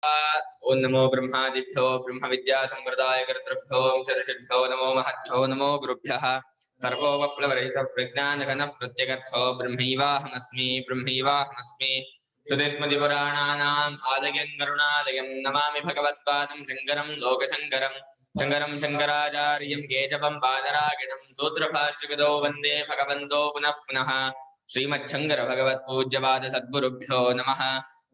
ओं नमो ब्रह्मादिभ्यो ब्रह्म विद्या संप्रदाय कर्तृभ्यो ऋषिभ्यो नमो महद्भ्यो नमो गुरुभ्यः सर्वोपप्लवरहितः प्रज्ञानघनः प्रत्यगर्थो ब्रह्मैवाहमस्मि सुदेस्मदिपुराणानाम् आलयं करुणालयं नमामि भगवत्पादं शङ्करं लोकशङ्करं शङ्करं शङ्कराचार्यं केशवं बादरायणं सूत्रभाष्यकृतौ वन्दे भगवन्तो पुनः पुनः श्रीमच्छङ्कर भगवत्पूज्यपाद सद्गुरुभ्यो नमः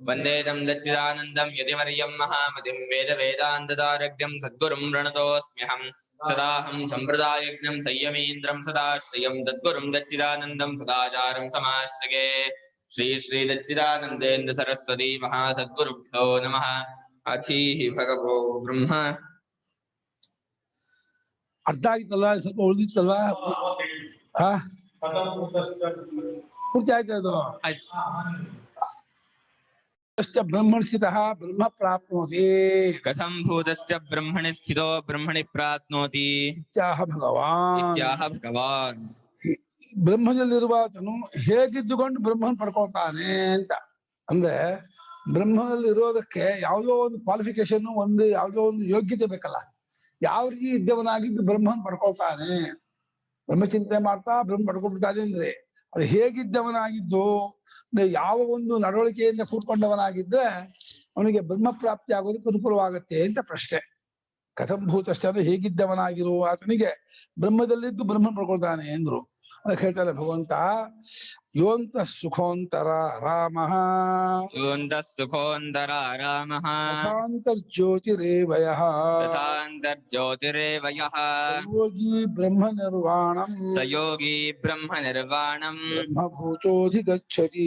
वन्दे तं सच्चिदानन्दं यतिवर्यं महामतिं वेदान्तदारग्यं सद्गुरुं प्रणतोऽस्म्यहं सदाहं सम्प्रदायज्ञं संयमीन्द्रं सदाश्रियं सद्गुरुं सच्चिदानन्दं सदाचारं समाश्रये श्री श्री सच्चिदानन्देन्द्र सरस्वती महासद्गुरुभ्यो नमः अथीः भगवो ब्रह्म ಅರ್ಥ ಆಗಿತ್ತಲ್ವಾ? ಸ್ವಲ್ಪ ಉಳಿದಿತ್ತಲ್ವಾ? ಪೂರ್ತಿ ಆಯ್ತು ಅದು. ಬ್ರಹ್ಮಣಿಸ್ಥಿತಃ ಬ್ರಹ್ಮ ಪ್ರಾಪ್ನೋತಿ. ಕಥಂ ಭೂತಶ್ಚ ಬ್ರಹ್ಮಣಿ ಸ್ಥಿತೋ ಬ್ರಹ್ಮಣಿ ಪ್ರಾಪ್ನೋತಿ ಇತ್ಯಾಹ ಭಗವಾನ್. ಬ್ರಹ್ಮದಲ್ಲಿರುವಾತನು ಹೇಗಿದ್ದುಕೊಂಡು ಬ್ರಹ್ಮನ್ ಪಡ್ಕೊಳ್ತಾನೆ ಅಂತ. ಅಂದ್ರೆ ಬ್ರಹ್ಮದಲ್ಲಿ ಇರೋದಕ್ಕೆ ಯಾವುದೋ ಒಂದು ಕ್ವಾಲಿಫಿಕೇಶನ್, ಯಾವುದೋ ಒಂದು ಯೋಗ್ಯತೆ ಬೇಕಲ್ಲ. ಯಾವ ರೀತಿ ಇದ್ದವನಾಗಿದ್ದು ಬ್ರಹ್ಮನ್ ಪಡ್ಕೊಳ್ತಾನೆ, ಬ್ರಹ್ಮಚಿಂತನೆ ಮಾಡ್ತಾ ಬ್ರಹ್ಮ ಪಡ್ಕೊಳ್ತಾನೆ ಅಂದ್ರೆ ಅದು ಹೇಗಿದ್ದವನಾಗಿದ್ದು, ಯಾವ ಒಂದು ನಡವಳಿಕೆಯಿಂದ ಕೂತ್ಕೊಂಡವನಾಗಿದ್ರೆ ಅವನಿಗೆ ಬ್ರಹ್ಮ ಪ್ರಾಪ್ತಿ ಆಗೋದಕ್ಕೆ ಅನುಕೂಲವಾಗತ್ತೆ ಅಂತ ಪ್ರಶ್ನೆ. ಕಥಂಭೂತಶ್ಚ ಅಂದ್ರೆ ಹೇಗಿದ್ದವನಾಗಿರುವ ಆತನಿಗೆ ಬ್ರಹ್ಮದಲ್ಲಿದ್ದು ಬ್ರಹ್ಮನ್ ಪಡ್ಕೊಳ್ತಾನೆ ಎಂದ್ರು. ಅದಕ್ಕೆ ಹೇಳ್ತಾರೆ ಭಗವಂತ, ಯೋಂತ ಸುಖೋಂತರ ರಾಮಃ ಯಥಾಂತರ್ಜ್ಯೋತಿರೇವಯಃ ಯೋಗಿ ಬ್ರಹ್ಮ ನಿರ್ವಾಣಂ ಬ್ರಹ್ಮಭೂತೋಧಿಗಚ್ಚತಿ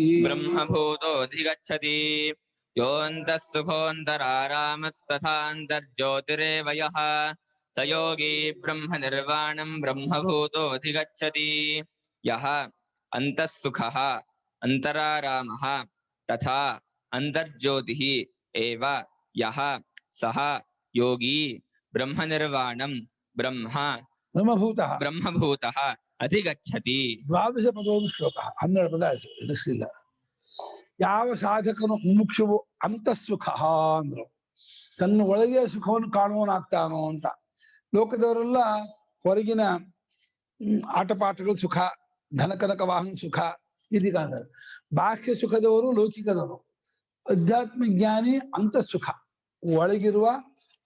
ಯೋಂತಃ ಸುಖೋಂತರಾರಾಮಸ್ತಥಾಂತರ್ಜ್ಯೋತಿರೇವಯಃ ಸ ಯೋಗಿ ಬ್ರಹ್ಮ ನಿರ್ವಾಣಂ ಬ್ರಹ್ಮಭೂತೋಧಿಗಚ್ಚತಿ. ಯಃ ಅಂತಃ ಸುಖಃ ಅಂತರಾರಾಮಃ ತಥಾ ಅಂತರ್ಜ್ಯೋತಿಃ ಏವ ಯಃ ಸಃ ಯೋಗಿ ಬ್ರಹ್ಮ ನಿರ್ವಾಣಂ ಬ್ರಹ್ಮಭೂತಃ ಅಧಿಗಚ್ಚತಿ. ದ್ವಾದಶ ಪದೋದು ಶ್ಲೋಕ, 12 ಪದ ಇಳಿಸಿಲ್ಲ. ಯಾವ ಸಾಧಕನು ಮುಮುಕ್ಷುವು ಅಂತಃಸುಖ ಅಂದ್ರು, ತನ್ನ ಒಳಗೆ ಸುಖವನ್ನು ಕಾಣುವನಾಗ್ತಾನೋ ಅಂತ. ಲೋಕದವರೆಲ್ಲ ಹೊರಗಿನ ಆಟಪಾಠಗಳು ಸುಖ, ಧನಕನಕ ವಾಹನ ಸುಖ ಇದು ಕಾಣ್ತಾರೆ. ಬಾಹ್ಯ ಸುಖದವರು ಲೌಕಿಕದವರು. ಅಧ್ಯಾತ್ಮ ಜ್ಞಾನಿ ಅಂತಃಸುಖ, ಒಳಗಿರುವ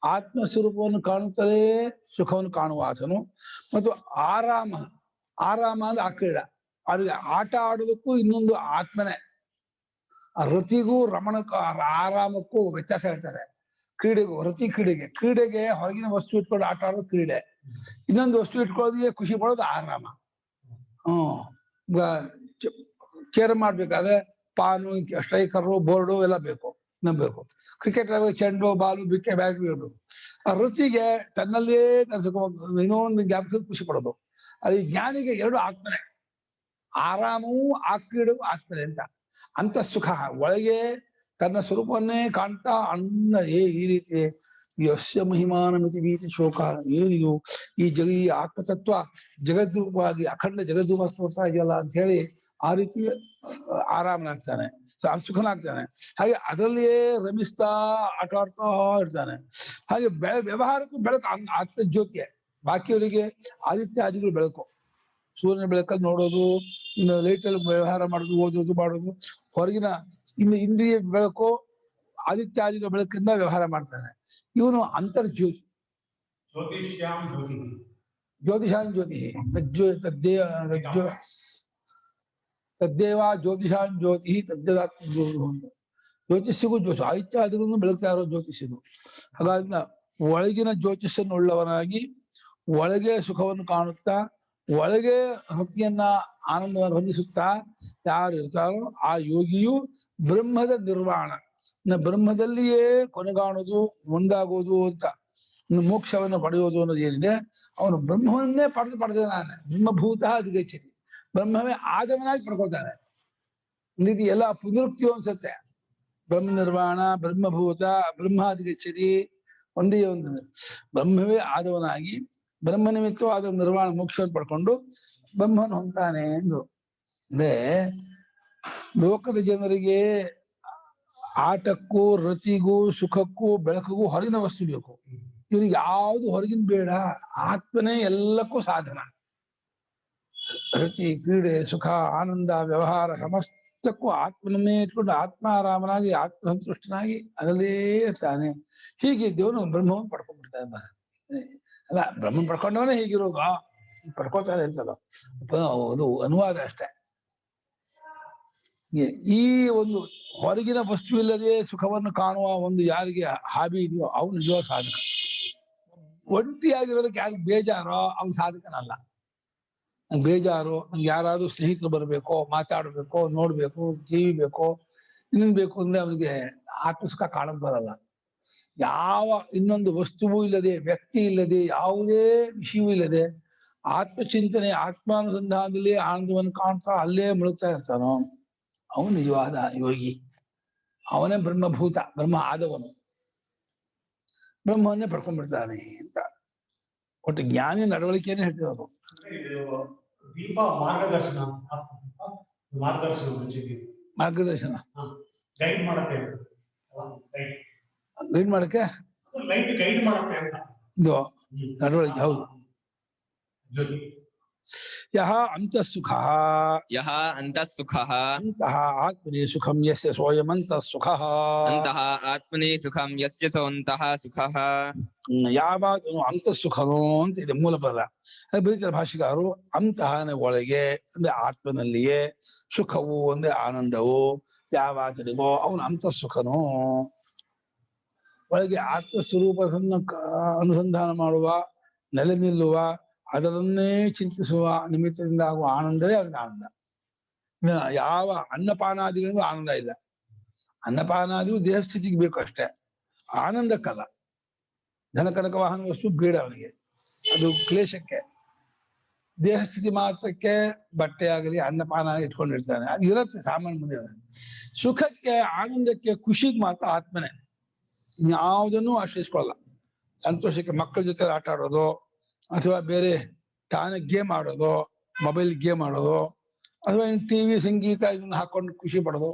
ಆತ್ಮಸ್ವರೂಪವನ್ನು ಕಾಣುತ್ತಲೇ ಸುಖವನ್ನು ಕಾಣುವ ಆತನು. ಮತ್ತು ಆರಾಮ ಅಂದ್ರೆ ಆ ಕ್ರೀಡ, ಅವ್ರಿಗೆ ಆಟ ಆಡೋದಕ್ಕೂ ಇನ್ನೊಂದು ಆತ್ಮನೇ. ರತಿಗೂ ರಮಣಕ್ಕೂ ಆರಾಮಕ್ಕೂ ವ್ಯತ್ಯಾಸ ಹೇಳ್ತಾರೆ. ಕ್ರೀಡೆಗೆ ಹೊರಗಿನ ವಸ್ತು ಇಟ್ಕೊಂಡು ಆಟ ಆಡೋದು ಕ್ರೀಡೆ, ಇನ್ನೊಂದು ವಸ್ತು ಇಟ್ಕೊಳ್ಳೋದಿಗೆ ಖುಷಿ ಪಡೋದು ಆರಾಮ. ಕೇರಂ ಮಾಡ್ಬೇಕಾದ್ರೆ ಪಾನು, ಸ್ಟ್ರೈಕರು, ಬೋರ್ಡು ಎಲ್ಲ ಬೇಕು, ನಂಬೇಕು. ಕ್ರಿಕೆಟ್ ಚೆಂಡು, ಬಾಲು, ಬಿಕ್ಕೆ, ಬ್ಯಾಟ್ ಬೇಕು. ಆ ವೃತ್ತಿಗೆ ತನ್ನಲ್ಲಿಯೇ ಇನ್ನೊಂದು ಜ್ಞಾಪಕ ಖುಷಿ ಪಡೋದು. ಅದು ಜ್ಞಾನಿಗೆ ಎರಡು ಆತ್ಮನೆ, ಆರಾಮವೂ ಆ ಕ್ರೀಡೆಗೂ ಆತ್ಮನೆ ಅಂತ. ಅಂತಃಸುಖ ಒಳಗೆ ತನ್ನ ಸ್ವರೂಪವನ್ನೇ ಕಾಣ್ತಾ ಈ ರೀತಿ ಯಸ್ಯ ಮಹಿಮಾನಮಿತಿ ಭೀತಿ ಶೋಕ, ಏನಿದು ಈ ಈ ಆತ್ಮತತ್ವ ಜಗದ್ರೂಪವಾಗಿ ಅಖಂಡ ಜಗದ್ರೂಪ ತೋರ್ತಾ ಇದೆಯಲ್ಲ ಅಂತ ಹೇಳಿ ಆ ರೀತಿ ಆರಾಮನಾಗ್ತಾನೆ, ಸುಖನಾಗ್ತಾನೆ. ಹಾಗೆ ಅದರಲ್ಲಿಯೇ ರಮಿಸ್ತಾ ಆಟ ಆಡ್ತಾ ಇರ್ತಾನೆ. ಹಾಗೆ ವ್ಯವಹಾರಕ್ಕೂ ಬೆಳಕು ಆತ್ಮಜ್ಯೋತಿಯೇ. ಬಾಕಿಯವರಿಗೆ ಆದಿತ್ಯ ಆದಿಗಳು ಬೆಳಕು, ಸೂರ್ಯನ ಬೆಳಕಲ್ಲಿ ನೋಡೋದು, ಇನ್ನು ಲೈಟಲ್ಲಿ ವ್ಯವಹಾರ ಮಾಡೋದು, ಓದೋದು, ಮಾಡೋದು. ಹೊರಗಿನ ಇನ್ನು ಇಂದ್ರಿಯ ಬೆಳಕು ಆದಿತ್ಯಾದಿಗಳ ಬೆಳಕಿಂದ ವ್ಯವಹಾರ ಮಾಡ್ತಾನೆ. ಇವನು ಅಂತರ್ಜ್ಯೋತಿ, ಜ್ಯೋತಿಷಾನ್ ಜ್ಯೋತಿ ತದ್ದೇವ ಜ್ಯೋತಿಷಾನ್ ಜ್ಯೋತಿ ತದ್ದೇವಾತ್ಮ ಜ್ಯೋತಿ. ಜ್ಯೋತಿಷ್ಯಗೂ ಆದಿತ್ಯಾದಿಗಳನ್ನು ಬೆಳಗ್ತಾ ಇರೋ ಜ್ಯೋತಿಷ್ಯದು. ಹಾಗಾಗಿ ಒಳಗಿನ ಜ್ಯೋತಿಷನ್ನು ಉಳ್ಳವನಾಗಿ ಒಳಗೆ ಸುಖವನ್ನು ಕಾಣುತ್ತಾ ಒಳಗೆ ಭಕ್ತಿಯನ್ನ ಆನಂದವನ್ನು ಹೊಂದಿಸುತ್ತಾ ಯಾರು ಇರ್ತಾರೋ ಆ ಯೋಗಿಯು ಬ್ರಹ್ಮದ ನಿರ್ವಾಣ, ಬ್ರಹ್ಮದಲ್ಲಿಯೇ ಕೊನೆಗಾಣೋದು, ಒಂದಾಗೋದು ಅಂತ, ಮೋಕ್ಷವನ್ನು ಪಡೆಯೋದು ಅನ್ನೋದು ಏನಿದೆ, ಅವನು ಬ್ರಹ್ಮವನ್ನೇ ಪಡೆದ ನಾನು ಬ್ರಹ್ಮಭೂತ ಅಧಿಗಚ್ಚತಿ, ಬ್ರಹ್ಮವೇ ಆದವನಾಗಿ ಪಡ್ಕೊಳ್ತಾನೆ. ಇದು ಎಲ್ಲ ಪುನರುಕ್ತಿ ಅನ್ಸುತ್ತೆ. ಬ್ರಹ್ಮ ನಿರ್ವಾಣ, ಬ್ರಹ್ಮಭೂತ, ಬ್ರಹ್ಮಾಧಿಗಚ್ಚತಿ ಒಂದೇ ಒಂದು. ಬ್ರಹ್ಮವೇ ಆದವನಾಗಿ ಬ್ರಹ್ಮ ನಿಮಿತ್ತವಾದ ನಿರ್ವಾಣ ಮೋಕ್ಷವನ್ನು ಪಡ್ಕೊಂಡು ಬ್ರಹ್ಮನ ಹೊಂತಾನೆ ಎಂದು. ಅಂದ್ರೆ ಲೋಕದ ಜನರಿಗೆ ಆಟಕ್ಕೂ ರತಿಗೂ ಸುಖಕ್ಕೂ ಬೆಳಕಿಗೂ ಹೊರಗಿನ ವಸ್ತು ಬೇಕು. ಇವನಿಗೆ ಯಾವುದು ಹೊರಗಿನ ಬೇಡ, ಆತ್ಮನೇ ಎಲ್ಲಕ್ಕೂ ಸಾಧನ. ರತಿ, ಕ್ರೀಡೆ, ಸುಖ, ಆನಂದ, ವ್ಯವಹಾರ ಸಮಸ್ತಕ್ಕೂ ಆತ್ಮನನ್ನೇ ಇಟ್ಕೊಂಡು ಆತ್ಮಾರಾಮನಾಗಿ ಆತ್ಮಸಂತುಷ್ಟನಾಗಿ ಅದರಲ್ಲೇ ಇರ್ತಾನೆ. ಹೀಗಿದ್ದವನು ಬ್ರಹ್ಮವನ್ನು ಪಡ್ಕೊಂಡ್ಬಿಡ್ತಾನೆ. ಅಲ್ಲ, ಬ್ರಹ್ಮನ್ ಪಡ್ಕೊಂಡವನೇ ಹೀಗಿರೋದು, ಪಡ್ಕೊಳ್ತಾನೆ ಅಂತಲ್ಲ, ಅದು ಅನುವಾದ ಅಷ್ಟೇ. ಈ ಒಂದು ಹೊರಗಿನ ವಸ್ತು ಇಲ್ಲದೆ ಸುಖವನ್ನು ಕಾಣುವ ಒಂದು ಯಾರಿಗೆ ಹಾಬಿ ಇದೆಯೋ ಅವನು ನಿಜವಾದ ಸಾಧಕ. ಒಂಟಿಯಾಗಿರೋದಕ್ಕೆ ಯಾರಿಗೆ ಬೇಜಾರೋ ಅವ್ನು ಸಾಧಕನಲ್ಲ. ನಂಗೆ ಬೇಜಾರು, ನಂಗೆ ಯಾರಾದ್ರೂ ಸ್ನೇಹಿತರು ಬರಬೇಕು, ಮಾತಾಡ್ಬೇಕು, ನೋಡ್ಬೇಕು, ಟಿವಿ ಬೇಕು, ಇನ್ನೊಂದು ಬೇಕು ಅಂದ್ರೆ ಅವನಿಗೆ ಆತ್ಮಸುಖ ಕಾಣಕ್ ಬರಲ್ಲ. ಯಾವ ಇನ್ನೊಂದು ವಸ್ತುವು ಇಲ್ಲದೆ, ವ್ಯಕ್ತಿ ಇಲ್ಲದೆ, ಯಾವುದೇ ವಿಷಯವೂ ಇಲ್ಲದೆ ಆತ್ಮಚಿಂತನೆ ಆತ್ಮಾನುಸಂಧಾನದಲ್ಲಿ ಆನಂದವನ್ನು ಕಾಣ್ತಾ ಅಲ್ಲೇ ಮುಳುಗ್ತಾ ಇರ್ತಾನೋ ಅವನು ನಿಜವಾದ ಯೋಗಿ. ಅವನೇ ಬ್ರಹ್ಮಭೂತ, ಬ್ರಹ್ಮ ಆದವನು, ಬ್ರಹ್ಮವನ್ನೇ ಪಡ್ಕೊಂಡ್ಬಿಡ್ತಾನೆ ಅಂತ. ಒಟ್ಟು ಜ್ಞಾನಿ ನಡವಳಿಕೆಯನ್ನೇ ಹೇಳ್ತಿರೋದು. ದೀಪ ಮಾರ್ಗದರ್ಶನ, ಮಾರ್ಗದರ್ಶನ ಗೈಡ್ ಮಾಡಕ್ಕೆ, ಗೈಡ್ ಮಾಡಕ್ಕೆ ಗೈಡ್ ಮಾಡಕ್ಕೆ ಅಂತ ಇದು ನಡವಳಿಕೆ. ಹೌದು. ಯಹ ಅಂತಃಸುಖ, ಯಹ ಅಂತಃ ಸುಖಃ, ಅಂತಃ ಆತ್ಮನಿ ಸುಖಂ ಯಸ್ಯ ಸೋಯಮಂತಃ ಸುಖಃ, ಅಂತಃ ಆತ್ಮನಿ ಸುಖಂ ಯಸ್ಯ ಸೋಂತಃ ಸುಖಃ. ಯಾವಾಗನು ಅಂತಃಸುಖನೋ ಅಂತ ಇದೆ ಮೂಲ ಪದ. ಅದು ಬರೀತಾರೆ ಭಾಷಿಕಾರರು. ಅಂತಃ ಒಳಗೆ ಅಂದ್ರೆ ಆತ್ಮನಲ್ಲಿಯೇ, ಸುಖವು ಅಂದ್ರೆ ಆನಂದವು, ಯಾವಾತನಿಗೋ ಅವನು ಅಂತಃಸುಖನೋ. ಒಳಗೆ ಆತ್ಮಸ್ವರೂಪವನ್ನು ಅನುಸಂಧಾನ ಮಾಡುವ, ನೆಲೆ ನಿಲ್ಲುವ, ಅದರನ್ನೇ ಚಿಂತಿಸುವ ನಿಮಿತ್ತದಿಂದ ಆಗುವ ಆನಂದವೇ ಅವನಿಗೆ ಆನಂದ. ಯಾವ ಅನ್ನಪಾನಾದಿಗಳಿಗೂ ಆನಂದ ಇಲ್ಲ. ಅನ್ನಪಾನಾದಿಗಳು ದೇಹಸ್ಥಿತಿಗೆ ಬೇಕು ಅಷ್ಟೇ, ಆನಂದಕ್ಕಲ್ಲ. ಧನಕನಕ ವಾಹನ ವಸ್ತು ಬೇಡ ಅವನಿಗೆ, ಅದು ಕ್ಲೇಶಕ್ಕೆ. ದೇಹಸ್ಥಿತಿ ಮಾತ್ರಕ್ಕೆ ಬಟ್ಟೆ ಆಗಲಿ ಅನ್ನಪಾನ ಇಟ್ಕೊಂಡಿರ್ತಾನೆ, ಅದು ಇರುತ್ತೆ ಸಾಮಾನ್ಯ ಮುಂದೆ. ಸುಖಕ್ಕೆ, ಆನಂದಕ್ಕೆ, ಖುಷಿಗೆ ಮಾತ್ರ ಆತ್ಮನೇ, ಯಾವುದನ್ನೂ ಆಶ್ರಯಿಸ್ಕೊಳ್ಳಲ್ಲ. ಸಂತೋಷಕ್ಕೆ ಮಕ್ಕಳ ಜೊತೆ ಆಟ ಆಡೋದು, ಅಥವಾ ಬೇರೆ ತಾನೇ ಗೇಮ್ ಆಡೋದು, ಮೊಬೈಲ್ ಗೇಮ್ ಆಡೋದು, ಅಥವಾ ಟಿವಿ ಸಂಗೀತ ಇದನ್ನ ಹಾಕೊಂಡು ಖುಷಿ ಪಡೋದು,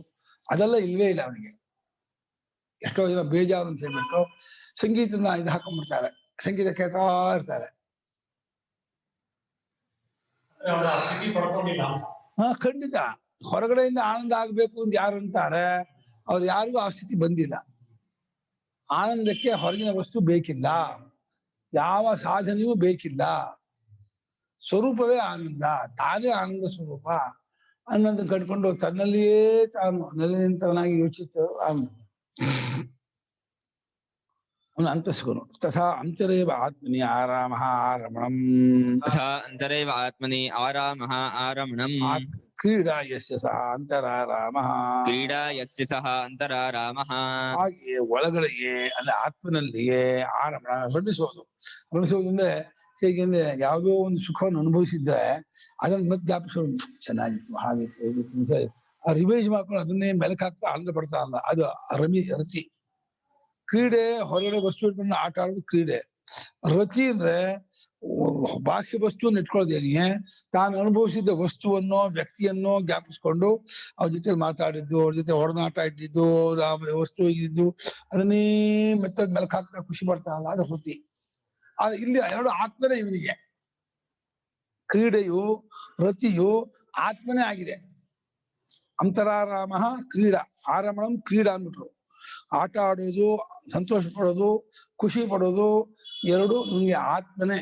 ಅದೆಲ್ಲ ಇಲ್ವೇ ಇಲ್ಲ ಅವನಿಗೆ. ಎಷ್ಟೋ ಜನ ಬೇಜಾರು ಅಂತ ಹೇಳ್ಬಿಟ್ಟು ಸಂಗೀತನ ಇದು ಹಾಕೊಂಡ್ಬಿಡ್ತಾರೆ, ಸಂಗೀತ ಕೇಳ್ತಾ ಇರ್ತಾರೆ. ಖಂಡಿತ ಹೊರಗಡೆಯಿಂದ ಆನಂದ ಆಗ್ಬೇಕು ಅಂತ ಯಾರು ಅಂತಾರೆ, ಅವ್ರು ಯಾರಿಗೂ ಆ ಸ್ಥಿತಿ ಬಂದಿಲ್ಲ. ಆನಂದಕ್ಕೆ ಹೊರಗಿನ ವಸ್ತು ಬೇಕಿಲ್ಲ, ಯಾವ ಸಾಧನೆಯೂ ಬೇಕಿಲ್ಲ. ಸ್ವರೂಪವೇ ಆನಂದ, ತಾನೇ ಆನಂದ ಸ್ವರೂಪ. ಆನಂದ ಕಟ್ಕೊಂಡು ತನ್ನಲ್ಲಿಯೇ ತಾನು ನೆಲೆ ನಿಂತವನಾಗಿ ಯೋಚಿತ ಆನಂದ ಅವನು ಅಂತಃಸುಖನು. ತಥಾ ಅಂತರೇವ ಆತ್ಮನಿ ಆರಾಮಃ ಆರಮಣಂ, ತಥಾ ಅಂತರೇವ ಆತ್ಮನಿ ಆರಾಮಃ ಆರಮಣಂ. ಕ್ರೀಡಾ ಯಸ್ಯ ಸಹ ಅಂತರಾರಾಮಃ, ಕ್ರೀಡಾ ಯಸ್ಯ ಸಹ ಅಂತರಾರಾಮಃ. ಹಾಗೆಯೇ ಒಳಗಡೆಗೆ ಅಂದ್ರೆ ಆತ್ಮನಲ್ಲಿಯೇ ಆರಮಣ ರಮಿಸೋದು. ರಮಿಸೋದು ಅಂದ್ರೆ ಹೇಗೆಂದ್ರೆ ಯಾವುದೋ ಒಂದು ಸುಖವನ್ನು ಅನುಭವಿಸಿದ್ರೆ ಅದನ್ನ ಮತ್ತೆ ಜ್ಞಾಪಿಸೋದು, ಚೆನ್ನಾಗಿತ್ತು, ಹಾಗಿತ್ತು, ಹೇಗಿತ್ತು ಅಂತ ಹೇಳಿ ಆ ರಿವೈಸ್ ಮಾಡ್ಕೊಂಡು ಅದನ್ನೇ ಮೆಲಕ್ ಹಾಕ್ತಾ ಆನಂದ ಪಡ್ತಾ ಅಲ್ಲ, ಅದು ರತಿ. ಕ್ರೀಡೆ ಹೊರಗಡೆ ವಸ್ತು ಇಟ್ಕೊಂಡು ಆಟ ಆಡೋದು ಕ್ರೀಡೆ. ರತಿ ಅಂದ್ರೆ ಬಾಹ್ಯ ವಸ್ತುವನ್ನು ಇಟ್ಕೊಳ್ಳೋದೇನಿಗೆ, ತಾನು ಅನುಭವಿಸಿದ ವಸ್ತುವನ್ನೋ ವ್ಯಕ್ತಿಯನ್ನೋ ಜ್ಞಾಪಿಸ್ಕೊಂಡು ಅವ್ರ ಜೊತೆ ಮಾತಾಡಿದ್ದು, ಅವ್ರ ಜೊತೆ ಒಡನಾಟ ಇಟ್ಟಿದ್ದು, ಆ ವಸ್ತು ಇದ್ದು ಅದನ್ನೇ ಮೆತ್ತದ ಮೆಲಕ್ ಹಾಕ್ತಾ ಖುಷಿ ಪಡ್ತಾನಲ್ಲ, ಅದು ರತಿ. ಆದ್ರೆ ಇಲ್ಲಿ ಎರಡು ಆತ್ಮನೇ ಇವನಿಗೆ. ಕ್ರೀಡೆಯು ರತಿಯು ಆತ್ಮನೇ ಆಗಿದೆ. ಅಂತರಾರಾಮ ಕ್ರೀಡಾ, ಆರಮಣಂ ಕ್ರೀಡಾ ಅಂದ್ಬಿಟ್ರು. ಆಟ ಆಡೋದು, ಸಂತೋಷ ಪಡೋದು, ಖುಷಿ ಪಡೋದು ಎರಡು ಇವನಿಗೆ ಆತ್ಮನೇ.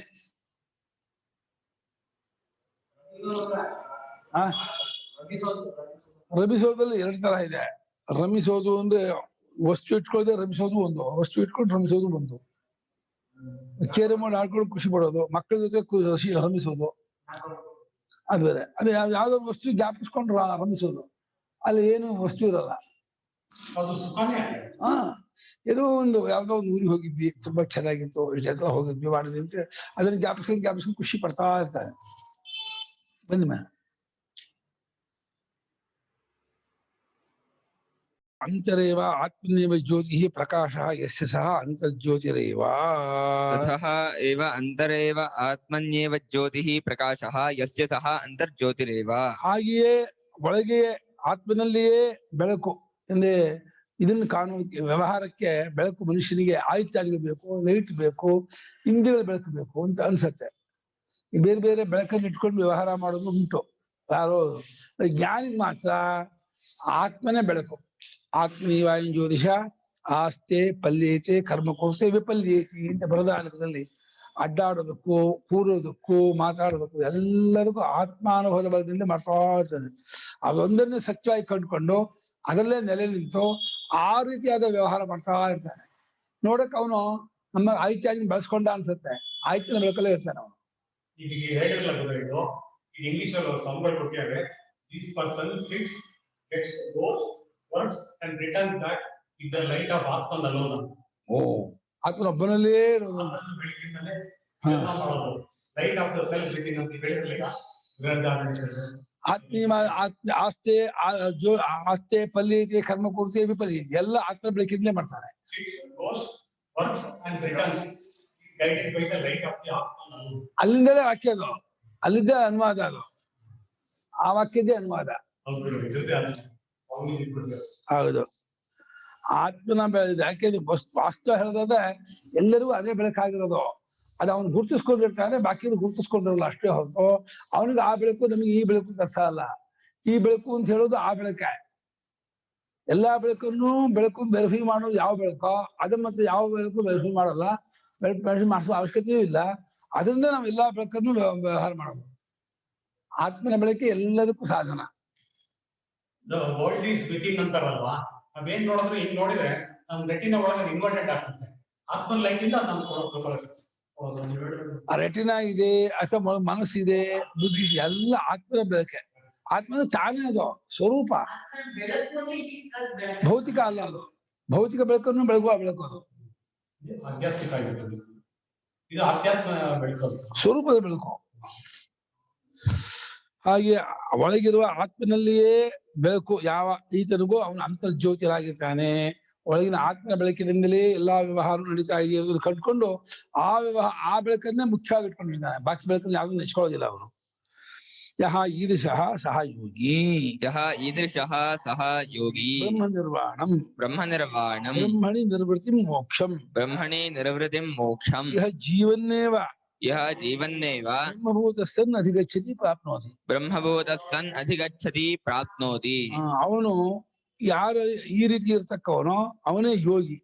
ರಮಿಸೋದ್ರಲ್ಲಿ ಎರಡು ತರ ಇದೆ. ರಮಿಸೋದು ಅಂದ್ರೆ ವಸ್ತು ಇಟ್ಕೊಳ್ಳದೆ ರಮಿಸೋದು ಒಂದು, ವಸ್ತು ಇಟ್ಕೊಂಡು ರಮಿಸೋದು ಒಂದು. ಕೇರಮೋಡ್ ಆಡ್ಕೊಂಡು ಖುಷಿ ಪಡೋದು, ಮಕ್ಕಳ ಜೊತೆ ರಮಿಸೋದು ಅದು ಬೇರೆ. ಅದೇ ಯಾವ್ದೋ ವಸ್ತು ಜ್ಞಾಪಿಸ್ಕೊಂಡು ರಮಿಸೋದು, ಅಲ್ಲಿ ಏನು ವಸ್ತು ಇರಲ್ಲ. ಏನೋ ಒಂದು ಯಾವ್ದೋ ಒಂದು ಊರಿಗೆ ಹೋಗಿದ್ವಿ, ತುಂಬಾ ಚೆನ್ನಾಗಿತ್ತು, ಜೊತೆ ಹೋಗಿದ್ವಿ, ಮಾಡಿದ್ವಿ ಅಂತ ಅದನ್ನ ಜ್ಞಾಪಿಸ್ಕೊಂಡು ಖುಷಿ ಪಡ್ತಾ ಇರ್ತಾರೆ. ಬನ್ನಿ ಮಾ. ಅಂತರೇವ ಆತ್ಮನೇವ ಜ್ಯೋತಿ ಪ್ರಕಾಶ ಯಸ್ಯ ಸಹ ಅಂತರ್ಜ್ಯೋತಿರೇವ. ತಥಃ ಏವ ಅಂತರೇವ ಆತ್ಮನ್ಯೇವ ಜ್ಯೋತಿಃ ಪ್ರಕಾಶಃ ಯಸ್ಯ ಸಹ ಅಂತರ್ಜ್ಯೋತಿರೇವ. ಹಾಗೆಯೇ ಒಳಗೆ ಆತ್ಮನಲ್ಲಿಯೇ ಬೆಳಕು ಅಂದ್ರೆ ಇದನ್ನು ಕಾಣುವುದಕ್ಕೆ ವ್ಯವಹಾರಕ್ಕೆ ಬೆಳಕು ಮನುಷ್ಯನಿಗೆ ಆಯುಷ್ಯಾದಿಗಳು ಬೇಕು, ಲೈಟ್ ಬೇಕು, ಇಂದ್ರಿಯಗಳ ಬೆಳಕು ಬೇಕು ಅಂತ ಅನ್ಸತ್ತೆ. ಬೇರೆ ಬೇರೆ ಬೆಳಕನ್ನು ಇಟ್ಕೊಂಡು ವ್ಯವಹಾರ ಮಾಡೋದು ಉಂಟು. ಯಾರೋ ಜ್ಞಾನಿಗೆ ಮಾತ್ರ ಆತ್ಮನೇ ಬೆಳಕು. ಆತ್ಮೀವಾಯು ಜ್ಯೋತಿಷ ಆಸ್ತೆ ಪಲ್ಯೇತೆ ಕರ್ಮ ಕೋರ್ಸೆ ವಿಪಲ್ಯೇತಿ ಅಂತ ಬರದಾನಕದಲ್ಲಿ ಅಡ್ಡಾಡೋದಕ್ಕೂ ಕೂರೋದಕ್ಕೂ ಮಾತಾಡೋದಕ್ಕೂ ಎಲ್ಲದಕ್ಕೂ ಆತ್ಮಾನುಭವದ ಬಲದಿಂದ ಮಾಡ್ತಾ ಇರ್ತದೆ. ಅದೊಂದನ್ನೇ ಸತ್ಯವಾಗಿ ಕಂಡುಕೊಂಡು ಅದರಲ್ಲೇ ನೆಲೆ ನಿಂತು ಆ ರೀತಿಯಾದ ವ್ಯವಹಾರ ಮಾಡ್ತಾ ಇರ್ತಾನೆ. ನೋಡಕ್ ಅವನು ನಮ್ಮ ಆಯ್ತಾಗಿ ಬೆಳೆಸ್ಕೊಂಡ ಅನ್ಸುತ್ತೆ, ಆಯ್ತಿನ ಬೆಳಕಲ್ಲೇ ಇರ್ತಾನೆ ಅವನು. ಈಗ ಹೇಳಿರಲ್ಲ ಗುರುಗಳು, ಈಗ ಇಂಗ್ಲಿಷ್ ಅಲ್ಲಿ ಸಂಬಳ ಕೊಟ್ಟಿದ್ದಾರೆ. This person sits, gets, goes, works and return back with the light of Atman alone. ಓ, ಆತ್ಮನೊಬ್ಬನಲ್ಲೇ ಇರೋದು. ಬೆಳಕಿಂದಲೇ ಕೆಲಸ ಮಾಡೋದು. Light of the self within ಅಂತ ಹೇಳಿರಲಿಲ್ಲ. ಆಸ್ತೆ ಆಸ್ತೆ ಪಲ್ಯತೆ ಕರ್ಮ ಕೂರ್ತಿ ವಿಪಲ್ಯತೆ ಎಲ್ಲ ಆತ್ಮ ಬೆಳಕಿಂದಲೇ ಮಾಡ್ತಾರೆ. ಅಲ್ಲಿಂದಲೇ ವಾಕ್ಯ ಅದು, ಅಲ್ಲಿದ್ದ ಅನುವಾದ ಅದು, ಆ ವಾಕ್ಯದ್ದೇ ಅನುವಾದ. ಹೌದು, ಆತ್ಮನ ಬೆಳೆದ ಯಾಕೆ ವಾಸ್ತವ ಹೇಳೋದಾದ್ರೆ ಎಲ್ಲರಿಗೂ ಅದೇ ಬೆಳಕಾಗಿರೋದು. ಅದು ಅವನು ಗುರುತಿಸ್ಕೊಂಡಿರ್ತಾನೆ, ಬಾಕಿ ಗುರುತಿಸ್ಕೊಂಡಿರಲ್ಲ ಅಷ್ಟೇ ಹೊರತು ಅವನಿಗೆ ಆ ಬೆಳಕು ನಮಗೆ ಈ ಬೆಳಕು ಅರ್ಥ ಅಲ್ಲ. ಈ ಬೆಳಕು ಅಂತ ಹೇಳೋದು ಆ ಬೆಳಕೆ. ಎಲ್ಲಾ ಬೆಳಕನ್ನು ವೆರಿಫೈ ಮಾಡೋದು ಯಾವ ಬೆಳಕೋ ಅದನ್ನ ಮತ್ತೆ ಯಾವ ಬೆಳಕು ವೆರಿಫೈ ಮಾಡಲ್ಲ, ವೆರಿಫೈ ಮಾಡಿಸುವ ಅವಶ್ಯಕತೆಯೂ ಇಲ್ಲ. ಅದರಿಂದ ನಾವು ಎಲ್ಲಾ ಬೆಳಕನ್ನು ವ್ಯವಹಾರ ಮಾಡೋದು. ಆತ್ಮನ ಬೆಳಕೆ ಎಲ್ಲದಕ್ಕೂ ಸಾಧನ. ವರ್ಲ್ಡ್ ಈಸ್ ವಿತಿನ್ ಅಂತಾರಲ್ವಾ, ನಾವೇನ್ ನೋಡಿದ್ರೆ ಹಿಂಗ್ ನೋಡಿದ್ರೆ ನಮ್ ರೆಟಿನ ಒಳಗೆ ಇನ್ವರ್ಟೆಡ್ ಆಗ್ತದೆ. ಆತ್ಮನ್ ಲೈಟ್ ಇಂದ ಆ ರೆಟಿನ ಇದೆ, ಅಥವಾ ಮನಸ್ಸಿದೆ, ಬುದ್ಧಿ, ಎಲ್ಲ ಆತ್ಮನ ಬೆಳಕೆ. ಆತ್ಮನ ತಾನೇ ಅದು ಸ್ವರೂಪ, ಭೌತಿಕ ಅಲ್ಲ ಅದು. ಭೌತಿಕ ಬೆಳಕನ್ನು ಬೆಳಗುವ ಬೆಳಕು ಅದು, ಆಧ್ಯಾತ್ಮಿಕ ಆಗಿರ್ತದೆ. ಇದು ಆಧ್ಯಾತ್ಮ ಬೆಳಕು, ಸ್ವರೂಪದ ಬೆಳಕು. ಹಾಗೆ ಒಳಗಿರುವ ಆತ್ಮನಲ್ಲಿಯೇ ಬೆಳಕು. ಯಾವ ಈತನಿಗೂ ಅವನು ಅಂತರ್ಜ್ಯೋತಿರಾಗಿರ್ತಾನೆ. ಒಳಗಿನ ಆತ್ಮನ ಬೆಳಕಿನಿಂದಲೇ ಎಲ್ಲಾ ವ್ಯವಹಾರ ನಡೀತಾ ಇದೆ ಕಂಡುಕೊಂಡು ಆ ಬೆಳಕನ್ನೇ ಮುಖ್ಯವಾಗಿ ಇಟ್ಕೊಂಡಿದ್ದಾನೆ. ಬಾಕಿ ಬೆಳಕನ್ನು ಯಾವ್ದು ನೆಚ್ಕೊಳ್ಳೋದಿಲ್ಲ ಅವನು. ಯಹ ಈದೃಶಃ ಸಹ ಯೋಗಿ, ಯಹ ಈದೃಶಃ ಸಹ ಯೋಗಿ ಬ್ರಹ್ಮ ನಿರ್ವಾಣಂ ಬ್ರಹ್ಮಣಿ ನಿವೃತ್ತಿ ಮೋಕ್ಷಂ ಯಹ ಜೀವನ್ನೇವ ಬ್ರಹ್ಮಭೂತಃ ಸನ್ ಅಧಿಗಚ್ಚತಿ ಪ್ರಾಪ್ನೋತಿ. ಅವನು ಯಾರು ಈ ರೀತಿ ಇರ್ತಕ್ಕವನೋ ಅವನೇ ಯೋಗಿ.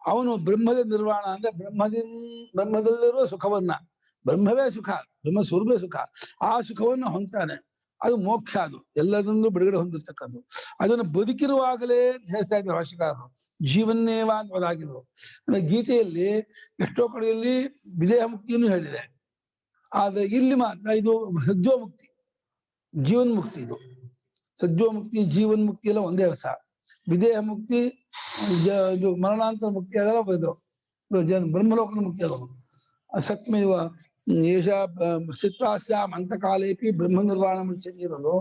ಅವನು ಬ್ರಹ್ಮದ ನಿರ್ವಾಣ ಅಂದ್ರೆ ಬ್ರಹ್ಮದಲ್ಲಿರುವ ಸುಖವನ್ನ, ಬ್ರಹ್ಮವೇ ಸುಖ, ಬ್ರಹ್ಮ ಸ್ವರೂಪೇ ಸುಖ, ಆ ಸುಖವನ್ನು ಹೊಂತಾನೆ. ಅದು ಮೋಕ್ಷ. ಅದು ಎಲ್ಲದೊಂದು ಬಿಡುಗಡೆ ಹೊಂದಿರ್ತಕ್ಕದ್ದು. ಅದನ್ನು ಬದುಕಿರುವಾಗಲೇ ಹೇಳ್ತಾ ಇದ್ದಾರೆ ಭಾಷೆಕಾರರು. ಜೀವನ್ನೇವ ಅಂತ ಅದಾಗಿದ್ರು. ಅಂದ್ರೆ ಗೀತೆಯಲ್ಲಿ ಎಷ್ಟೋ ಕಡೆಯಲ್ಲಿ ವಿದೇಹ ಮುಕ್ತಿಯನ್ನು ಹೇಳಿದೆ. ಆದ್ರೆ ಇಲ್ಲಿ ಮಾತ್ರ ಇದು ಸಜ್ಜೋಮುಕ್ತಿ, ಜೀವನ್ ಮುಕ್ತಿ. ಇದು ಮುಕ್ತಿ ಜೀವನ್ ಮುಕ್ತಿ ಎಲ್ಲ ಒಂದೇ ಅರ್ಥ. ವಿದೇಹ ಮುಕ್ತಿ ಇದು ಮರಣಾಂತರ ಮುಕ್ತಿ ಅದೆಲ್ಲ ಇದು ಬ್ರಹ್ಮಲೋಕದ ಮುಕ್ತಿ ಅದು. ಸತ್ಮೇವ ಏಷ ಸ್ಥಿತ್ವಾಸ್ಯಾಂ ಅಂತಕಾಲೇಪಿ ಬ್ರಹ್ಮ ನಿರ್ವಾಣ ಮುಚ್ಚಿ ಇರೋದು.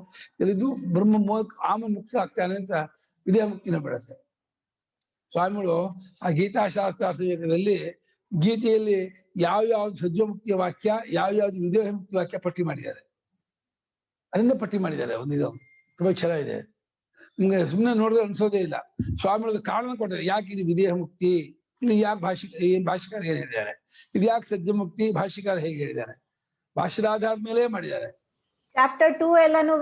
ಇದು ಬ್ರಹ್ಮ ಆಮೇಲೆ ಮುಕ್ತಿ ಆಗ್ತಾನೆ ಅಂತ ವಿದೇಹ ಮುಕ್ತಿನ ಬೆಳೆಯುತ್ತೆ. ಸ್ವಾಮಿಗಳು ಆ ಗೀತಾಶಾಸ್ತ್ರಾರ್ಥ ಗೀತೆಯಲ್ಲಿ ಯಾವ್ಯಾವ್ದು ಸಜ್ಜೋಮುಕ್ತಿಯ ವಾಕ್ಯ, ಯಾವ್ಯಾವ್ದು ವಿದೇಹ ಮುಕ್ತಿ ವಾಕ್ಯ ಪಟ್ಟಿ ಮಾಡಿದ್ದಾರೆ. ಅದರಿಂದ ಪಟ್ಟಿ ಮಾಡಿದ್ದಾರೆ. ಒಂದಿದು ತುಂಬಾ ಚೆನ್ನಾಗಿದೆ. ನಿಮ್ಗೆ ಸುಮ್ಮನೆ ನೋಡಿದ್ರೆ ಅನ್ಸೋದೇ ಇಲ್ಲ. ಸ್ವಾಮಿಗಳು ಕಾರಣ ಕೊಟ್ಟಿದ್ದಾರೆ, ಯಾಕೆ ಇದು ವಿದೇಹ ಮುಕ್ತಿ, ಇದು ಯಾಕೆ ಭಾಷಿಕಾರ ಏನ್ ಹೇಳಿದ್ದಾರೆ, ಇದು ಯಾಕೆ ಸಜ್ಜ ಮುಕ್ತಿ ಭಾಷಿಕಾರ ಹೇಗೆ ಹೇಳಿದ್ದಾರೆ, ಭಾಷೆದ ಆಧಾರದ ಮೇಲೆ ಮಾಡಿದ್ದಾರೆ. ಚಾಪ್ಟರ್ 2 ಎಲ್ಲಾನು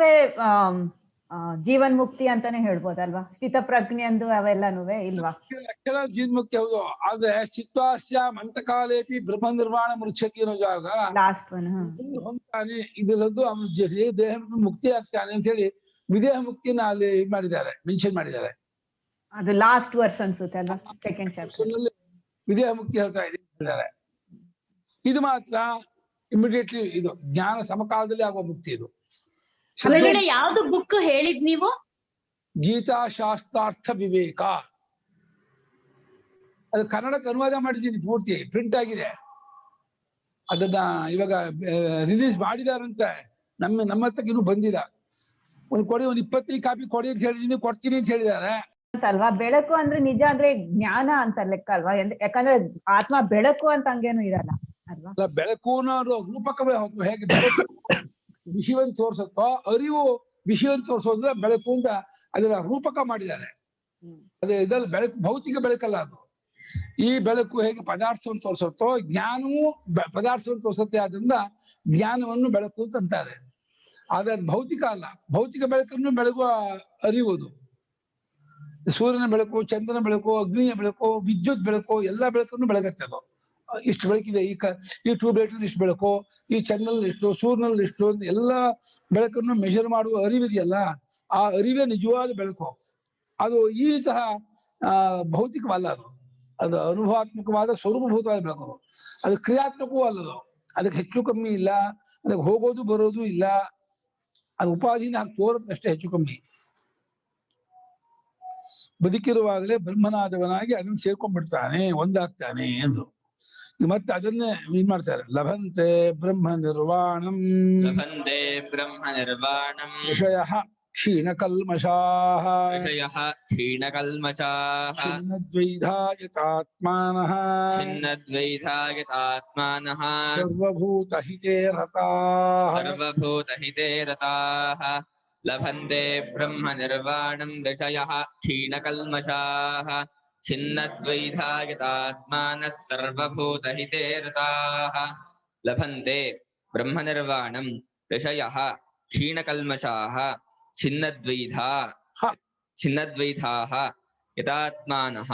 ಜೀವನ್ ಮುಕ್ತಿ ಅಂತಾನೆ ಹೇಳ್ಬೋದಲ್ವಾ? ಸ್ಥಿತ ಪ್ರಜ್ಞೆ ಅಂದು ಅವೆಲ್ಲಾನು ಇಲ್ವಾ? ಅಕ್ಷರ ಜೀವನ್ ಮುಕ್ತಿ ಹೌದು. ಆದ್ರೆ ಚಿತ್ವಾಸ್ಯಾಂ ಅಂತಕಾಲೇಪಿ ಬ್ರಹ್ಮ ನಿರ್ವಾಣ ಮುಚ್ಚತಿ ಅನ್ನೋ ಜಾಗ ಲಾಸ್ಟ್ ಒನ್ ಹೊಂತಾನೆ. ಇದರದ್ದು ಅವನು ದೇಹ ಮುಕ್ತಿ ಆಗ್ತಾನೆ ಅಂತ ಹೇಳಿ ವಿದೇಹ ಮುಕ್ತಿನ ಅಲ್ಲಿ ಮಾಡಿದ್ದಾರೆ, ಮೆನ್ಷನ್ ಮಾಡಿದ್ದಾರೆ. ಅದು ಲಾಸ್ಟ್ ವರ್ಸ್ ಅನ್ಸುತ್ತೆ ಅಲ್ವಾ? ಸೆಕೆಂಡ್ ಚಾಪ್ಟರ್ ವಿದೇಹ ಮುಕ್ತಿ ಹೇಳ್ತಾ ಇದ್ದಾರೆ. ಇದು ಮಾತ್ರ ಇಮಿಡಿಯೇಟ್ಲಿ ಇದು ಜ್ಞಾನ ಸಮಕಾಲದಲ್ಲಿ ಆಗುವ ಮುಕ್ತಿ. ಇದು ಯಾವ್ದು ಬುಕ್ ಹೇಳಿದ್ ನೀವು? ಗೀತಾಶಾಸ್ತ್ರಾರ್ಥ ವಿವೇಕ. ಅದು ಕನ್ನಡಕ್ಕೆ ಅನುವಾದ ಮಾಡಿದ್ದೀನಿ, ಪೂರ್ತಿ ಪ್ರಿಂಟ್ ಆಗಿದೆ. ಅದನ್ನ ಇವಾಗ ರಿಲೀಸ್ ಮಾಡಿದಾರಂತೆ. ನಮ್ಮ ಹತ್ರಕ್ಕೆ ಇನ್ನೂ ಬಂದಿಲ್ಲ. ಒಂದು 25 ಕಾಪಿ ಕೊಡಿ ಅಂತ ಹೇಳಿದೀನಿ, ಕೊಡ್ತೀನಿ ಅಂತ ಹೇಳಿದ್ದಾರೆ. ಅಲ್ವಾ? ಬೆಳಕು ಅಂದ್ರೆ ನಿಜ ಅಂದ್ರೆ ಜ್ಞಾನ ಅಂತ ಲೆಕ್ಕ ಅಲ್ವಾ? ಯಾಕಂದ್ರೆ ಆತ್ಮ ಬೆಳಕು ಅಂತ ಹಂಗೇನು ಇರಲ್ಲ ಅಲ್ವಾ? ಬೆಳಕು ಅನ್ನೋದು ರೂಪಕವೇ ಹೊತ್ತು. ಹೇಗೆ ಬೆಳಕು ವಿಷಯವನ್ನು ತೋರಿಸುತ್ತೋ, ಅರಿವು ವಿಷಯವನ್ನು ತೋರಿಸೋದ್ರೆ ಬೆಳಕು ಅಂತ ಅದರ ರೂಪಕ ಮಾಡಿದ್ದಾರೆ. ಅದೇ ಇದ್ರಲ್ಲಿ ಬೆಳಕು ಭೌತಿಕ ಬೆಳಕಲ್ಲ ಅದು. ಈ ಬೆಳಕು ಹೇಗೆ ಪದಾರ್ಥವನ್ನು ತೋರಿಸುತ್ತೋ ಜ್ಞಾನವು ಪದಾರ್ಥವನ್ನು ತೋರಿಸುತ್ತೆ. ಆದ್ರಿಂದ ಜ್ಞಾನವನ್ನು ಬೆಳಕು ಅಂತ ಅಂತಾರೆ. ಆದ್ರೆ ಅದು ಭೌತಿಕ ಅಲ್ಲ. ಭೌತಿಕ ಬೆಳಕನ್ನು ಬೆಳಗುವ ಅರಿಯುವುದು. ಸೂರ್ಯನ ಬೆಳಕು, ಚಂದ್ರನ ಬೆಳಕು, ಅಗ್ನಿಯ ಬೆಳಕು, ವಿದ್ಯುತ್ ಬೆಳಕು, ಎಲ್ಲ ಬೆಳಕನ್ನು ಬೆಳಗತ್ತೆ ಅದು. ಇಷ್ಟು ಬೆಳಕಿದೆ, ಈ ಟ್ಯೂಬ್ ಲೈಟ್ ಇಷ್ಟು ಬೆಳಕು, ಈ ಚಂದ್ರನಲ್ಲಿ ಇಷ್ಟು, ಸೂರ್ಯನಲ್ಲಿ ಇಷ್ಟು ಅಂತ ಎಲ್ಲ ಬೆಳಕನ್ನು ಮೆಷರ್ ಮಾಡುವ ಅರಿವಿದೆಯಲ್ಲ, ಆ ಅರಿವೇ ನಿಜವಾದ ಬೆಳಕು. ಅದು ಈ ಸಹ ಭೌತಿಕವಲ್ಲ. ಅದು ಅನುಭವಾತ್ಮಕವಾದ ಸ್ವರೂಪಭೂತವಾದ ಬೆಳಕು. ಅದು ಕ್ರಿಯಾತ್ಮಕವೂ ಅಲ್ಲದು. ಅದಕ್ಕೆ ಹೆಚ್ಚು ಕಮ್ಮಿ ಇಲ್ಲ, ಅದಕ್ಕೆ ಹೋಗೋದು ಬರೋದು ಇಲ್ಲ. ಅದು ಉಪಾಧಿನ ಹಾಕಿ ತೋರತ್ತಷ್ಟೇ ಹೆಚ್ಚು ಕಮ್ಮಿ. ಬದುಕಿರುವಾಗಲೇ ಬ್ರಹ್ಮನಾದವನಾಗಿ ಅದನ್ನು ಸೇರ್ಕೊಂಡ್ಬಿಡ್ತಾನೆ, ಒಂದಾಗ್ತಾನೆ ಎಂದು. ಮತ್ತೆ ಅದನ್ನೇ ಏನ್ ಮಾಡ್ತಾರೆ, ಲಭಂತೆ ಬ್ರಹ್ಮ ನಿರ್ವಾಣಂ, ಲಭಂತೆ ಬ್ರಹ್ಮ ನಿರ್ವಾಣಂ, ವಿಷಯ ಕ್ಷೀಣಕಲ್ಮಷಾಃ, ವಿಷಯಃ ಕ್ಷೀಣಕಲ್ಮಷಾಃ, ಛಿನ್ನದ್ವೈಧಾಯತಾತ್ಮಾನಃ, ಛಿನ್ನದ್ವೈಧಾಯತಾತ್ಮಾನಃ, ಸರ್ವಭೂತಹಿತೇ ರತಾಃ, ಸರ್ವಭೂತಹಿತೇ ರತಾಃ. ಲಭಂತೆ ಬ್ರಹ್ಮ ನಿರ್ವಾಣಂ ಋಷಯಃ ಕ್ಷೀಣಕಲ್ಮಷಾಃ, ಛಿನ್ನದ್ವೈಧಾಯತಾತ್ಮಾನಃ ಸರ್ವಭೂತಹಿತೇ ರತಾಃ. ಲಭಂತೆ ಬ್ರಹ್ಮ ನಿರ್ವಾಣಂ ಋಷಯಃ ಕ್ಷೀಣಕಲ್ಮಷಾಃ, ಛಿನ್ನದ್ವೈಧಾಃ ಯತಾತ್ಮಾನಃ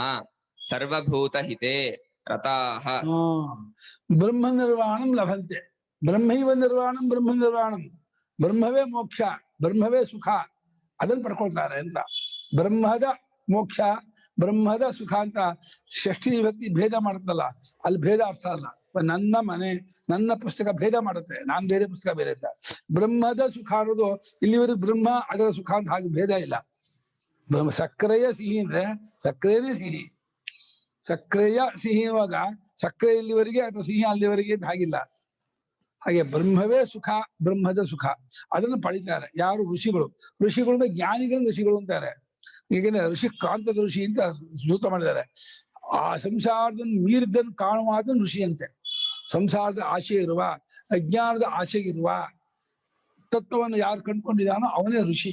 ಸರ್ವಭೂತಹಿತೇ ರತಾಃ. ಬ್ರಹ್ಮ ನಿರ್ವಾಣಂ ಲಭಂತೆ. ಬ್ರಹ್ಮೈವ ನಿರ್ವಾಣಂ ಬ್ರಹ್ಮ ನಿರ್ವಾಣಂ. ಬ್ರಹ್ಮವೇ ಮೋಕ್ಷ, ಬ್ರಹ್ಮವೇ ಸುಖ, ಅದನ್ನು ಪಡ್ಕೊಳ್ತಾರೆ ಅಂತ. ಬ್ರಹ್ಮದ ಮೋಕ್ಷ, ಬ್ರಹ್ಮದ ಸುಖ ಅಂತ ಷಷ್ಠಿ ವಿಭಕ್ತಿ ಭೇದ ಮಾಡುತ್ತಲ್ಲ, ಅಲ್ಲಿ ಭೇದ ಅರ್ಥ ಅಲ್ಲ. ನನ್ನ ಮನೆ, ನನ್ನ ಪುಸ್ತಕ ಭೇದ ಮಾಡುತ್ತೆ, ನಾನ್ ಬೇರೆ ಪುಸ್ತಕ ಬೇರೆ ಅಂತ. ಬ್ರಹ್ಮದ ಸುಖ ಅನ್ನೋದು ಇಲ್ಲಿವರೆಗೂ ಬ್ರಹ್ಮ ಅದರ ಸುಖ ಅಂತ ಹಾಗೆ ಭೇದ ಇಲ್ಲ. ಬ್ರಹ್ಮ ಸಕ್ಕರೆಯ ಸಿಹಿ ಅಂದ್ರೆ ಸಕ್ಕರೆನೇ ಸಿಹಿ, ಸಕ್ಕರೆಯ ಸಿಹಿ ಇರುವಾಗ ಸಕ್ಕರೆ ಇಲ್ಲಿವರೆಗೆ ಅಥವಾ ಸಿಹಿ ಅಲ್ಲಿವರೆಗೆ ಅಂತ ಹಾಗಿಲ್ಲ. ಹಾಗೆ ಬ್ರಹ್ಮವೇ ಸುಖ, ಬ್ರಹ್ಮದ ಸುಖ ಅದನ್ನು ಪಡಿತಾರೆ ಯಾರು? ಋಷಿಗಳು. ಋಷಿಗಳು ಜ್ಞಾನಿಗಳು ಋಷಿಗಳು ಅಂತಾರೆ. ಈಗೇನೆ ಋಷಿ ಕಾಂತದ ಋಷಿ ಅಂತ ಸೂತ್ರ ಮಾಡಿದ್ದಾರೆ. ಆ ಸಂಸಾರದನ್ನು ಮೀರಿದ್ದನ್ನು ಕಾಣುವ ಋಷಿ ಅಂತೆ. ಸಂಸಾರದ ಆಶೆ ಇರುವ, ಅಜ್ಞಾನದ ಆಶೆ ಇರುವ ತತ್ವವನ್ನು ಯಾರು ಕಂಡುಕೊಂಡಿದ್ದಾನೋ ಅವನೇ ಋಷಿ.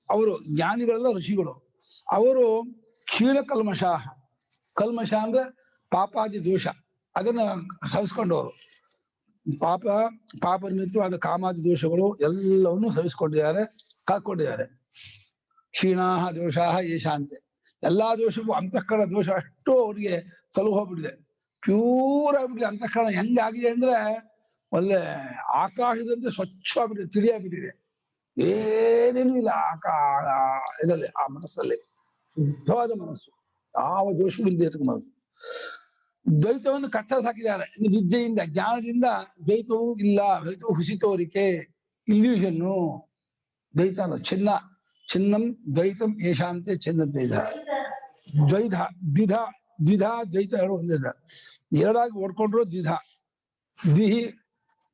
ಅವರು ಜ್ಞಾನಿಗಳೆಲ್ಲ ಋಷಿಗಳು. ಅವರು ಕ್ಷೀಣ ಕಲ್ಮಷಾಹ. ಕಲ್ಮಷ ಅಂದ್ರೆ ಪಾಪಾದಿ ದೋಷ, ಅದನ್ನ ಸಹಿಸ್ಕೊಂಡವರು. ಪಾಪ ನಿಮಿತ್ತವಾದ ಕಾಮಾದಿ ದೋಷಗಳು ಎಲ್ಲವನ್ನು ಸಹಿಸ್ಕೊಂಡಿದ್ದಾರೆ, ಕಾಕೊಂಡಿದ್ದಾರೆ. ಕ್ಷೀಣಾಹ ದೋಷಾಹ ಯಶಾಂತೆ. ಎಲ್ಲಾ ದೋಷವೂ ಅಂತಃಕರಣ ದೋಷ ಅಷ್ಟು ಅವ್ರಿಗೆ ತಲುಪಿ ಹೋಗ್ಬಿಟ್ಟಿದೆ, ಪ್ಯೂರ್ ಆಗ್ಬಿಟ್ಟಿದೆ. ಅಂತಃಕರಣ ಹೆಂಗಾಗಿದೆ ಅಂದ್ರೆ ಒಳ್ಳೆ ಆಕಾಶದಂತೆ ಸ್ವಚ್ಛವಾಗ್ಬಿಟ್ಟಿದೆ, ತಿಳಿಯಾಗ್ಬಿಟ್ಟಿದೆ. ಏನೇನೂ ಇಲ್ಲ ಇದರಲ್ಲಿ, ಆ ಮನಸ್ಸಲ್ಲಿ ಶುದ್ಧವಾದ ಮನಸ್ಸು, ಯಾವ ದೋಷವೂ ಇಲ್ಲದೆ ಎತ್ಕೊಂಬದು. ದ್ವೈತವನ್ನು ಕತ್ತರಿಸಿ ಹಾಕಿದ್ದಾರೆ. ವಿದ್ಯೆಯಿಂದ, ಜ್ಞಾನದಿಂದ ದ್ವೈತವೂ ಇಲ್ಲ, ದ್ವೈತವು ಹುಸಿ ತೋರಿಕೆ, ಇಲ್ಯೂಷನ್ನು. ದ್ವೈತ ಚಿನ್ನಂ ದ್ವೈತಂ ಯಶಾಂತೆ ಚಿನ್ನ ದ್ವೈತ. ದ್ವಿಧ ದ್ವೈತ ಎರಡು ಒಂದೇ. ಎರಡಾಗಿ ಓಡ್ಕೊಂಡ್ರು ದ್ವಿಧ. ದ್ವಿಹಿ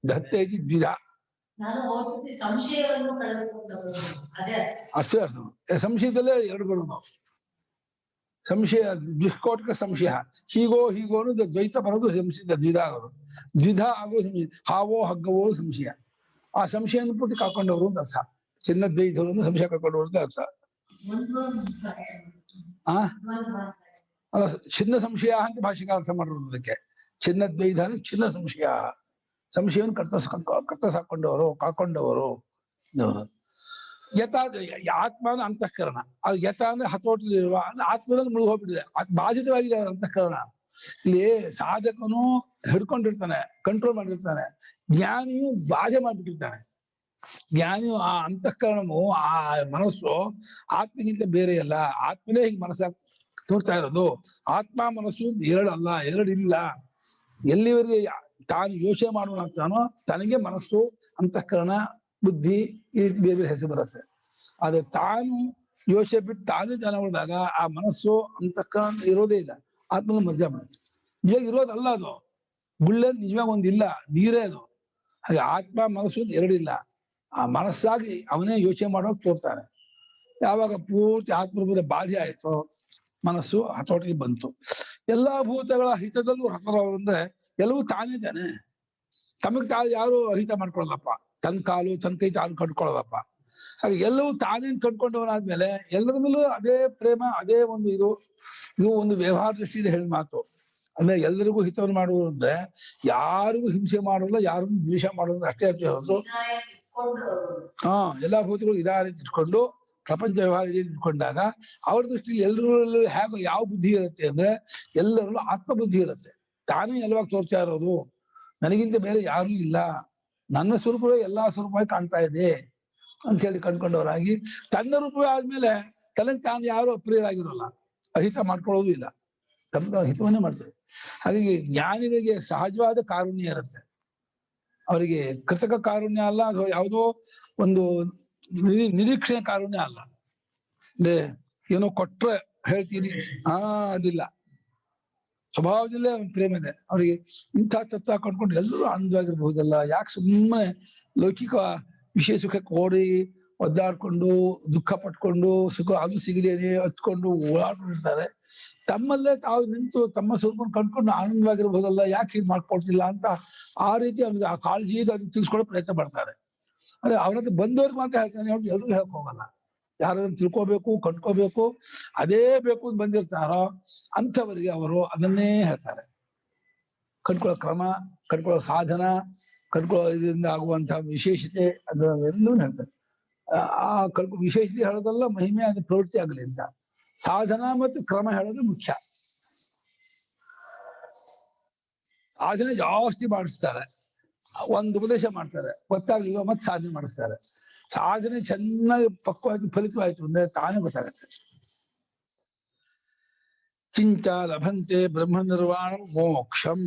ಧತ್ತೇಜಿ ದ್ವಿಧ. ಅಷ್ಟೇ ಅರ್ಥ. ಸಂಶಯದಲ್ಲೇ ಎರಡು ಬರೋದು. ಸಂಶಯ ದುಷ್ಕೋಟಕ ಸಂಶಯ, ಹೀಗೋ ಅನ್ನೋದು ದ್ವೈತ ಬರೋದು ಸಂಶಯದ ದ್ವಿಧ ಆಗೋದು. ದ್ವಿಧ ಆಗೋದು ಸಂಶಯ, ಹಾವೋ ಹಗ್ಗವೋ ಸಂಶಯ. ಆ ಸಂಶಯವನ್ನು ಪೂರ್ತಿ ಕಾಕೊಂಡವರು ಅಂತ ಅರ್ಥ. ಚಿನ್ನ ದ್ವೈತವನ್ನು ಸಂಶಯ ಕಾಕೊಂಡವರು ಅಂತ ಅರ್ಥ. ಅಲ್ಲ, ಚಿನ್ನ ಸಂಶಯ ಅಂತ ಭಾಷೆಗೆ ಅರ್ಥ ಮಾಡಿರೋದು. ಅದಕ್ಕೆ ಚಿನ್ನ ದ್ವೈತ ಚಿನ್ನ ಸಂಶಯ, ಸಂಶಯವನ್ನು ಕರ್ತಸಾಕೊಂಡವರು, ಕಾಕೊಂಡವರು. ಯಥ ಆತ್ಮನ ಅಂತಃಕರಣ. ಅದು ಯಥ ಅಂದ್ರೆ ಹತೋಟಿಲಿರುವ ಆತ್ಮದಲ್ಲಿ ಮುಳುಗಿ ಹೋಗ್ಬಿಟ್ಟಿದೆ, ಬಾಧಿತವಾಗಿದೆ ಅವರ ಅಂತಃಕರಣ. ಇಲ್ಲಿ ಸಾಧಕನು ಹಿಡ್ಕೊಂಡಿರ್ತಾನೆ, ಕಂಟ್ರೋಲ್ ಮಾಡಿರ್ತಾನೆ. ಜ್ಞಾನಿಯು ಬಾಧೆ ಮಾಡ್ಬಿಟ್ಟಿರ್ತಾನೆ. ಜ್ಞಾನಿಯು ಆ ಅಂತಃಕರಣವು, ಆ ಮನಸ್ಸು ಆತ್ಮಗಿಂತ ಬೇರೆ ಅಲ್ಲ. ಆತ್ಮನೇ ಹೀಗೆ ಮನಸ್ಸಾಗಿ ತೋರ್ತಾ ಇರೋದು. ಆತ್ಮ ಮನಸ್ಸು ಎರಡಲ್ಲ, ಎರಡಿಲ್ಲ. ಎಲ್ಲಿವರೆಗೆ ತಾನು ಯೋಚನೆ ಮಾಡುವಂತಾನೋ ತನಗೆ ಮನಸ್ಸು, ಅಂತಃಕರಣ, ಬುದ್ಧಿ ಈ ಬೇರೆ ಬೇರೆ ಹೆಸರು ಬರುತ್ತೆ. ಆದ್ರೆ ತಾನು ಯೋಚನೆ ಬಿಟ್ಟು ತಾನೇ ಜನ ಹೊಡೆದಾಗ ಆ ಮನಸ್ಸು, ಅಂತಃಕರಣ ಇರೋದೇ ಇಲ್ಲ. ಆತ್ಮದ ಮರ್ಜ ಮಾಡುತ್ತೆ. ನಿಜವಾಗಿ ಇರೋದಲ್ಲ ಅದು. ಗುಳ್ಳೆ ನಿಜವಾಗಿ ಒಂದಿಲ್ಲ, ನೀರೇ ಅದು. ಹಾಗೆ ಆತ್ಮ ಮನಸ್ಸು ಎರಡಿಲ್ಲ. ಆ ಮನಸ್ಸಾಗಿ ಅವನೇ ಯೋಚನೆ ಮಾಡೋಕೆ ತೋರ್ತಾನೆ. ಯಾವಾಗ ಪೂರ್ತಿ ಆತ್ಮರೂಪದ ಬಾಧೆ ಆಯ್ತು, ಮನಸ್ಸು ಹತೋಟಿಗೆ ಬಂತು. ಎಲ್ಲಾ ಭೂತಗಳ ಹಿತದಲ್ಲೂ ಹತರವರು ಅಂದ್ರೆ ಎಲ್ಲವೂ ತಾನೇ ತಾನೆ. ತಮಗ್ ಯಾರು ಹಿತ ಮಾಡ್ಕೊಳ್ಳೋದಪ್ಪ. ತನ್ನ ಕಾಲು ತನ್ನ ಕೈ ತಾನು ಕಟ್ಕೊಳ್ಳೋದಪ್ಪ. ಹಾಗೆ ಎಲ್ಲವೂ ತಾನೇನು ಕಂಡ್ಕೊಂಡವನಾದ್ಮೇಲೆ ಎಲ್ಲರ ಮೇಲೂ ಅದೇ ಪ್ರೇಮ, ಅದೇ ಒಂದು ಇದು ಒಂದು ವ್ಯವಹಾರ ದೃಷ್ಟಿಯಿಂದ ಹೇಳಿದ ಮಾತು. ಅಂದ್ರೆ ಎಲ್ಲರಿಗೂ ಹಿತವನ್ನು ಮಾಡುವುದಂದ್ರೆ ಯಾರಿಗೂ ಹಿಂಸೆ ಮಾಡೋಲ್ಲ, ಯಾರಿಗೂ ದ್ವೇಷ ಮಾಡೋದು ಅಷ್ಟೇ ಅರ್ಥ ಹೊರತು ಎಲ್ಲಾ ಭೂತಗಳು ಇದೇ ರೀತಿ ಇಟ್ಕೊಂಡು ಪ್ರಪಂಚ ವ್ಯವಹಾರ ಇಟ್ಕೊಂಡಾಗ ಅವ್ರ ದೃಷ್ಟಿಯಲ್ಲಿ ಎಲ್ಲರೂ ಹೇಗೆ ಯಾವ ಬುದ್ಧಿ ಇರುತ್ತೆ ಅಂದ್ರೆ ಎಲ್ಲರಲ್ಲೂ ಆತ್ಮಬುದ್ಧಿ ಇರುತ್ತೆ. ತಾನೇ ಎಲ್ಲವಾಗ ತೋರ್ತಾ ಇರೋದು, ನನಗಿಂತ ಬೇರೆ ಯಾರೂ ಇಲ್ಲ, ನನ್ನ ಸ್ವರೂಪವೇ ಎಲ್ಲಾ ಸ್ವರೂಪವಾಗಿ ಕಾಣ್ತಾ ಇದೆ ಅಂತ ಹೇಳಿ ಕಂಡ್ಕೊಂಡವರಾಗಿ ತನ್ನ ರೂಪವೇ ಆದ್ಮೇಲೆ ತನಗೆ ತಾನು ಯಾರು ಅಪ್ರಿಯರಾಗಿರೋಲ್ಲ, ಅಹಿತ ಮಾಡ್ಕೊಳ್ಳೋದು ಇಲ್ಲ, ತಮ್ಮ ಹಿತವನ್ನೇ ಮಾಡ್ತಾರೆ. ಹಾಗಾಗಿ ಜ್ಞಾನಿಗಳಿಗೆ ಸಹಜವಾದ ಕಾರುಣ್ಯ ಇರುತ್ತೆ. ಅವರಿಗೆ ಕೃತಕ ಕಾರುಣ್ಯ ಅಲ್ಲ, ಅಥವಾ ಯಾವುದೋ ಒಂದು ನಿರೀಕ್ಷಣೆ ಕಾರುಣ್ಯ ಅಲ್ಲ. ಅಂದ್ರೆ ಏನೋ ಕೊಟ್ರೆ ಹೇಳ್ತೀನಿ ಅದಿಲ್ಲ, ಸ್ವಭಾವದಲ್ಲೇ ಪ್ರೇಮ ಇದೆ ಅವರಿಗೆ. ಇಂಥ ತತ್ವ ಕಂಡ್ಕೊಂಡು ಎಲ್ಲರೂ ಆನಂದವಾಗಿರ್ಬಹುದಲ್ಲ, ಯಾಕೆ ಸುಮ್ಮನೆ ಲೌಕಿಕ ವಿಷಯ ಸುಖಕ್ಕೆ ಓಡಿ ಒದ್ದಾಡ್ಕೊಂಡು ದುಃಖ ಪಟ್ಕೊಂಡು ಸುಖ ಅದು ಸಿಗದೇನೆ ಹಚ್ಕೊಂಡು ಓಡಾಡ್ಕೊಂಡಿರ್ತಾರೆ. ತಮ್ಮಲ್ಲೇ ತಾವು ನಿಂತು ತಮ್ಮ ಸ್ವರೂಪವನ್ನು ಕಂಡ್ಕೊಂಡು ಆನಂದವಾಗಿರ್ಬಹುದಲ್ಲ, ಯಾಕೆ ಹೀಗೆ ಮಾಡ್ಕೊಳ್ತಿಲ್ಲ ಅಂತ ಆ ರೀತಿ ಅವ್ರಿಗೆ ಆ ಕಾಳಜಿಗೆ ಅದು ತಿಳಿಸ್ಕೊಳ್ಳೋ ಪ್ರಯತ್ನ ಪಡ್ತಾರೆ. ಅಂದ್ರೆ ಅವ್ರ ಹತ್ರ ಬಂದವ್ರಿಗೆ ಮಾತ್ರ ಹೇಳ್ತಾನೆ, ಅವ್ರಿಗೆ ಎಲ್ರಿಗೂ ಹೇಳಕ್ ಹೋಗಲ್ಲ. ಯಾರನ್ನು ತಿಳ್ಕೋಬೇಕು, ಕಂಡ್ಕೋಬೇಕು, ಅದೇ ಬೇಕು ಅಂತ ಬಂದಿರ್ತಾರೋ ಅಂಥವರಿಗೆ ಅವರು ಅದನ್ನೇ ಹೇಳ್ತಾರೆ. ಕಂಡ್ಕೊಳ್ಳೋ ಕ್ರಮ, ಕಂಡ್ಕೊಳ್ಳೋ ಸಾಧನ, ಕಂಡ್ಕೊಳ್ಳೋ ಇದರಿಂದ ಆಗುವಂತಹ ವಿಶೇಷತೆ ಅದೆಲ್ಲವೂ ಹೇಳ್ತಾರೆ. ಆ ವಿಶೇಷತೆ ಹೇಳೋದಲ್ಲ, ಮಹಿಮೆ ಅದು ಪ್ರವೃತ್ತಿ ಆಗಲಿ ಅಂತ. ಸಾಧನ ಮತ್ತು ಕ್ರಮ ಹೇಳೋದು ಮುಖ್ಯ. ಸಾಧನೆ ಜಾಸ್ತಿ ಮಾಡಿಸ್ತಾರೆ, ಒಂದು ಉಪದೇಶ ಮಾಡ್ತಾರೆ, ಗೊತ್ತಾಗ್ಲಿಲ್ಲ ಮತ್ತೆ ಸಾಧನೆ ಮಾಡಿಸ್ತಾರೆ. ಸಾಧನೆ ಚೆನ್ನಾಗಿ ಪಕ್ವವಾಗಿ ಫಲಿತವಾಯ್ತು ಅಂದ್ರೆ ತಾನೇ ಗೊತ್ತಾಗತ್ತೆ. ಕಿಂಚ ಲಭಂತೆ ಬ್ರಹ್ಮ ನಿರ್ವಾಣಂ ಮೋಕ್ಷಂ,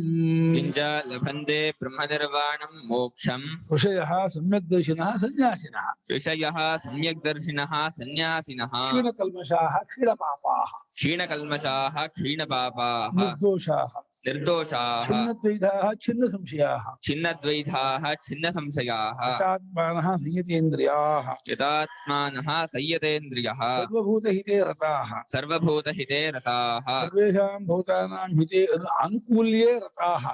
ಕಿಂಚ ಲಭಂತೆ ಬ್ರಹ್ಮ ನಿರ್ವಾಣಂ ಮೋಕ್ಷಂ ಋಷಯಃ ಸಮ್ಯಕ್ ದರ್ಶಿನಃ ಸನ್ಯಾಸಿನಃ, ಋಷಯಃ ಸಮ್ಯಕ್ ದರ್ಶಿನಃ ಸನ್ಯಾಸಿನಃ, ಕ್ಷೀಣಕಲ್ಮಷಾಃ ಕ್ಷೀಣಪಾಪಾಃ, ಕ್ಷೀಣಕಲ್ಮಷಾಃ ಕ್ಷೀಣಪಾಪಾಃ, ನಿರ್ದೋಷಾಃ ನಿರ್ದೋಷಾಃ, ಛಿನ್ನದ್ವೈತಾಃ ಛಿನ್ನ ಸಂಶಯಾಃ, ಛಿನ್ನದ್ವೈತಾಃ ಛಿನ್ನ ಸಂಶಯಾಃ, ಯಥಾತ್ಮಾನಃ ಸಂಯತೇಂದ್ರಿಯಾಃ, ಯಥಾತ್ಮಾನಃ ಸಂಯತೇಂದ್ರಿಯಃ, ಸರ್ವಭೂತಹಿತೇ ರತಾಃ, ಸರ್ವಭೂತಹಿತೇ ರತಾಃ, ಸರ್ವೇಷಾಂ ಭೂತಾನಾಂ ಹಿತೇ ಅನುಕೂಲ್ಯೇ ರತಾಃ,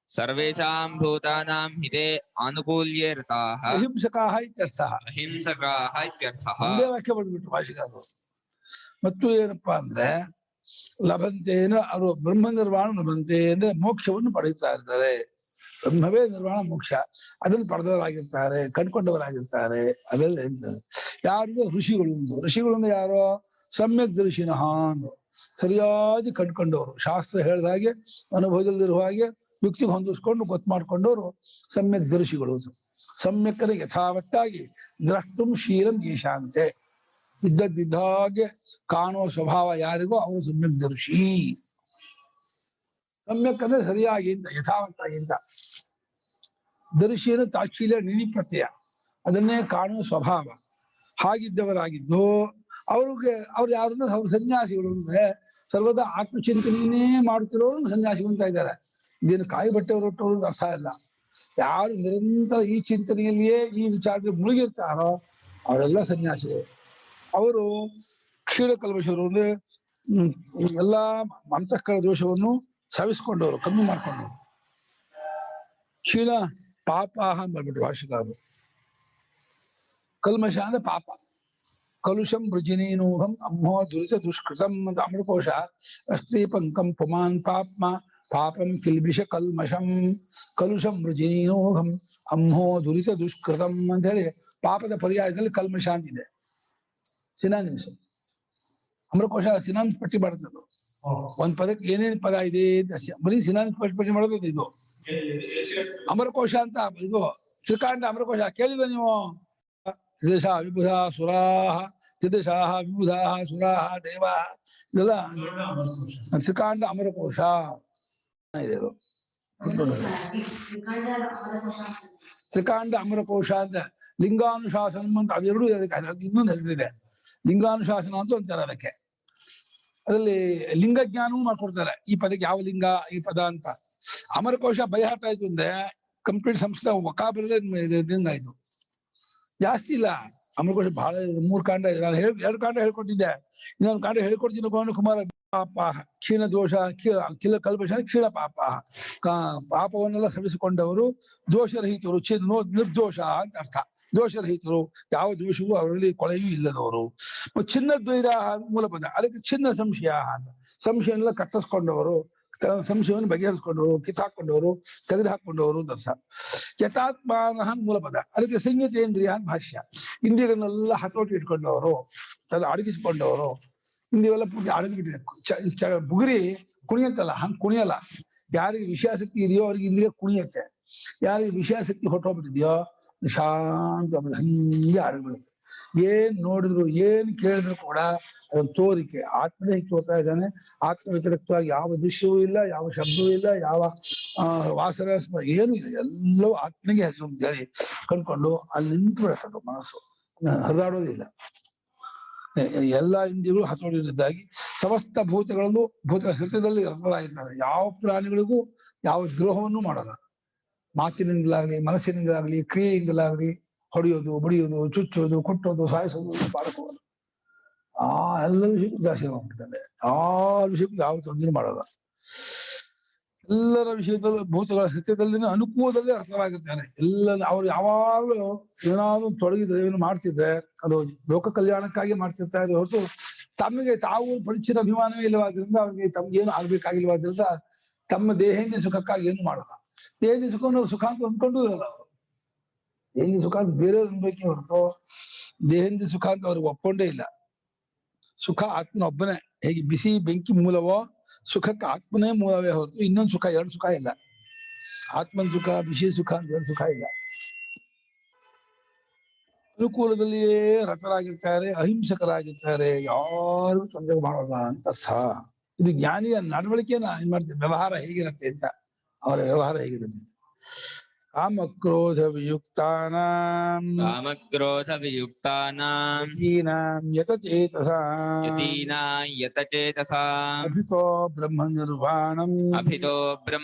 ಸರ್ವೇಷಾಂ ಭೂತಾನಾಂ ಹಿತೇ ಅನುಕೂಲ್ಯೇ ರತಾಃ, ಅಹಿಂಸಕಾಃ ಇತ್ಯರ್ಥಃ. ಅಹಿಂಸಕಾಃ ಇತ್ಯರ್ಥಃ. ಒಂದೇ ವಾಕ್ಯ ಬಂದ್ಬಿಟ್ಟು ಭಾಷೆಗಾರರು. ಮತ್ತು ಏನಪ್ಪಾ ಅಂದ್ರೆ ಲಭಂತೇನ ಅವರು ಬ್ರಹ್ಮ ನಿರ್ವಾಣ ಲಭಂತೆ ಅಂದ್ರೆ ಮೋಕ್ಷವನ್ನು ಪಡೆಯುತ್ತಾ ಇರ್ತಾರೆ. ಬ್ರಹ್ಮವೇ ನಿರ್ವಾಣ ಮೋಕ್ಷ, ಅದನ್ನು ಪಡೆದವರಾಗಿರ್ತಾರೆ, ಕಂಡ್ಕೊಂಡವರಾಗಿರ್ತಾರೆ. ಅದೆಲ್ಲ ಎಂತದೆ ಯಾರಿಗೂ ಋಷಿಗಳು ಅಂದ್ರೆ ಯಾರೋ ಸಮ್ಯಕ್ ದರ್ಶಿನಃ ಅಂದ್ರು, ಸರಿಯಾಗಿ ಕಂಡ್ಕೊಂಡವರು, ಶಾಸ್ತ್ರ ಹೇಳಿದ ಹಾಗೆ ಅನುಭವದಲ್ಲಿರುವ ಹಾಗೆ ಯುಕ್ತಿಗೆ ಹೊಂದಿಸ್ಕೊಂಡು ಗೊತ್ತು ಮಾಡ್ಕೊಂಡವರು ಸಮ್ಯಕ್ ದರ್ಶಿಗಳು. ಸಮ್ಯಕ್ಕನ ಯಥಾವತ್ತಾಗಿ ದ್ರಷ್ಟುಂ ಶೀಲಂ ಈಶಾಂತೆ, ಇದ್ದದ್ದಿದ್ದಾಗೆ ಕಾಣುವ ಸ್ವಭಾವ ಯಾರಿಗೋ ಅವರು ಸಮ್ಯಕ್ ದರ್ಶಿ. ಸಮ್ಯಕ್ ಅಂದ್ರೆ ಸರಿಯಾಗಿ ಅಂತ, ಯಥಾವತ್ತಾಗಿ ಅಂತ. ದರ್ಶಿಯನ್ನು ತಾಚ್ಛೀಲ್ಯ ನಿಧಿ ಪ್ರತ್ಯಯ, ಅದನ್ನೇ ಕಾಣುವ ಸ್ವಭಾವ ಹಾಗಿದ್ದವರಾಗಿದ್ದು ಅವ್ರು ಯಾರನ್ನ ಅವ್ರ ಸನ್ಯಾಸಿಗಳು ಅಂದ್ರೆ ಸರ್ವದಾ ಆತ್ಮಚಿಂತನೆಯನ್ನೇ ಮಾಡ್ತಿರೋರು ಸನ್ಯಾಸಿಗಳು ಅಂತ ಇದ್ದಾರೆ. ಇದೇನು ಕಾಯಿ ಬಟ್ಟೆ ಹೊರಟೋರು ಅರ್ಥ ಇಲ್ಲ. ಯಾರು ನಿರಂತರ ಈ ಚಿಂತನೆಯಲ್ಲಿಯೇ ಈ ವಿಚಾರದಲ್ಲಿ ಮುಳುಗಿರ್ತಾರೋ ಅವರೆಲ್ಲ ಸನ್ಯಾಸಿಗಳು. ಅವರು ಕ್ಷೀಣ ಕಲ್ಮಷರು ಅಂದ್ರೆ ಎಲ್ಲಾ ಅಂತಃಕರಣ ದೋಷವನ್ನು ಸವಿಸ್ಕೊಂಡವರು, ಕಮ್ಮಿ ಮಾಡ್ಕೊಂಡವರು. ಕ್ಷೀಣ ಪಾಪಾಹ ಅಂದ್ಬಿಟ್ರು ಭಾಷೆಗಾರರು. ಕಲ್ಮಷ ಅಂದ್ರೆ ಪಾಪ. ಕಲುಷಂ ವೃಜಿನೀನೂಹಂ ಅಮ್ಮೋ ದುರಿತ ದುಷ್ಕೃತಂ ಅಂತ ಅಮೃಕೋಶ. ಅಸ್ತ್ರೀ ಪಂಕಂ ಪುಮಾನ್ ಪಾಪ್ಮ ಪಾಪಂ ಕಿಲ್ಬಿಷ ಕಲ್ಮಷಂ ಕಲುಷಂ ವೃಜಿನೀನೂಹಂ ಅಮ್ಮೋ ದುರಿತ ದುಷ್ಕೃತಂ ಅಂತ ಹೇಳಿ ಪಾಪದ ಪರ್ಯಾಯದಲ್ಲಿ ಕಲ್ಮಷ ಅಂತಿದೆ. ಸಿನಾನಿಮ್ಸ್. ಅಮೃಕೋಶ ಸಿನಾನಿಮ್ಸ್ ಪಟ್ಟಿ ಮಾಡುತ್ತದು. ಒಂದ್ ಪದಕ್ಕೆ ಏನೇನು ಪದ ಇದೆ ಬರೀ ಸಿನಾನಿಮ್ಸ್ ಪಟ್ಟಿ ಮಾಡೋದು ಇದು. ಅಮರಕೋಶ ಅಂತ ಇದು ತ್ರಿಕಾಂಡ ಅಮರಕೋಶ ಕೇಳಿದ ನೀವು. ತ್ರಿದಶಾ ವಿಬುಧ ಸುರಾಹ, ತ್ರಿದಶಾಹ ವಿಬುಧಾಹ ಸುರಾಹ ದೇವಾಹ, ಇದೆಲ್ಲ ತ್ರಿಕಾಂಡ ಅಮರಕೋಶ ಇದೆ. ತ್ರಿಕಾಂಡ ಅಮರಕೋಶ ಅಂತ ಲಿಂಗಾನುಶಾಸನ ಅಂತ ಅದೆರಡು ಅದಕ್ಕೆ ಇನ್ನೊಂದು ಹೆಸರಿದೆ. ಲಿಂಗಾನುಶಾಸನ ಅಂತ ಅಂತಾರೆ ಅದಕ್ಕೆ. ಅದರಲ್ಲಿ ಲಿಂಗ ಜ್ಞಾನವೂ ಮಾಡ್ಕೊಡ್ತಾರೆ. ಈ ಪದಕ್ಕೆ ಯಾವ ಲಿಂಗ ಈ ಪದ ಅಂತ. ಅಮರಕೋಶ ಬೈಹಾಟ ಆಯ್ತು ಅಂದ್ರೆ ಕಂಪ್ಲೀಟ್ ಸಂಸ್ಥೆ ವಕಾಬರಲ್ಲೇ ಆಯ್ತು. ಜಾಸ್ತಿ ಇಲ್ಲ ಅಮರಕೋಶ. ಬಹಳ 3 ಕಾಂಡ ಇದೆ. ನಾನು 2 ಕಾಂಡ ಹೇಳ್ಕೊಟ್ಟಿದ್ದೆ, ಇನ್ನೊಂದು ಕಾಂಡ ಹೇಳ್ಕೊಡ್ತೀನಿ. ಕುಮಾರ ಪಾಪ ಕ್ಷೀಣ ದೋಷ ಕಿಲ ಕಲ್ಪಷ ಕ್ಷೀಣ ಪಾಪ, ಪಾಪವನ್ನೆಲ್ಲ ಸವಿಸಿಕೊಂಡವರು ದೋಷರಹಿತರು, ನಿರ್ದೋಷ ಅಂತ ಅರ್ಥ. ದೋಷರಹಿತರು, ಯಾವ ದೋಷವೂ ಅವರಲ್ಲಿ ಕೊಳೆಯೂ ಇಲ್ಲದವರು. ಚಿನ್ನದ್ವೈತ ಮೂಲ ಪದ, ಅದಕ್ಕೆ ಚಿನ್ನ ಸಂಶಯ ಅಂತ. ಸಂಶಯನೆಲ್ಲ ಕತ್ತರಿಸ್ಕೊಂಡವರು, ಸಂಶಯವನ್ನು ಬಗೆಹರಿಸ್ಕೊಂಡವರು, ಕಿತ್ತಾಕೊಂಡವರು, ತೆಗೆದುಹಾಕೊಂಡವರು ಅಂತ ಅರ್ಥ. ಯಥಾತ್ಮಾನ ಮೂಲ ಪದ, ಅದಕ್ಕೆ ಸಂಯತೇಂದ್ರಿಯ ಭಾಷ್ಯ. ಇಂದ್ರಿಯಗಳನ್ನೆಲ್ಲ ಹತೋಟಿ ಇಟ್ಕೊಂಡವರು, ಅಡಗಿಸಿಕೊಂಡವರು. ಇಂದ್ರಿಯವೆಲ್ಲ ಪೂರ್ತಿ ಅಡಗಿಬಿಟ್ಟಿದೆ. ಬುಗುರಿ ಕುಣಿಯತ್ತಲ್ಲ, ಹಂಗ್ ಕುಣಿಯಲ್ಲ. ಯಾರಿಗೆ ವಿಷಯಾಸಕ್ತಿ ಇದೆಯೋ ಅವ್ರಿಗೆ ಇಂದ್ರಿಯ ಕುಣಿಯತ್ತೆ. ಯಾರಿಗೆ ವಿಷಯಾಸಕ್ತಿ ಹೊಟ್ಟೋಗ್ಬಿಟ್ಟಿದೆಯೋ ಶಾಂತ ಹಂಗೆ ಅಡಗ್ಬಿಡುತ್ತೆ. ಏನ್ ನೋಡಿದ್ರು ಏನ್ ಕೇಳಿದ್ರು ಕೂಡ ಅದೊಂದು ತೋರಿಕೆ. ಆತ್ಮನೇ ಹೀಗೆ ತೋರ್ತಾ ಇದ್ದಾನೆ. ಆತ್ಮ ವ್ಯತಿರಿಕ್ತವಾಗಿ ಯಾವ ದೃಶ್ಯವೂ ಇಲ್ಲ, ಯಾವ ಶಬ್ದವೂ ಇಲ್ಲ, ಯಾವ ವಾಸನ ಏನೂ ಇಲ್ಲ, ಎಲ್ಲವೂ ಆತ್ಮನಿಗೆ ಹೆಸರು ಅಂತ ಹೇಳಿ ಕಂಡ್ಕೊಂಡು ಅಲ್ಲಿ ನಿಂತು ಬಿಡುತ್ತೆ ಮನಸ್ಸು, ಹರಿದಾಡೋದಿಲ್ಲ. ಎಲ್ಲಾ ಇಂದ್ರಿಯಗಳು ಹತೋಟಿದ್ದಾಗಿ ಸಮಸ್ತ ಭೂತಗಳಲ್ಲೂ ಭೂತಗಳ ಹೃದಯದಲ್ಲಿ ರಸರಾಗಿರ್ತಾರೆ. ಯಾವ ಪ್ರಾಣಿಗಳಿಗೂ ಯಾವ ದ್ರೋಹವನ್ನು ಮಾಡಲ್ಲ. ಮಾತಿನಿಂದಲಾಗ್ಲಿ, ಮನಸ್ಸಿನಿಂದಲಾಗ್ಲಿ, ಕ್ರಿಯೆಯಿಂದಲಾಗ್ಲಿ ಹೊಡೆಯೋದು, ಬಡಿಯೋದು, ಚುಚ್ಚೋದು, ಕೊಟ್ಟೋದು, ಸಾಯಿಸೋದು ಮಾಡಕೋದು. ಎಲ್ಲ ವಿಷಯಕ್ಕೂ ದಾಸೀನ ಮಾಡ್ಬಿಡ್ತಾನೆ. ಯಾವ ವಿಷಯಕ್ಕೂ ಯಾವ ತೊಂದರೆ ಮಾಡಲ್ಲ. ಎಲ್ಲರ ವಿಷಯದಲ್ಲೂ ಭೂತಗಳ ಸತ್ಯದಲ್ಲಿನ ಅನುಕೂಲದಲ್ಲೇ ಅರ್ಥವಾಗಿರ್ತಾನೆ. ಎಲ್ಲ ಅವ್ರು ಯಾವಾಗಲೂ ಏನಾದ್ರು ತೊಡಗಿದ್ರೆ, ಏನು ಮಾಡ್ತಿದ್ರೆ ಅದು ಲೋಕ ಕಲ್ಯಾಣಕ್ಕಾಗಿ ಮಾಡ್ತಿರ್ತಾರೆ ಹೊರತು ತಮಗೆ ತಾವು ಪರಿಚಿತ ಅಭಿಮಾನವೇ ಇಲ್ಲವಾದ್ರಿಂದ, ಅವ್ರಿಗೆ ತಮ್ಗೇನು ಆಗ್ಬೇಕಾಗಿಲ್ವಾದ್ರಿಂದ ತಮ್ಮ ದೇಹೇಂದ್ರಿಯ ಸುಖಕ್ಕಾಗಿ ಏನು ಮಾಡಲ್ಲ. ದೇಹೇಂದ್ರಿಯ ಸುಖವನ್ನು ಸುಖ ಅಂತ ಅಂದ್ಕೊಂಡು ಇರಲ್ಲ ಅವರು. ದೇಹೇಂದ್ರಿಯ ಸುಖ ಅಂತ ಬೇರೆಯವ್ರು ಅನ್ಬೇಕೇ ಹೊರತು ದೇಹೇಂದ್ರಿಯ ಸುಖ ಅಂತ ಅವ್ರಿಗೆ ಒಪ್ಕೊಂಡೇ ಇಲ್ಲ. ಸುಖ ಆತ್ಮನ ಒಬ್ಬನೇ. ಹೇಗೆ ಬಿಸಿ ಬೆಂಕಿ ಮೂಲವೋ ಸುಖಕ್ಕೆ ಆತ್ಮನೇ ಮೂಲವೇ ಹೊರತು ಇನ್ನೊಂದು ಸುಖ, ಎರಡು ಸುಖ ಇಲ್ಲ. ಆತ್ಮನ ಸುಖ, ಬಿಸಿ ಸುಖ ಅಂತ ಎರಡು ಸುಖ ಇಲ್ಲ. ಅನುಕೂಲದಲ್ಲಿಯೇ ರತರಾಗಿರ್ತಾರೆ, ಅಹಿಂಸಕರಾಗಿರ್ತಾರೆ, ಯಾರಿಗೂ ತೊಂದರೆ ಮಾಡೋಲ್ಲ ಅಂತ ಅರ್ಥ. ಇದು ಜ್ಞಾನಿಯ ನಡವಳಿಕೆನ ಏನ್ ಮಾಡ್ತಾರೆ, ವ್ಯವಹಾರ ಹೇಗಿರುತ್ತೆ ಅಂತ, ಅವರ ವ್ಯವಹಾರ ಹೇಗಿರುತ್ತೆ. ಕಾಮಕ್ರೋಧ ವಿಯುಕ್ತಾನಾಂ ಯತೀನಾಂ ಯತಚೇತಸಾಂ ಅಭಿತೋ ಬ್ರಹ್ಮ ನಿರ್ವಾಣಂ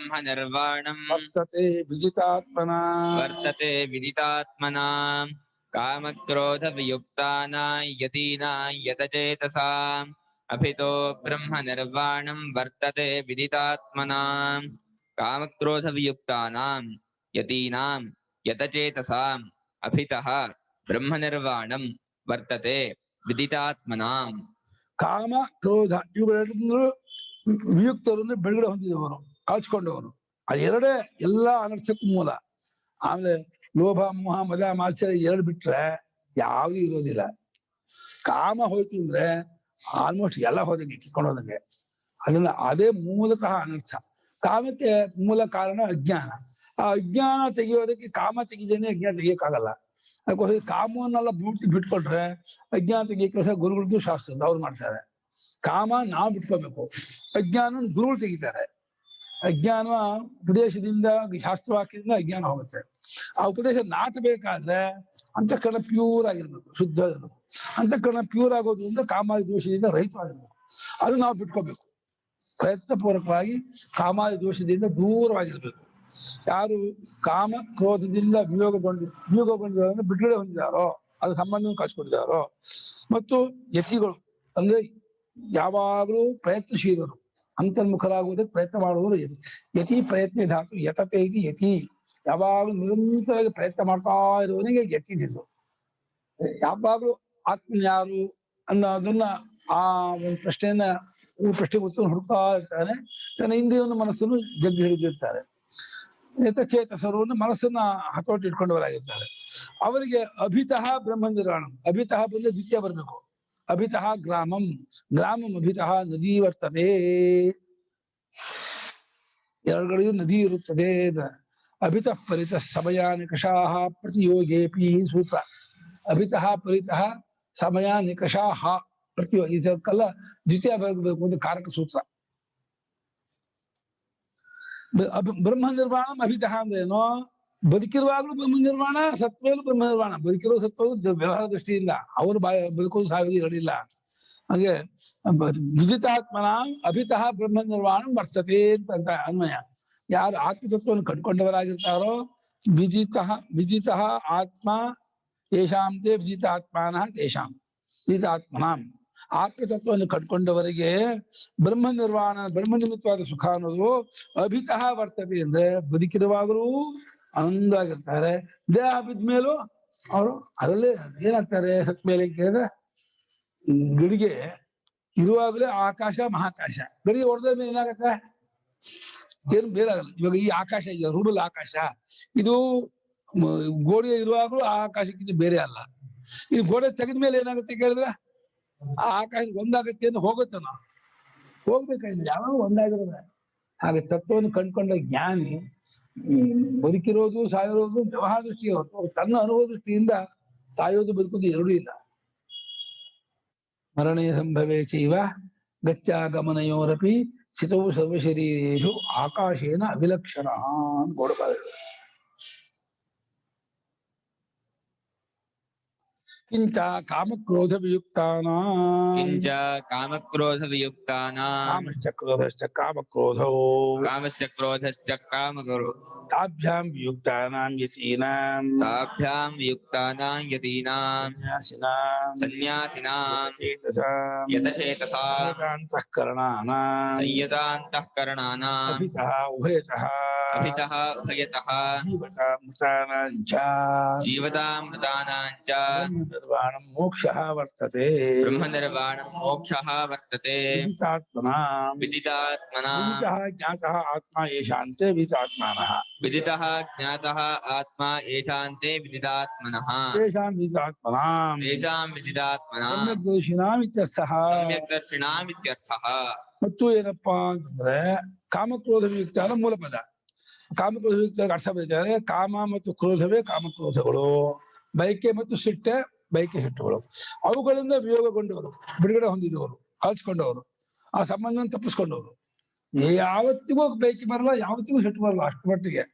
ವರ್ತತೆ ವಿದಿತಾತ್ಮನಾಂ. ಕಾಮಕ್ರೋಧ ವಿಯುಕ್ತಾನಾಂ ಯತೀನಾಂ ಯತಚೇತಸಾಂ ಅಭಿತೋ ಬ್ರಹ್ಮ ನಿರ್ವಾಣಂ ವರ್ತತೆ ವಿದಿತಾತ್ಮನಾಂ. ಕಾಮಕ್ರೋಧ ವಿಯುಕ್ತಾನಾಂ ಯತೀನಾಂ ಯತಚೇತಸಾಂ ಅಭಿತಃ ಬ್ರಹ್ಮ ನಿರ್ವಾಣಂ ವರ್ತತೆ ವಿದಿತಾತ್ಮನಾಂ. ಕಾಮ ಕ್ರೋಧ ಇವುಗಳೆರಡೂ ವಿಯುಕ್ತರನ್ನು ಬಿಡುಗಡೆ ಹೊಂದಿದವರು, ಕಾಲ್ಸ್ಕೊಂಡವರು. ಆ ಎರಡೇ ಎಲ್ಲಾ ಅನರ್ಥಕ್ಕೂ ಮೂಲ. ಆಮೇಲೆ ಲೋಭ, ಮೋಹ, ಮದ, ಮಾತ್ಸರ್ಯ ಎರಡು ಬಿಟ್ರೆ ಯಾವ್ದು ಇರೋದಿಲ್ಲ. ಕಾಮ ಹೋಯ್ತು ಅಂದ್ರೆ ಆಲ್ಮೋಸ್ಟ್ ಎಲ್ಲ ಹೋದಂಗೆ, ಕಿತ್ಕೊಂಡು ಹೋದಂಗೆ. ಅದನ್ನ ಅದೇ ಮೂಲತಃ ಅನರ್ಥ. ಕಾಮಕ್ಕೆ ಮೂಲ ಕಾರಣ ಅಜ್ಞಾನ. ಆ ಅಜ್ಞಾನ ತೆಗೆಯೋದಕ್ಕೆ ಕಾಮ ತೆಗಿದೇನೆ ಅಜ್ಞಾನ ತೆಗಿಯಕ್ಕಾಗಲ್ಲ. ಅದಕ್ಕೋಸ್ಕರ ಕಾಮವನ್ನೆಲ್ಲ ಬಿಟ್ಕೊಟ್ರೆ ಅಜ್ಞಾನ ತೆಗಿಯೋ ಕೆಲಸ ಗುರುಗಳದ್ದು ಶಾಸ್ತ್ರ ಅವ್ರು ಮಾಡ್ತಾರೆ. ಕಾಮ ನಾವು ಬಿಟ್ಕೋಬೇಕು, ಅಜ್ಞಾನ ಗುರುಗಳು ತೆಗಿತಾರೆ. ಅಜ್ಞಾನ ಉಪದೇಶದಿಂದ, ಶಾಸ್ತ್ರವಾಕ್ಯದಿಂದ ಅಜ್ಞಾನ ಹೋಗುತ್ತೆ. ಆ ಉಪದೇಶ ನಾಟಬೇಕಾದ್ರೆ ಅಂತಃಕರಣ ಪ್ಯೂರ್ ಆಗಿರ್ಬೇಕು, ಶುದ್ಧ ಇರ್ಬೇಕು. ಅಂತಃಕರಣ ಪ್ಯೂರ್ ಆಗೋದು ಅಂದ್ರೆ ಕಾಮಾದಿ ದೋಷದಿಂದ ರಹಿತವಾಗಿರ್ಬೇಕು. ಅದು ನಾವು ಬಿಟ್ಕೋಬೇಕು. ಪ್ರಯತ್ನಪೂರ್ವಕವಾಗಿ ಕಾಮಾದಿ ದೋಷದಿಂದ ದೂರವಾಗಿರ್ಬೇಕು. ಯಾರು ಕಾಮ ಕ್ರೋಧದಿಂದ ವಿಯೋಗಗೊಂಡಿರೋ ಬಿಡುಗಡೆ ಹೊಂದಿದಾರೋ, ಅದು ಸಂಬಂಧವನ್ನು ಕಳ್ಸಿಕೊಂಡಿದ್ದಾರೋ, ಮತ್ತು ಯತಿಗಳು ಅಂದ್ರೆ ಯಾವಾಗಲೂ ಪ್ರಯತ್ನಶೀಲರು, ಅಂತರ್ಮುಖರಾಗುವುದಕ್ಕೆ ಪ್ರಯತ್ನ ಮಾಡುವುದು ಯತಿ. ಯತಿ ಪ್ರಯತ್ನ ಧಾತು ಯತತೆ ಇದು ಯತಿ. ಯಾವಾಗಲೂ ನಿರಂತರವಾಗಿ ಪ್ರಯತ್ನ ಮಾಡ್ತಾ ಇರುವವನಿಗೆ ಯತಿ ಇದು. ಯಾವಾಗಲೂ ಆತ್ಮ ಯಾರು ಅನ್ನೋದನ್ನ ಆ ಒಂದು ಪ್ರಶ್ನೆಗೆ ಉತ್ತರ ಹುಡುಕ್ತಾ ಇರ್ತಾನೆ. ತನ್ನ ಇಂದ್ರಿಯವನ್ನು ಮನಸ್ಸನ್ನು ಜಗ್ಗಿ ಹಿಡಿದಿರ್ತಾರೆ. ಯತಚೇತಸರು ಮನಸ್ಸನ್ನ ಹತೋಟಿ ಇಟ್ಕೊಂಡವರಾಗಿರ್ತಾರೆ. ಅವರಿಗೆ ಅಭಿತಃ ಬ್ರಹ್ಮ ನಿರ್ವಾಣಂ. ಅಭಿತಃ ಬಂದ್ರೆ ದ್ವಿತೀಯ ಬರ್ಬೇಕು. ಅಭಿತಃ ಗ್ರಾಮಂ, ಗ್ರಾಮಂ ಅಭಿತಃ ನದಿ ವರ್ತತೆ. ಎರಡುಗಳಿಗೂ ನದಿ ಇರುತ್ತದೆ. ಅಭಿತಃ ಪರಿತಃ ಸಮಯ ನಿಕಷಾಹ ಪ್ರತಿಯೋಗೇಪಿ ಸೂತ್ರ. ಅಭಿತಃ ಪರಿತಃ ಸಮಯ ನಿಕಷಾಹ ಪ್ರತಿಯೋಗ, ಇದಕ್ಕೆಲ್ಲ ದ್ವಿತೀಯ ಬರಬೇಕು ಒಂದು ಕಾರಕ ಸೂತ್ರ. ಬ್ರಹ್ಮ ನಿರ್ವಾಣ ಅಭಿತಃ ಅಂದ್ರೇನೋ, ಬದುಕಿರುವಾಗಲೂ ಬ್ರಹ್ಮ ನಿರ್ವಾಣ, ಸತ್ವೇಲು ಬ್ರಹ್ಮ ನಿರ್ವಾಣ. ಬದುಕಿರೋ ಸತ್ವವು ವ್ಯವಹಾರ ದೃಷ್ಟಿಯಿಂದ ಅವರು ಬದುಕೋದು ಸಾಯೋದು ಇರಲಿಲ್ಲ. ಹಾಗೆ ವಿಜಿತಾತ್ಮನ ಅಭಿತಃ ಬ್ರಹ್ಮ ನಿರ್ವಾಣ ವರ್ತತೆ ಅಂತ ಅನ್ವಯ. ಯಾರು ಆತ್ಮತತ್ವವನ್ನು ಕಟ್ಕೊಂಡವರಾಗಿರ್ತಾರೋ ವಿಜಿತಃ ಆತ್ಮ ತೇಷಾಂ ತೇ ವಿಜಿತಾತ್ಮನಃ ತೇಷಾಂ ವಿಜಿತಾತ್ಮನಾಂ. ಆತ್ಮತತ್ವವನ್ನು ಕಟ್ಕೊಂಡವರಿಗೆ ಬ್ರಹ್ಮ ನಿರ್ವಾಣ, ಬ್ರಹ್ಮ ನಿಮಿತ್ತವಾದ ಸುಖ ಅನ್ನೋದು ಅಭಿತಃ ವರ್ತತೆ ಅಂದ್ರೆ ಬದುಕಿರುವಾಗಲೂ ಆನಂದವಾಗಿರ್ತಾರೆ. ದೇಹ ಬಿದ್ಮೇಲೂ ಅವರು ಅದರಲ್ಲೇ ಏನಾಗ್ತಾರೆ ಸತ್ ಮೇಲೆ ಕೇಳಿದ್ರೆ ಗಡಿಗೆ ಇರುವಾಗಲೇ ಆಕಾಶ ಮಹಾಕಾಶ, ಗಡಿಗೆ ಹೊಡೆದ ಮೇಲೆ ಏನಾಗತ್ತೆ? ಏನು ಬೇರೆ ಆಗಲ್ಲ. ಇವಾಗ ಈ ಆಕಾಶ ಇದೆ, ರೂಡಲ್ ಆಕಾಶ, ಇದು ಗೋಡೆ ಇರುವಾಗಲೂ ಆ ಆಕಾಶಕ್ಕಿಂತ ಬೇರೆ ಅಲ್ಲ. ಈ ಗೋಡೆ ತೆಗೆದ ಮೇಲೆ ಏನಾಗುತ್ತೆ ಕೇಳಿದ್ರೆ ಆ ಆಕಾಶ ಒಂದಾಗತ್ತೆ ಅಂತ ಹೋಗುತ್ತೆ. ನಾವು ಹೋಗ್ಬೇಕಾಗಿಲ್ಲ, ಯಾವಾಗ ಒಂದಾಗಿರೋದೆ. ಹಾಗೆ ತತ್ವವನ್ನು ಕಂಡುಕೊಂಡ ಜ್ಞಾನಿ ಬದುಕಿರೋದು ಸಾಯೋದು ವ್ಯವಹಾರ ದೃಷ್ಟಿಗೆ ಹೊರತು ತನ್ನ ಅನುಭವ ದೃಷ್ಟಿಯಿಂದ ಸಾಯೋದು ಬದುಕೋದು ಎರಡೂ ಇಲ್ಲ. ಮರಣೇ ಸಂಭವೇ ಚೈವ ಗತ್ಯಾಗಮನಯೋರಪಿ ಸ್ಥಿತೌ ಸರ್ವಶರೀರೇಷು ಆಕಾಶೇನ ಅವಿಲಕ್ಷಣ ಅಂತ ಕೊಡಬಾರದು. ಕಿಂಚ ಕಾಮಕ್ರೋಧ ವಿಯುಕ್ತಾನಾಂ ಕಿಂಚ ಕಾಮಕ್ರೋಧ ವಿಯುಕ್ತಾನಾಂ ಕಾಮಶ್ಚ ಕ್ರೋಧಶ್ಚ ಕಾಮಕ್ರೋಧೋ ಕಾಮಶ್ಚ ಕ್ರೋಧಶ್ಚ ಕಾಮಕ್ರೋ ತಾಭ್ಯಾಂ ವಿಯುಕ್ತಾನಾಂ ಯತೀನಾಂ ತಾಭ್ಯಾಂ ವಿಯುಕ್ತಾನಾಂ ಯತೀನಾಂ ಸನ್ಯಾಸಿನಾಂ ಸನ್ಯಾಸಿನಾಂ ಚೇತಸಾಂ ಯತಚೇತಸಾಂ ಅಂತಃಕರಣಾನಾಂ ಸಂಯತಾಂತಃಕರಣಾನಾಂ ಅಭಿತಃ ಉಭಯತಃ ಅಭಿತಃ ಉಭಯತಃ ಜೀವತಾಮೃತಾನಾಂ ಚ ಜೀವತಾಮೃತಾನಾಂ ಚ ನಿರ್ವಾಣಂ ಮೋಕ್ಷಃ ವರ್ತತೆ. ಬ್ರಹ್ಮನಿರ್ವಾಣಂ ಮೋಕ್ಷಃ ವರ್ತತೆ. ವಿದಿತಾತ್ಮನಾಂ ವಿದಿತಾತ್ಮನಾಂ ವಿದಿತಃ ಜ್ಞಾತಃ ಆತ್ಮ ಏಷಾಂತೆ ವಿದಿತಾತ್ಮನಃ ವಿದಿತಃ ಜ್ಞಾತಃ ಆತ್ಮ ಏಷಾಂತೆ ವಿದಿತಾತ್ಮನಃ ತೇಷಾಂ ವಿದಿತಾತ್ಮನಾಂ ತೇಷಾಂ ವಿದಿತಾತ್ಮನಾಂ ಸಮ್ಯಗ್ದರ್ಶಿನಾಂ ಇತ್ಯರ್ಥಃ. ಸಮ್ಯಗ್ದರ್ಶಿನಾಂ ಇತ್ಯರ್ಥಃ. ಮತ್ತು ಏನಪ್ಪಾ ಅಂತಂದ್ರೆ ಕಾಮಕ್ರೋಧ ವಿಯುಕ್ತ ಮೂಲ ಪದ. ಕಾಮಕ್ರೋಧ ವಿಯುಕ್ತ ಅರ್ಥ ಬರೀತಾರೆ, ಕಾಮ ಮತ್ತು ಕ್ರೋಧವೇ ಕಾಮಕ್ರೋಧಗಳು, ಬಯಕೆ ಮತ್ತು ಸಿಟ್ಟೆ ಬಯಕೆ ಸಿಟ್ಟುಗಳು. ಅವುಗಳಿಂದ ವಿಯೋಗಗೊಂಡವರು, ಬಿಡುಗಡೆ ಹೊಂದಿದವರು, ಕಳ್ಸ್ಕೊಂಡವರು, ಆ ಸಂಬಂಧ ತಪ್ಪಿಸ್ಕೊಂಡವರು. ಯಾವತ್ತಿಗೂ ಬಯಕೆ ಬರಲ್ಲ, ಯಾವತ್ತಿಗೂ ಸಿಟ್ಟು ಬರಲ್ಲ. ಅಷ್ಟು ಮಟ್ಟಿಗೆ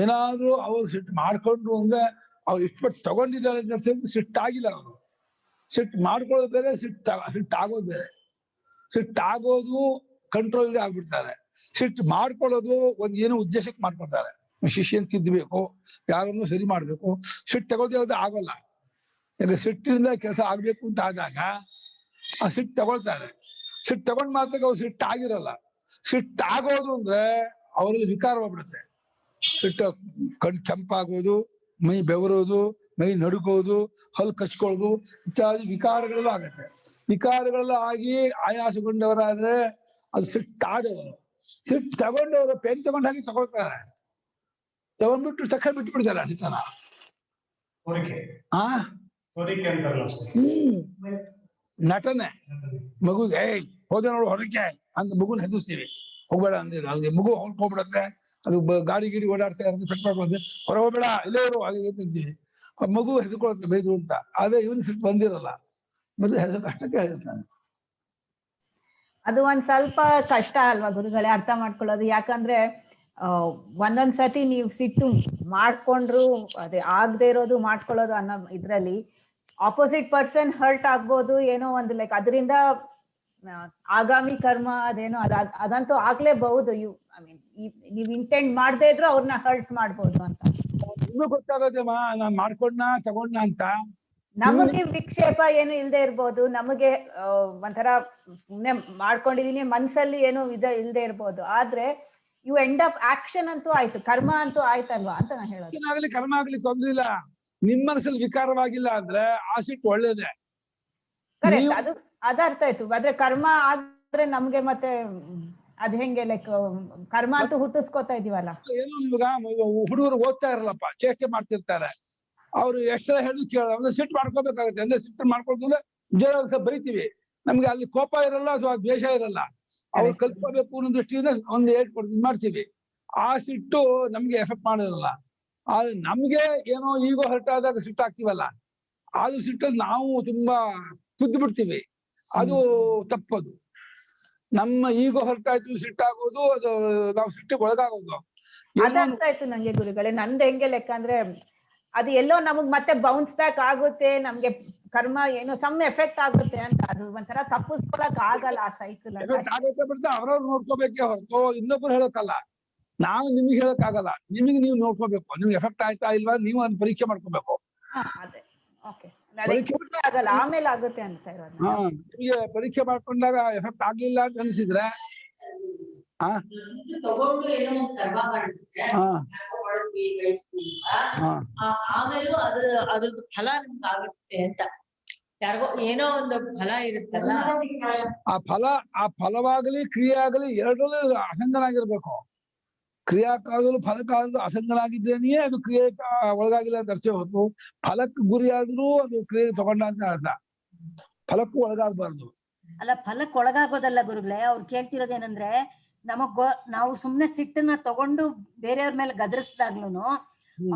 ಏನಾದ್ರೂ ಅವ್ರು ಸಿಟ್ಟು ಮಾಡ್ಕೊಂಡ್ರು ಅಂದ್ರೆ ಅವ್ರು ಇಷ್ಟಪಟ್ಟು ತಗೊಂಡಿದ್ದಾರೆ ಅಂತ ಸಿಟ್ಟಾಗಿಲ್ಲ. ಅವರು ಸಿಟ್ಟು ಮಾಡ್ಕೊಳ್ಳೋದು ಬೇರೆ, ಸಿಟ್ಟಾಗೋದು ಬೇರೆ. ಸಿಟ್ಟಾಗೋದು ಕಂಟ್ರೋಲ್ ಆಗ್ಬಿಡ್ತಾರೆ, ಸಿಟ್ಟು ಮಾಡ್ಕೊಳ್ಳೋದು ಒಂದ್ ಏನೋ ಉದ್ದೇಶಕ್ಕೆ ಮಾಡ್ಕೊಳ್ತಾರೆ. ಶಿಷ್ಯನ್ ತಿದ್ದಬೇಕು, ಯಾರನ್ನು ಸರಿ ಮಾಡ್ಬೇಕು. ಸಿಟ್ಟು ತಗೊಳ್ತೇವೆ ಆಗೋಲ್ಲ. ಈಗ ಸಿಟ್ಟಿನಿಂದ ಕೆಲಸ ಆಗ್ಬೇಕು ಅಂತ ಆದಾಗ ಆ ಸಿಟ್ಟು ತಗೊಳ್ತಾರೆ. ಸಿಟ್ಟು ತಗೊಂಡ್ ಮಾತ್ರ ಅವ್ರು ಸಿಟ್ಟಾಗಿರಲ್ಲ. ಸಿಟ್ಟಾಗೋದು ಅಂದ್ರೆ ಅವರಲ್ಲಿ ವಿಕಾರ ಹೋಗ್ಬಿಡುತ್ತೆ. ಸಿಟ್ಟು ಕಣ್ ಕೆಂಪಾಗೋದು, ಮೈ ಬೆವರೋದು, ಮೈ ನಡುಗೋದು, ಹಲ್ಲು ಕಚ್ಕೊಳ್ಳೋದು ಇತ್ಯಾದಿ ವಿಕಾರಗಳೆಲ್ಲ ಆಗತ್ತೆ. ವಿಕಾರಗಳೆಲ್ಲ ಆಗಿ ಆಯಾಸಗೊಂಡವರಾದ್ರೆ ಅದು ಸಿಟ್ಟಾದವರು. ಸಿಟ್ಟು ತಗೊಂಡವರು ಪೆನ್ ತಗೊಂಡ ಹಾಗೆ ತಗೊಳ್ತಾರೆ, ತಗೊಂಡ್ಬಿಟ್ಟು ತಕ್ಷಣ ಬಿಟ್ಟು ಬಿಡ್ತಾರೆ ಸಿಟ್ಟನ. ಕೋರಿಕೆ ಆ ಕೋರಿಕೆ ಅಂತಾರಲ್ಲ ಅಷ್ಟೇ. ನಟನೆ. ಮಗುಗೆ ಏಯ್ ಹೋದ ನೋಡು ಹೊರಕ್ಕೆ ಅಂತ ಮಗುನ ಹೆದರ್ಸ್ತೀವಿ, ಹೋಗ್ಬೇಡ ಅಂದಿಲ್ಲ. ಅವ್ರಿಗೆ ಮಗು ಹೋಗ್ಬಿಡತ್ತೆ, ಅದು ಗಾಡಿ ಗಿಡಿ ಓಡಾಡ್ತಾ ಇರುತ್ತೆ, ಪೆಟ್ ಮಾಡ್ಕೊಂಡ್ರೆ ಹೊರ ಹೋಗ್ಬೇಡ ಇಲ್ಲೇ ಇರು ಹಾಗೆ ತಿಂತೀವಿ. ಆ ಮಗು ಹೆದರ್ಕೊಳತ್ತೆ ಬೈದ್ರು ಅಂತ. ಆದ್ರೆ ಇವನ್ ಸಿಟ್ಟು ಬಂದಿರಲ್ಲ, ಮತ್ತೆ ಹೆಸರು ಕಷ್ಟಕ್ಕೆ ಹೇಳ್ತಾನೆ. ಅದು ಒಂದ್ ಸ್ವಲ್ಪ ಕಷ್ಟ ಅಲ್ವಾ ಗುರುಗಳೇ ಅರ್ಥ ಮಾಡ್ಕೊಳ್ಳೋದು? ಯಾಕಂದ್ರೆ ಒಂದೊಂದ್ ಸತಿ ನೀವು ಸಿಟ್ಟು ಮಾಡ್ಕೊಂಡ್ರು ಅದೇ ಆಗದೆ ಇರೋದು ಮಾಡ್ಕೊಳ್ಳೋದು ಅನ್ನೋ ಇದ್ರಲ್ಲಿ ಆಪೋಸಿಟ್ ಪರ್ಸನ್ ಹರ್ಟ್ ಆಗ್ಬೋದು, ಏನೋ ಒಂದು ಲೈಕ್ ಅದರಿಂದ ಆಗಾಮಿ ಕರ್ಮ ಅದೇನೋ ಅದಂತೂ ಆಗ್ಲೇಬಹುದು. ಐ ಮೀನ್ ನೀವ್ ಇಂಟೆಂಟ್ ಮಾಡದೇ ಇದ್ರು ಅವ್ರನ್ನ ಹರ್ಟ್ ಮಾಡ್ಬೋದು ಅಂತ ಇನ್ನೂ ಗೊತ್ತಾಗೋದಮ್ಮ. ನಾನ್ ಮಾಡ್ಕೊಂಡ್ನ ತಗೊಂಡ್ನ ಅಂತ ನಮಗೆ ವಿಕ್ಷೇಪ ಏನು ಇಲ್ದೇ ಇರ್ಬೋದು, ನಮಗೆ ಒಂಥರ ಸುಮ್ನೆ ಮಾಡ್ಕೊಂಡಿದೀನಿ ಮನ್ಸಲ್ಲಿ ಏನು ಇಲ್ದೇ ಇರ್ಬೋದು. ಆದ್ರೆ ಯು ಎಂಡ್ ಅಪ್ ಆಕ್ಷನ್ ಅಂತೂ ಆಯ್ತು, ಕರ್ಮ ಅಂತೂ ಆಯ್ತಲ್ವಾ ಅಂತ ನಾನು ಹೇಳೋದು. ಆಗ್ಲಿ ಕರ್ಮ ಆಗ್ಲಿ ತೊಂದ್ರೆ ಇಲ್ಲ, ನಿಮ್ ಮನಸ್ಸಲ್ಲಿ ವಿಕಾರವಾಗಿಲ್ಲ ಅಂದ್ರೆ ಆ ಸಿಟ್ಟು ಒಳ್ಳೇದೇ. ಕರೆಕ್ಟ್, ಅದು ಅರ್ಥ ಆಯ್ತು. ಆದ್ರೆ ಕರ್ಮ ಆದ್ರೆ ನಮ್ಗೆ ಮತ್ತೆ ಅದ್ ಹೆಂಗೆ ಲೈಕ್ ಕರ್ಮ ಅಂತೂ ಹುಟ್ಟಿಸ್ಕೊತಾ ಇದೀವಲ್ಲ. ಏನು ಇವಾಗ ಹುಡುಗರು ಓದ್ತಾ ಇರಲ್ಲಪ್ಪ, ಚೇಷ್ಟೆ ಮಾಡ್ತಿರ್ತಾರೆ. ಅವ್ರು ಎಷ್ಟರ ಹೇಳಿ ಕೇಳ ಸಿಟ್ಟು ಮಾಡ್ಕೋಬೇಕಾಗುತ್ತೆ. ಅಂದ್ರೆ ಸಿಟ್ಟು ಮಾಡ್ಕೊಳ್ತಂದ್ರೆ ಜನ ಬೈತೀವಿ, ನಮ್ಗೆ ಅಲ್ಲಿ ಕೋಪ ಇರಲ್ಲ ಅಥವಾ ದ್ವೇಷ ಇರಲ್ಲ. ಅವ್ರು ಕಲ್ತ್ಕೋಬೇಕು ಅನ್ನೋ ದೃಷ್ಟಿಯಿಂದ ಒಂದು ಹೇಳ್ಕೊಡ್ತೀವಿ ಮಾಡ್ತೀವಿ. ಆ ಸಿಟ್ಟು ನಮ್ಗೆ ಎಫೆಕ್ಟ್ ಮಾಡಿರಲ್ಲ. ಆದ್ರೆ ನಮ್ಗೆ ಏನೋ ಈಗೋ ಹರ್ಟ್ ಆದಾಗ ಸಿಟ್ಟು ಆಗ್ತೀವಲ್ಲ, ಅದು ಸಿಟ್ಟಲ್ಲಿ ನಾವು ತುಂಬಾ ಕುದ್ದು ಬಿಡ್ತೀವಿ. ಅದು ತಪ್ಪದು. ನಮ್ಮ ಈಗೋ ಹರ್ಟ್ ಆಯ್ತು ಸಿಟ್ಟಾಗೋದು, ಅದು ನಾವು ಸಿಟ್ಟಿಗೆ ಒಳಗಾಗೋದು. ಅದಾಗ್ತಾ ಇತ್ತು ನಂಗೆ ಗುರುಗಳೇ. ನಂದು ಹೆಂಗೆ ಲೆಕ್ಕ ಅಂದ್ರೆ ಅದು ಎಲ್ಲೋ ನಮಗ್ ಮತ್ತೆ ಬೌನ್ಸ್ ಬ್ಯಾಕ್ ಆಗುತ್ತೆ, ನಮ್ಗೆ ಕರ್ಮ ಏನೋ ಸಮ್ ಎಫೆಕ್ಟ್ ಆಗುತ್ತೆ ಅಂತ. ಅದು ಒಂಥರ ತಪ್ಪಿಸ್ಕೊಳಕ್ ಆಗಲ್ಲ ಆ ಸೈಕಲ್. ಆಗುತ್ತೆ ಬಿಡ್ತಾ ಅವ್ರವ್ರು ನೋಡ್ಕೋಬೇಕೇ ಹೊರತು ಇನ್ನೊಬ್ರು ಹೇಳಕ್ಕಲ್ಲ. ನಾವು ನಿಮ್ಗೆ ಹೇಳಕ್ ಆಗಲ್ಲ, ನಿಮಗೆ ನೀವು ನೋಡ್ಕೋಬೇಕು. ನಿಮ್ಗೆ ಎಫೆಕ್ಟ್ ಆಯ್ತಾ ಇಲ್ವಾ ನೀವು ಅದನ್ನ ಪರೀಕ್ಷೆ ಮಾಡ್ಕೋಬೇಕು. ಅದೇ ಓಕೆ, ಆಗಲ್ಲ ಆಮೇಲೆ ಆಗುತ್ತೆ ಅಂತ ಇರೋದು. ನಿಮಗೆ ಪರೀಕ್ಷೆ ಮಾಡ್ಕೊಂಡಾಗ ಎಫೆಕ್ಟ್ ಆಗ್ಲಿಲ್ಲ ಅಂತ ಅನ್ಸಿದ್ರೆ ಆಮೇಲೂ ಅದ್ರದ್ದು ಫಲ ನಮ್ಗೆ ಆಗುತ್ತೆ ಅಂತ. ಯಾರಿಗೋ ಏನೋ ಒಂದು ಫಲ ಇರುತ್ತಲ್ಲ, ಆ ಫಲವಾಗಲಿ ಕ್ರಿಯೆ ಆಗಲಿ ಎರಡರಲ್ಲೂ ಅಸಂಗನಾಗಿರ್ಬೇಕು. ಕ್ರಿಯಾಕಾಲದಲ್ಲೂ ಫಲಕಾಲದಲ್ಲೂ ಅಸಂಗನಾಗಿದ್ದೇನೆಯೇ ಅದು ಕ್ರಿಯೆ ಒಳಗಾಗಿಲ್ಲ ಅಂತ ಅರ್ಥ ಹೊತ್ತು ಫಲಕ್ಕೆ ಗುರಿಯಾದ್ರೂ ಅದು ಕ್ರಿಯೆ ತಗೊಂಡ ಅಂತ ಅರ್ಥ. ಫಲಕ್ಕೂ ಒಳಗಾಗಬಾರ್ದು. ಅಲ್ಲ, ಫಲಕ್ಕೆ ಒಳಗಾಗೋದಲ್ಲ ಗುರುಗಳೇ. ಅವ್ರು ಕೇಳ್ತಿರೋದೇನಂದ್ರೆ, ನಾವು ಸುಮ್ನೆ ಸಿಟ್ಟನ್ನ ತಗೊಂಡು ಬೇರೆಯವ್ರ ಮೇಲೆ ಗದರಿಸಿದಾಗ್ಲೂ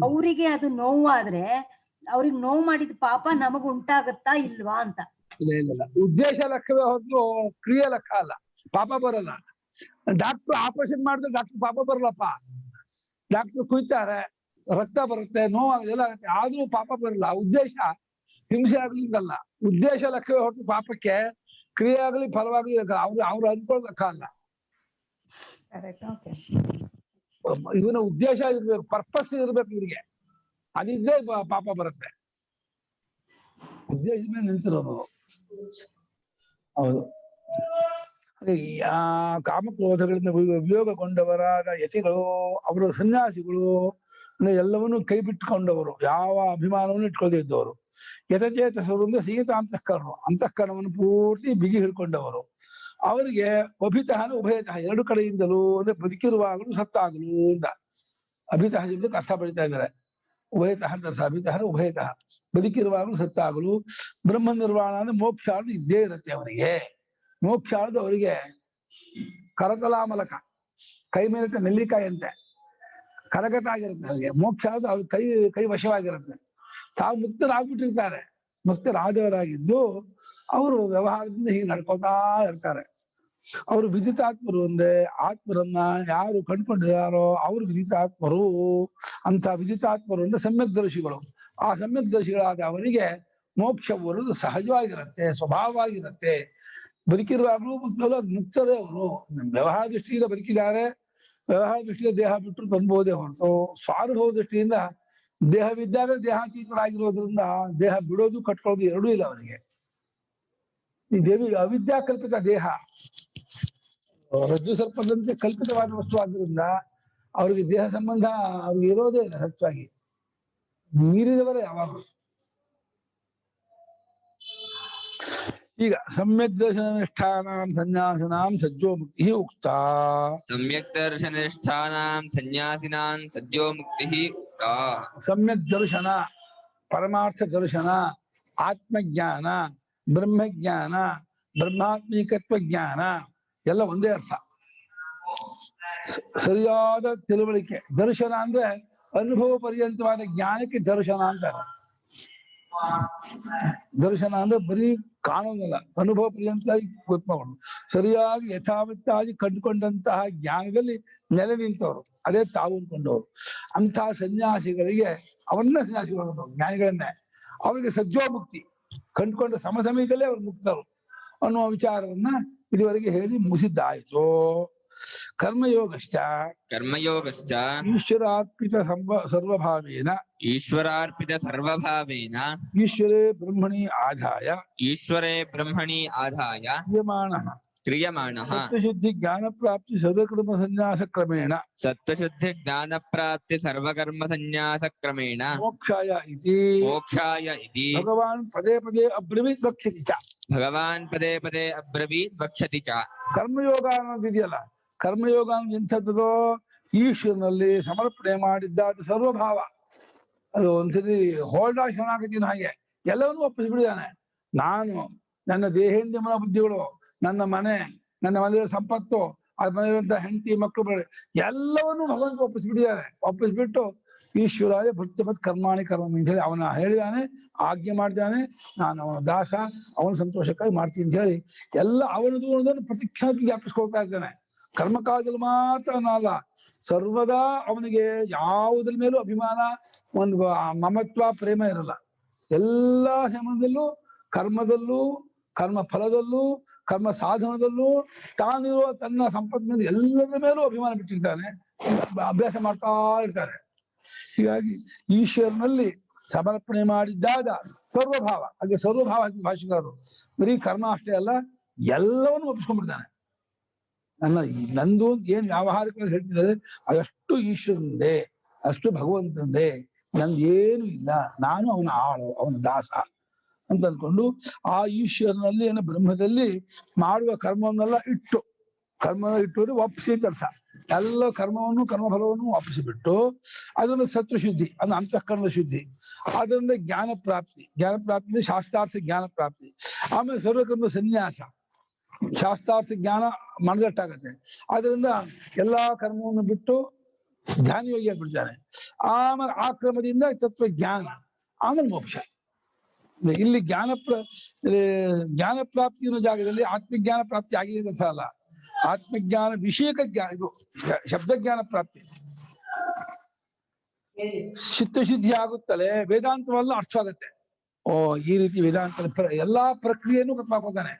ಅವರಿಗೆ ಅದು ನೋವು ಆದ್ರೆ ಅವ್ರಿಗೆ ನೋವು ಮಾಡಿದ ಪಾಪ ನಮಗ್ ಉಂಟಾಗತ್ತಾ ಇಲ್ವಾ ಅಂತ. ಇಲ್ಲ, ಉದ್ದೇಶ ಲೆಕ್ಕವೇ ಹೊರತು ಕ್ರಿಯೆ ಲೆಕ್ಕ ಅಲ್ಲ. ಪಾಪ ಬರಲ್ಲ. ಡಾಕ್ಟರ್ ಆಪರೇಷನ್ ಮಾಡಿದ್ರೆ ಡಾಕ್ಟರ್ ಪಾಪ ಬರಲ್ಲಪ್ಪ. ಡಾಕ್ಟರ್ ಕುಯ್ತಾರೆ, ರಕ್ತ ಬರುತ್ತೆ, ನೋವಾಗಲ್ಲ, ಆದ್ರೂ ಪಾಪ ಬರಲ್ಲ. ಉದ್ದೇಶ ಹಿಂಸೆ ಆಗ್ಲಿಂದಲ್ಲ, ಉದ್ದೇಶ ಲೆಕ್ಕವೇ ಹೊರತು ಪಾಪಕ್ಕೆ ಕ್ರಿಯೆ ಆಗ್ಲಿ ಫಲವಾಗ್ಲಿ ಅವ್ರು ಅನ್ಕೊಳ್ಳೋ ಲೆಕ್ಕ ಅಲ್ಲ. ಇವನ ಉದ್ದೇಶ ಇರ್ಬೇಕು, ಪರ್ಪಸ್ ಇರ್ಬೇಕು ಇವ್ರಿಗೆ. ಅದಿದ್ದೇ ಪಾಪ ಬರುತ್ತೆ. ಉದ್ದೇಶ ಮೇಲೆ ನಿಂತಿರೋದು. ಹೌದು. ಕಾಮಕ್ರೋಧಗಳಿಂದ ವಿಯೋಗಗೊಂಡವರಾದ ಯತಿಗಳು, ಅವರು ಸನ್ಯಾಸಿಗಳು ಎಲ್ಲವನ್ನೂ ಕೈ ಬಿಟ್ಟುಕೊಂಡವರು, ಯಾವ ಅಭಿಮಾನವನ್ನು ಇಟ್ಕೊಳ್ಳದೆ ಇದ್ದವರು. ಯಥಚೇತಸರು ಅಂದ್ರೆ ಸೀತ ಅಂತಃಕರಣವನ್ನು ಪೂರ್ತಿ ಬಿಗಿ ಹಿಡ್ಕೊಂಡವರು. ಅವರಿಗೆ ಅಭಿತಃ ಉಭಯತಃ, ಎರಡು ಕಡೆಯಿಂದಲೂ ಅಂದ್ರೆ ಬದುಕಿರುವಾಗಲೂ ಸತ್ತಾಗಲು ಅಂತ ಅಭಿತಃ ಶಬ್ದಕ್ಕೆ ಅರ್ಥ ಪಡಿತಾ ಇದ್ದಾರೆ. ಉಭಯತಃ ಅಂತ ಅರ್ಥ. ಅಭಿತಃ ಉಭಯತಃ, ಬದುಕಿರುವಾಗಲೂ ಸತ್ತಾಗಲು. ಬ್ರಹ್ಮ ನಿರ್ವಾಣ ಅಂದ್ರೆ ಮೋಕ್ಷ ಅಂದ್ರೆ ಇದ್ದೇ ಇರುತ್ತೆ ಅವರಿಗೆ. ಮೋಕ್ಷ ಅಂದ್ರೆ ಅವರಿಗೆ ಕರತಲಾಮಲಕ, ಕೈ ಮೇಲಿಟ್ಟ ನೆಲ್ಲಿಕಾಯಂತೆ ಕರಗತ ಆಗಿರುತ್ತೆ ಅವರಿಗೆ. ಮೋಕ್ಷ ಅಂದ್ರೆ ಅವ್ರ ಕೈ ವಶವಾಗಿರುತ್ತೆ. ತಾವು ಮುಕ್ತರಾಗ್ಬಿಟ್ಟಿರ್ತಾರೆ. ಮುಕ್ತರಾದವರಾಗಿದ್ದು ಅವರು ವ್ಯವಹಾರದಿಂದ ಹೀಗೆ ನಡ್ಕೋತಾ ಇರ್ತಾರೆ. ಅವರು ವಿದಿತಾತ್ಮರು ಅಂದ್ರೆ ಆತ್ಮರನ್ನ ಯಾರು ಕಂಡುಕೊಂಡಿದ್ದಾರೋ ಅವರು ವಿದಿತಾತ್ಮರು. ಅಂತ ವಿದಿತಾತ್ಮರು ಅಂದ್ರೆ ಸಮ್ಯಕ್ದರ್ಶಿಗಳು. ಆ ಸಮ್ಯಕ್ದರ್ಶಿಗಳಾದ ಅವರಿಗೆ ಮೋಕ್ಷ ಬರುವುದು ಸಹಜವಾಗಿರುತ್ತೆ, ಸ್ವಭಾವವಾಗಿರುತ್ತೆ. ಬದುಕಿರುವಾಗಲೂ ಮುಕ್ತರೇ ಅವರು. ವ್ಯವಹಾರ ದೃಷ್ಟಿಯಿಂದ ಬದುಕಿದ್ದಾರೆ. ವ್ಯವಹಾರ ದೃಷ್ಟಿಯಿಂದ ದೇಹ ಬಿಟ್ಟರು ತಂಬೋದೇ ಹೊರತು ಸ್ವಾನುಭವ ದೃಷ್ಟಿಯಿಂದ ದೇಹವಿದ್ದಾಗ ದೇಹಾತೀತರಾಗಿರೋದ್ರಿಂದ ದೇಹ ಬಿಡೋದು ಕಟ್ಕೊಳ್ಳೋದು ಎರಡೂ ಇಲ್ಲ ಅವರಿಗೆ. ಈ ದೇವಿ ಅವಿದ್ಯಾ ಕಲ್ಪಿತ ದೇಹ, ರಜ್ಜು ಸರ್ಪದಂತೆ ಕಲ್ಪಿತವಾದ ವಸ್ತು ಆದ್ರಿಂದ ಅವ್ರಿಗೆ ದೇಹ ಸಂಬಂಧ ಅವ್ರಿಗೆ ಇರೋದೇ ಇಲ್ಲ. ಸತ್ಯವಾಗಿ ಮೀರಿದವರೇ ಯಾವಾಗ. ಈಗ ಸಮ್ಯಕ್ ದರ್ಶನನಿಷ್ಠಾನಾಂ ಸನ್ಯಾಸಿನಾಂ ಸಜ್ಜೋ ಮುಕ್ತಿ ಉಕ್ತ. ಸಮ್ಯಕ್ ದರ್ಶನನಿಷ್ಠಾನಾಂ ಸನ್ಯಾಸಿನಾಂ ಸದ್ಯೋ ಮುಕ್ತಿ ಉಕ್ತ. ಸಮ್ಯಕ್ ದರ್ಶನ, ಪರಮಾರ್ಥ ದರ್ಶನ, ಆತ್ಮಜ್ಞಾನ, ಬ್ರಹ್ಮಜ್ಞಾನ, ಬ್ರಹ್ಮಾತ್ಮೀಕತ್ವ ಜ್ಞಾನ ಎಲ್ಲ ಒಂದೇ ಅರ್ಥ. ಸರಿಯಾದ ತಿಳುವಳಿಕೆ. ದರ್ಶನ ಅಂದ್ರೆ ಅನುಭವ ಪರ್ಯಂತವಾದ ಜ್ಞಾನಕ್ಕೆ ದರ್ಶನ ಅಂತಾರೆ. ದರ್ಶನ ಅಂದ್ರೆ ಬರೀ ಕಾಣೋದಲ್ಲ, ಅನುಭವ ಪರ್ಯಂತವಾಗಿ ಗೊತ್ಕೊಂಡು ಸರಿಯಾಗಿ ಯಥಾವತ್ತಾಗಿ ಕಂಡುಕೊಂಡಂತಹ ಜ್ಞಾನದಲ್ಲಿ ನೆಲೆ ನಿಂತವರು, ಅದೇ ತಾವು ಅಂದ್ಕೊಂಡವರು. ಅಂತಹ ಸನ್ಯಾಸಿಗಳಿಗೆ ಅವನ್ನ ಸನ್ಯಾಸಿಗಳು ಜ್ಞಾನಿಗಳನ್ನೇ, ಅವರಿಗೆ ಸಜ್ಜೋಮುಕ್ತಿ ಕಂಡುಕೊಂಡ ಸಮಯದಲ್ಲೇ ಅವ್ರು ಮುಕ್ತರು ಅನ್ನುವ ವಿಚಾರವನ್ನ ಇದುವರೆಗೆ ಹೇಳಿ ಮುಗಿಸಿದ್ದಾಯಿತು. ಕರ್ಮಯೋಗಶ್ಚ ಈಶ್ವರಾರ್ಪಿತ ಸರ್ವಭಾವೇನ ಈಶ್ವರೇ ಬ್ರಹ್ಮಣಿ ಆಧಾಯ ಕ್ರಿಯಮಾಣಃ ಸತ್ವಶುದ್ಧಿ ಜ್ಞಾನ ಪ್ರಾಪ್ತಿ ಸರ್ವಕರ್ಮ ಸನ್ಯಾಸ ಕ್ರಮೇಣ ಮೋಕ್ಷಾಯ ಇತಿ ಭಗವಾನ್ ಪದೇ ಪದೇ ಅಬ್ರವೀತ್ ವಕ್ಷತಿ ಚ. ಕರ್ಮಯೋಗ ಅನ್ನೋದಿದೆಯಲ್ಲ, ಕರ್ಮಯೋಗ ಅನ್ನೋದು ಎಂಥದ್ದು? ಈಶ್ವರನಲ್ಲಿ ಸಮರ್ಪಣೆ ಮಾಡಿದ್ದಾದ ಸರ್ವಭಾವ. ಅದು ಒಂದ್ಸರಿ ಹೋಲ್ಡಾ ಶರಣಾಗತಿನ ಹಾಗೆ ಎಲ್ಲವನ್ನೂ ಒಪ್ಪಿಸ್ಬಿಟ್ಟಿದ್ದಾನೆ. ನಾನು, ನನ್ನ ದೇಹೇಂದ್ರಿಯ ಮನ ಬುದ್ಧಿಗಳು, ನನ್ನ ಮನೆ, ನನ್ನ ಮನೆಯ ಸಂಪತ್ತು, ಅದ್ ಮನೆಯಂತ ಹೆಂಡತಿ ಮಕ್ಕಳು ಎಲ್ಲವನ್ನೂ ಭಗವಂತ ಒಪ್ಪಿಸ್ಬಿಟ್ಟಿದ್ದಾನೆ. ಒಪ್ಪಿಸ್ಬಿಟ್ಟು ಈಶ್ವರಾಯ ಭಕ್ತಿಪತ್ ಕರ್ಮಾಣಿ ಕರ್ಮ ಅಂತ ಹೇಳಿ ಅವನ ಹೇಳಿದಾನೆ, ಆಜ್ಞೆ ಮಾಡಿದ್ದಾನೆ. ನಾನು ಅವನ ದಾಸ, ಅವನ ಸಂತೋಷಕ್ಕಾಗಿ ಮಾಡ್ತೀನಿ ಅಂತ ಹೇಳಿ ಎಲ್ಲ ಅವನದು ಅನ್ನೋದನ್ನು ಪ್ರತಿಕ್ಷಣಕ್ಕೆ ಜ್ಞಾಪಿಸ್ಕೊಳ್ತಾ ಇದ್ದಾನೆ. ಕರ್ಮಕಾಲದಲ್ಲಿ ಮಾತ್ರ ಅಲ್ಲ, ಸರ್ವದಾ ಅವನಿಗೆ ಯಾವುದ್ರ ಮೇಲೂ ಅಭಿಮಾನ, ಒಂದು ಮಮತ್ವ, ಪ್ರೇಮ ಇರಲ್ಲ. ಎಲ್ಲಾ ಸಮಯದಲ್ಲೂ, ಕರ್ಮದಲ್ಲೂ, ಕರ್ಮ ಫಲದಲ್ಲೂ, ಕರ್ಮ ಸಾಧನದಲ್ಲೂ ತಾನಿರುವ ತನ್ನ ಸಂಪತ್ತಿನ ಎಲ್ಲರ ಮೇಲೂ ಅಭಿಮಾನ ಬಿಟ್ಟಿರ್ತಾನೆ, ಅಭ್ಯಾಸ ಮಾಡ್ತಾ ಇರ್ತಾನೆ. ಹೀಗಾಗಿ ಈಶ್ವರನಲ್ಲಿ ಸಮರ್ಪಣೆ ಮಾಡಿದ್ದಾದ ಸರ್ವಭಾವ, ಹಾಗೆ ಸರ್ವಭಾವ ಭಾಷೆಗಾರರು ಬರೀ ಕರ್ಮ ಅಷ್ಟೇ ಅಲ್ಲ, ಎಲ್ಲವನ್ನೂ ಒಪ್ಪಿಸ್ಕೊಂಡ್ಬಿಡ್ತಾನೆ. ನಂದು ಏನ್ ವ್ಯಾವಹಾರಿಕವಾಗಿ ಹೇಳ್ತಿದ್ದಾರೆ ಅದಷ್ಟು ಈಶ್ವರನಿಂದೆ ಅಷ್ಟು ಭಗವಂತಂದೇ, ನಂದೇನು ಇಲ್ಲ, ನಾನು ಅವನ ಆಳು, ಅವನ ದಾಸ ಅಂತ ಅಂದ್ಕೊಂಡು ಆ ಈಶ್ವರನಲ್ಲಿ ಏನೋ ಬ್ರಹ್ಮದಲ್ಲಿ ಮಾಡುವ ಕರ್ಮವನ್ನೆಲ್ಲ ಕರ್ಮ ಇಟ್ಟು ವಾಪಸಿ ಅಂತ ಅರ್ಥ. ಎಲ್ಲ ಕರ್ಮವನ್ನು ಕರ್ಮಫಲವನ್ನು ವಾಪಸಿಬಿಟ್ಟು ಅದನ್ನು ಸತ್ವಶುದ್ಧಿ, ಅದು ಅಂತಃಕರಣ ಶುದ್ಧಿ, ಅದರಿಂದ ಜ್ಞಾನ ಪ್ರಾಪ್ತಿ ಶಾಸ್ತ್ರಾರ್ಥ ಜ್ಞಾನ ಪ್ರಾಪ್ತಿ, ಆಮೇಲೆ ಸರ್ವಕರ್ಮ ಸನ್ಯಾಸ, ಶಾಸ್ತ್ರಾರ್ಥ ಜ್ಞಾನ ಮನದಟ್ಟಾಗತ್ತೆ. ಅದರಿಂದ ಎಲ್ಲಾ ಕರ್ಮವನ್ನು ಬಿಟ್ಟು ಧ್ಯಾನಯೋಗಿ ಆಗ್ಬಿಡ್ತಾನೆ. ಆಮೇಲೆ ಆ ಕ್ರಮದಿಂದ ತತ್ವ ಜ್ಞಾನ, ಆಮೇಲೆ ಮೋಕ್ಷ. ಇಲ್ಲಿ ಜ್ಞಾನ ಪ್ರಾಪ್ತಿ ಅನ್ನೋ ಜಾಗದಲ್ಲಿ ಆತ್ಮಜ್ಞಾನ ಪ್ರಾಪ್ತಿ ಆಗಿದೆ ಅಂತ ಅಲ್ಲ, ಆತ್ಮಜ್ಞಾನ ವಿಷಯಕ ಜ್ಞಾನ, ಇದು ಶಬ್ದಜ್ಞಾನ ಪ್ರಾಪ್ತಿ. ಚಿತ್ತಶುದ್ಧಿ ಆಗುತ್ತಲೇ ವೇದಾಂತವೆಲ್ಲ ಅರ್ಥ ಆಗುತ್ತೆ. ಈ ರೀತಿ ವೇದಾಂತ ಎಲ್ಲಾ ಪ್ರಕ್ರಿಯೆಯನ್ನು ಗೊತ್ತಾಕೋತಾನೆ.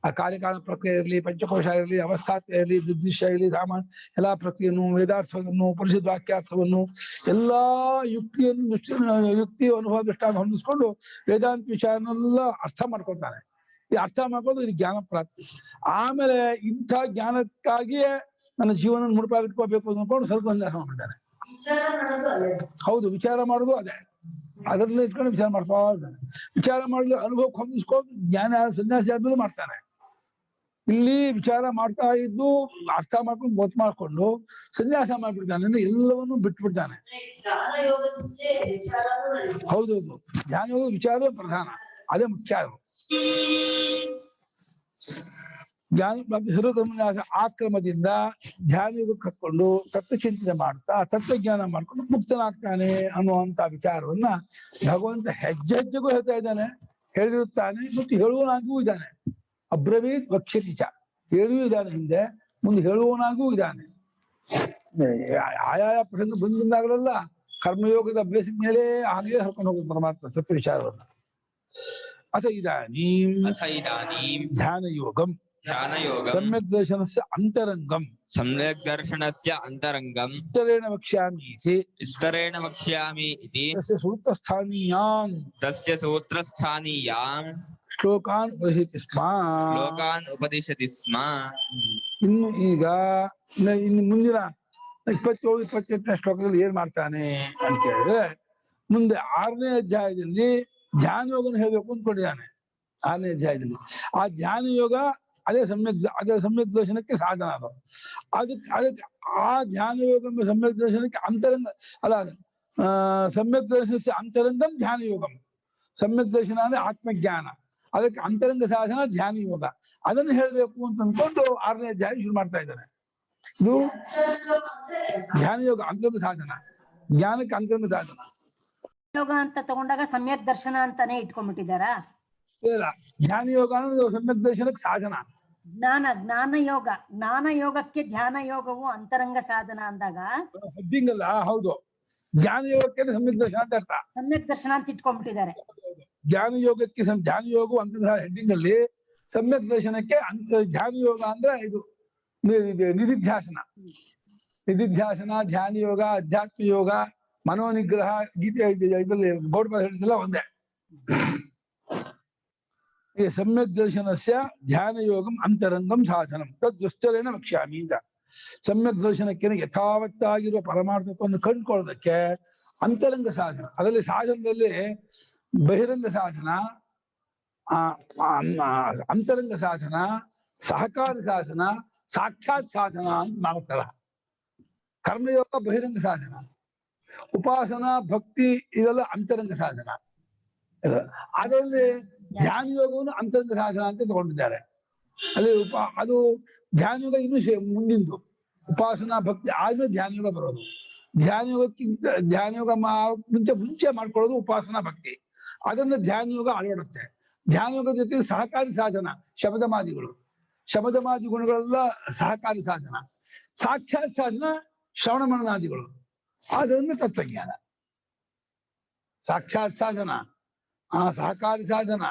ಆ ಕಾರ್ಯಕಾಲ ಪ್ರಕ್ರಿಯೆ ಇರಲಿ, ಪಂಚಕೋಶ ಇರಲಿ, ಅವಸ್ಥಾತ್ಯ ಇರಲಿ, ದೃಶ್ಯ ಇರಲಿ, ಸಾಮಾನ್ಯ ಎಲ್ಲಾ ಪ್ರಕ್ರಿಯೆಯನ್ನು, ವೇದಾರ್ಥವನ್ನು, ಉಪನಿಷತ್ ವಾಕ್ಯಾರ್ಥವನ್ನು, ಎಲ್ಲಾ ಯುಕ್ತಿ ಅನುಭವ ದೃಷ್ಟಾಂತ ಹೊಂದಿಸ್ಕೊಂಡು ವೇದಾಂತ ವಿಚಾರನೆಲ್ಲ ಅರ್ಥ ಮಾಡ್ಕೊಳ್ತಾನೆ. ಈ ಅರ್ಥ ಮಾಡ್ಕೊಂಡು ಇದು ಜ್ಞಾನ ಪ್ರಾಪ್ತಿ. ಆಮೇಲೆ ಇಂಥ ಜ್ಞಾನಕ್ಕಾಗಿಯೇ ನನ್ನ ಜೀವನ ಮುಡುಪಾಗಿಟ್ಕೋಬೇಕು ಅಂದ್ಕೊಂಡು ಸ್ವಲ್ಪ ಅನ್ಯಾಸ ಮಾಡ್ತಾನೆ. ಹೌದು, ವಿಚಾರ ಮಾಡೋದು ಅದೇ, ಅದನ್ನ ಇಟ್ಕೊಂಡು ವಿಚಾರ ಮಾಡ್ತಾ ಇದ್ದಾನೆ. ವಿಚಾರ ಮಾಡಲು ಅನುಭವಕ್ಕೆ ಹೊಂದಿಸ್ಕೊಂಡು ಜ್ಞಾನ ಸನ್ಯಾಸಿ ಆದ್ಮೇಲೆ ಮಾಡ್ತಾನೆ. ಇಲ್ಲಿ ವಿಚಾರ ಮಾಡ್ತಾ ಇದ್ದು ಅರ್ಥ ಮಾಡ್ಕೊಂಡು ಗೊತ್ತು ಮಾಡ್ಕೊಂಡು ಸನ್ಯಾಸ ಮಾಡ್ಬಿಡ್ತಾನೆ, ಎಲ್ಲವನ್ನೂ ಬಿಟ್ಬಿಡ್ತಾನೆ. ಹೌದೌದು, ಧ್ಯಾನ ಯೋಗ ವಿಚಾರ ಪ್ರಧಾನ, ಅದೇ ಮುಖ್ಯ. ಜ್ಞಾನ ಪ್ರಾಪ್ತಿ ಸರ್ವಕರ್ಮನ್ಯಾಸ ಆಕ್ರಮದಿಂದ ಧ್ಯಾನ ಯೋಗಕ್ಕೆ ಹತ್ಕೊಂಡು ತತ್ವಚಿಂತನೆ ಮಾಡ್ತಾ ತತ್ವಜ್ಞಾನ ಮಾಡ್ಕೊಂಡು ಮುಕ್ತನಾಗ್ತಾನೆ ಅನ್ನುವಂತ ವಿಚಾರವನ್ನ ಭಗವಂತ ಹೆಜ್ಜೆ ಹೆಜ್ಜೆಗೂ ಹೇಳ್ತಾ ಇದ್ದಾನೆ, ಹೇಳಿರುತ್ತಾನೆ ಮತ್ತು ಹೇಳುವನಾಗೂ ಇದ್ದಾನೆ. ಅಬ್ರವೀತ್ ವಕ್ಷ್ಯತಿ ಚ, ಹೇಳಿಯೂ ಇದ್ದಾನೆ ಹಿಂದೆ, ಮುಂದೆ ಹೇಳುವನಾಗೂ ಇದ್ದಾನೆ. ಆಯಾಯ ಪ್ರಸಂಗ ಬಂದಾಗಲೆಲ್ಲ ಕರ್ಮಯೋಗದ ಅಭ್ಯಾಸದ ಮೇಲೆ ಹಾಗೆ ಹೇಳ್ಕೊಂಡು ಹೋಗೋದು ಪರಮಾತ್ಮ ಸತ್ಯ ವಿಚಾರವನ್ನ. ಅಥ ಇದಾನೀಂ ಧ್ಯಾನಯೋಗಂ ಸಮ್ಯಕ್ ದರ್ಶನಸ್ಯ ಅಂತರಂಗಂ ವಿಸ್ತರೇಣ ವಕ್ಷ್ಯಾಮಿ ಇತಿ ತಸ್ಯ ಸೂತ್ರಸ್ಥಾನೀಯಾಂ ಶ್ಲೋಕಾನ್ ಉಪದಿಶತಿ ಸ್ಮ. ಇನ್ನು ಈಗ ಮುಂದಿನ 27-28ನೇ ಶ್ಲೋಕದಲ್ಲಿ ಏನ್ ಮಾಡ್ತಾನೆ ಅಂತ ಹೇಳಿದ್ರೆ, ಮುಂದೆ 6ನೇ ಅಧ್ಯಾಯದಲ್ಲಿ ಧ್ಯಾನ ಯೋಗನ ಹೇಳ್ಬೇಕು ಅಂದ್ಕೊಂಡಿದ್ದಾನೆ. 6ನೇ ಅಧ್ಯಾಯದಲ್ಲಿ ಆ ಧ್ಯಾನ ಯೋಗ ಅದೇ ಸಮ್ಯಕ್ ದರ್ಶನಕ್ಕೆ ಸಾಧನ. ಅದಕ್ಕೆ ಆ ಧ್ಯಾನ ಯೋಗ ಸಮ್ಯಕ್ ದರ್ಶನಕ್ಕೆ ಅಂತರಂಗ ಅಲ್ಲ, ಸಮ್ಯಕ್ ದರ್ಶನ ಅಂತರಂಗಂ ಧ್ಯಾನ ಯೋಗಂ. ಸಮ್ಯಕ್ ದರ್ಶನ ಅಂದ್ರೆ ಆತ್ಮಜ್ಞಾನ, ಅದಕ್ಕೆ ಅಂತರಂಗ ಸಾಧನ ಧ್ಯಾನ ಯೋಗ. ಅದನ್ನು ಹೇಳ್ಬೇಕು ಅಂತ ಅಂದ್ಕೊಂಡು 6ನೇ ಅಧ್ಯಾಯ ಶುರು ಮಾಡ್ತಾ ಇದ್ದಾನೆ. ಇದು ಧ್ಯಾನ ಯೋಗ ಅಂತರಂಗ ಸಾಧನ, ಜ್ಞಾನಕ್ಕೆ ಅಂತರಂಗ ಸಾಧನ. ಯೋಗ ಅಂತ ತಗೊಂಡಾಗ ಸಮ್ಯಕ್ ದರ್ಶನ ಅಂತಾನೆ ಇಟ್ಕೊಂಡ್ಬಿಟ್ಟಿದಾರ. ಇಲ್ಲ, ಧ್ಯಾನ ಯೋಗ ಅನ್ನೋದು ಸಮ್ಯಕ್ ದರ್ಶನಕ್ಕೆ ಸಾಧನ. ಜ್ಞಾನ ಯೋಗಕ್ಕೆ ಧ್ಯಾನ ಯೋಗವು ಅಂತರಂಗ ಸಾಧನ ಅಂದಾಗ ಹೆಡ್ಡಿಂಗ್ ಅಲ್ಲ. ಹೌದು, ಧ್ಯಾನ ಯೋಗಕ್ಕೆ ಸಮ್ಯಕ್ ದರ್ಶನ ಅಂತ ಅರ್ಥ. ಸಮ್ಯಕ್ ದರ್ಶನ ಅಂತ ಇಟ್ಕೊಂಡ್ಬಿಟ್ಟಿದ್ದಾರೆ. ಧ್ಯಾನ ಯೋಗಕ್ಕೆ ಧ್ಯಾನ ಯೋಗವು ಅಂತ ಹೆಡ್ಡಿಂಗ್ ಅಲ್ಲಿ, ಸಮ್ಯಕ್ ದರ್ಶನಕ್ಕೆ ಧ್ಯಾನ ಯೋಗ ಅಂದ್ರೆ ಇದು ನಿಧಿಧ್ಯಾಸನ, ಧ್ಯಾನ ಯೋಗ, ಅಧ್ಯಾತ್ಮ ಯೋಗ, ಮನೋನಿಗ್ರಹ, ಗೀತೆ ಇದರಲ್ಲಿ ಗೌಡಪಾದ ಹೇಳಿದೆಲ್ಲ ಒಂದೇ. ಈ ಸಮ್ಯಕ್ ದರ್ಶನಸ್ಯ ಧ್ಯಾನ ಯೋಗಂ ಅಂತರಂಗಂ ಸಾಧನಂ ತದ್ವಿಸ್ತರೇಣ ವಕ್ಷ್ಯಾಮಿ ಅಂತ. ಸಮ್ಯಕ್ ದರ್ಶನಕ್ಕೆ ಯಥಾವತ್ತಾಗಿರುವ ಪರಮಾರ್ಥತ್ವವನ್ನು ಕಂಡುಕೊಳ್ಳೋದಕ್ಕೆ ಅಂತರಂಗ ಸಾಧನ, ಅದರಲ್ಲಿ ಸಾಧನದಲ್ಲಿ ಬಹಿರಂಗ ಸಾಧನ, ಅಂತರಂಗ ಸಾಧನ, ಸಹಕಾರ ಸಾಧನ, ಸಾಕ್ಷಾತ್ ಸಾಧನ ಅಂತ ಮಾಡ್ತಾರ. ಕರ್ಮಯೋಗ ಬಹಿರಂಗ ಸಾಧನ, ಉಪಾಸನಾ ಭಕ್ತಿ ಇದೆಲ್ಲ ಅಂತರಂಗ ಸಾಧನ. ಅದರಲ್ಲಿ ಧ್ಯಾನ ಯೋಗವನ್ನು ಅಂತರಂಗ ಸಾಧನ ಅಂತ ತಗೊಂಡಿದ್ದಾರೆ. ಅಲ್ಲಿ ಅದು ಧ್ಯಾನ ಯೋಗ ಇನ್ನೂ ಮುಂದಿಂದು, ಉಪಾಸನಾ ಭಕ್ತಿ ಆದ್ಮೇಲೆ ಧ್ಯಾನ ಯೋಗ ಬರೋದು. ಧ್ಯಾನ ಯೋಗ ಮುಂಚೆ ಮಾಡ್ಕೊಳ್ಳೋದು ಉಪಾಸನಾ ಭಕ್ತಿ, ಅದನ್ನ ಧ್ಯಾನ ಯೋಗ ಅಳವಡುತ್ತೆ. ಧ್ಯಾನ ಯೋಗದ ಜೊತೆಗೆ ಸಹಕಾರಿ ಸಾಧನ, ಶಮದಮಾದಿ ಗುಣಗಳೆಲ್ಲ ಸಹಕಾರಿ ಸಾಧನ. ಸಾಕ್ಷಾತ್ ಸಾಧನ ಶ್ರವಣ ಮನನಾದಿಗಳು, ಅದನ್ನು ತತ್ವಜ್ಞಾನ. ಸಾಕ್ಷಾತ್ ಸಾಧನ, ಸಹಕಾರಿ ಸಾಧನ,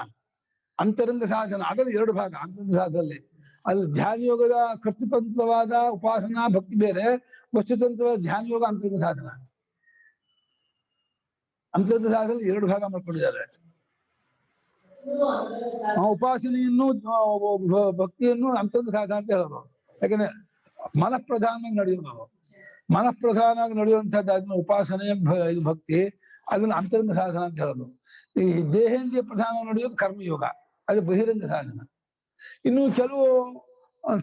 ಅಂತರಂಗ ಸಾಧನ, ಅದರಲ್ಲಿ 2 ಭಾಗ. ಅಂತರಂಗ ಸಾಧನದಲ್ಲಿ ಅಲ್ಲಿ ಧ್ಯಾನ ಯೋಗದ ಕರ್ತೃತಂತ್ರವಾದ ಉಪಾಸನಾ ಭಕ್ತಿ ಬೇರೆ, ವಸ್ತುತಂತ್ರವಾದ ಧ್ಯಾನ ಯೋಗ ಅಂತರಂಗ ಸಾಧನ. ಅಂತರಂಗ ಸಾಧನದಲ್ಲಿ 2 ಭಾಗ ಮಾಡ್ಕೊಂಡಿದ್ದಾರೆ. ಉಪಾಸನೆಯನ್ನು ಭಕ್ತಿಯನ್ನು ಅಂತರಂಗ ಸಾಧನ ಅಂತ ಹೇಳೋದು. ಯಾಕಂದ್ರೆ ಮನಃಪ್ರಧಾನವಾಗಿ ನಡೆಯೋದು. ಮನಃಪ್ರಧಾನವಾಗಿ ನಡೆಯುವಂಥದ್ದು ಅದನ್ನ ಉಪಾಸನೆ ಇದು ಭಕ್ತಿ, ಅದನ್ನ ಅಂತರಂಗ ಸಾಧನ ಅಂತ ಹೇಳೋದು. ಈ ದೇಹೇಂದ್ರಿಯ ಪ್ರಧಾನ ನಡೆಯೋದು ಕರ್ಮಯೋಗ, ಅದು ಬಹಿರಂಗ ಸಾಧನ. ಇನ್ನು ಕೆಲವು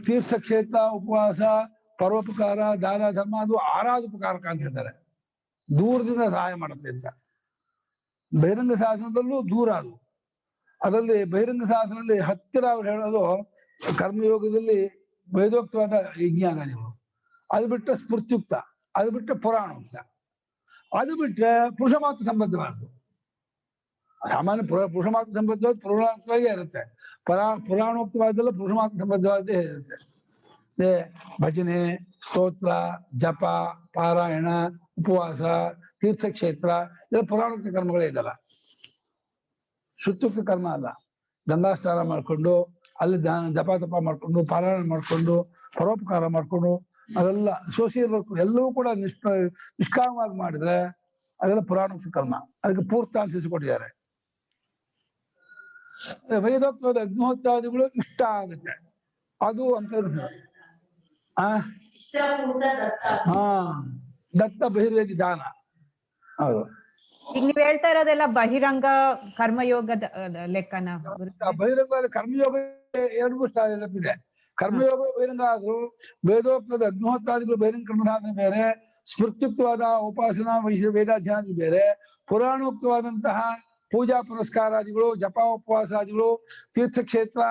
ತೀರ್ಥಕ್ಷೇತ್ರ, ಉಪವಾಸ, ಪರೋಪಕಾರ, ದಾನ ಧರ್ಮ ಅದು ಆರಾಧೋಪಕಾರಕ ಅಂತ ಹೇಳ್ತಾರೆ, ದೂರದಿಂದ ಸಹಾಯ ಮಾಡುತ್ತೆ ಅಂತ. ಬಹಿರಂಗ ಸಾಧನದಲ್ಲೂ ದೂರ ಅದು. ಅದರಲ್ಲಿ ಬಹಿರಂಗ ಸಾಧನದಲ್ಲಿ ಹತ್ತಿರ ಅವ್ರು ಹೇಳೋದು ಕರ್ಮಯೋಗದಲ್ಲಿ ವೇದೋಕ್ತವಾದ ಯಜ್ಞಾಗಾದಿಗಳು, ಅದು ಬಿಟ್ಟರೆ ಸ್ಮೃತ್ಯುಕ್ತ, ಅದು ಬಿಟ್ಟರೆ ಪುರಾಣೋಕ್ತ, ಅದು ಬಿಟ್ಟರೆ ಪುರುಷ ಮಾತ್ರ ಸಂಬದ್ಧವಾದ್ದು. ಸಾಮಾನ್ಯ ಪುರುಷ ಮಾತ್ರ ಸಂಬದ್ಧವಾದ ಪುರಾಣೋಕ್ತವಾಗೇ ಇರುತ್ತೆ. ಪುರಾಣೋಕ್ತವಾದಲ್ಲ ಪುರುಷ ಮಾತ್ರ ಸಂಬದ್ಧವಾದ್ದೇ ಇರುತ್ತೆ. ಭಜನೆ, ಸ್ತೋತ್ರ, ಜಪ, ಪಾರಾಯಣ, ಉಪವಾಸ, ತೀರ್ಥಕ್ಷೇತ್ರ ಇದೆಲ್ಲ ಪುರಾಣೋಕ್ತ ಕರ್ಮಗಳೇ ಇದಲ್ಲ, ಶ್ರುತ್ಯುಕ್ತ ಕರ್ಮ ಅಲ್ಲ. ಗಂಗಾ ಸ್ನಾನ ಮಾಡ್ಕೊಂಡು, ಅಲ್ಲಿ ಜಪ ತಪ ಮಾಡ್ಕೊಂಡು, ಪಾರಾಯಣ ಮಾಡ್ಕೊಂಡು, ಪರೋಪಕಾರ ಮಾಡ್ಕೊಂಡು ಅದೆಲ್ಲ ಇರಬೇಕು. ಎಲ್ಲವೂ ಕೂಡ ನಿಷ್ಕಾಮವಾಗಿ ಮಾಡಿದ್ರೆ ಅದೆಲ್ಲ ಪುರಾಣೋಕ್ತ ಕರ್ಮ. ಅದಕ್ಕೆ ಪೂರ್ತಾಂಶಿಸಿಕೊಟ್ಟಿದ್ದಾರೆ. ವೇದೋಕ್ತವಾದ ಅಗ್ನಿಹೋತ್ರಾದಿಗಳು ಇಷ್ಟ ಆಗುತ್ತೆ, ಅದು ಅಂತ ದತ್ತ ಬಹಿರ್ವೇದಿ ದಾನ. ಹೌದು, ಈಗ ನೀವ್ ಹೇಳ್ತಾ ಇರೋದೆಲ್ಲ ಬಹಿರಂಗ ಕರ್ಮಯೋಗದ ಲೆಕ್ಕನ? ಬಹಿರಂಗವಾದ ಕರ್ಮಯೋಗ ಎರಡು ಇದೆ. ಕರ್ಮಯೋಗ ಬಹಿರಂಗ ಆದ್ರೂ ವೇದೋಕ್ತದ ಅಗ್ನಿಹೋತ್ರಾದಿಗಳು ಬಹಿರಂಗ ಕರ್ಮಸಾಧನೆ ಬೇರೆ, ಸ್ಮೃತ್ಯುಕ್ತವಾದ ಉಪಾಸನಾ ವೇದಾಧ್ಯಯನ ಬೇರೆ, ಪುರಾಣೋಕ್ತವಾದಂತಹ ಪೂಜಾ ಪುರಸ್ಕಾರಾದಿಗಳು, ಜಪ ಉಪವಾಸಾದಿಗಳು, ತೀರ್ಥಕ್ಷೇತ್ರ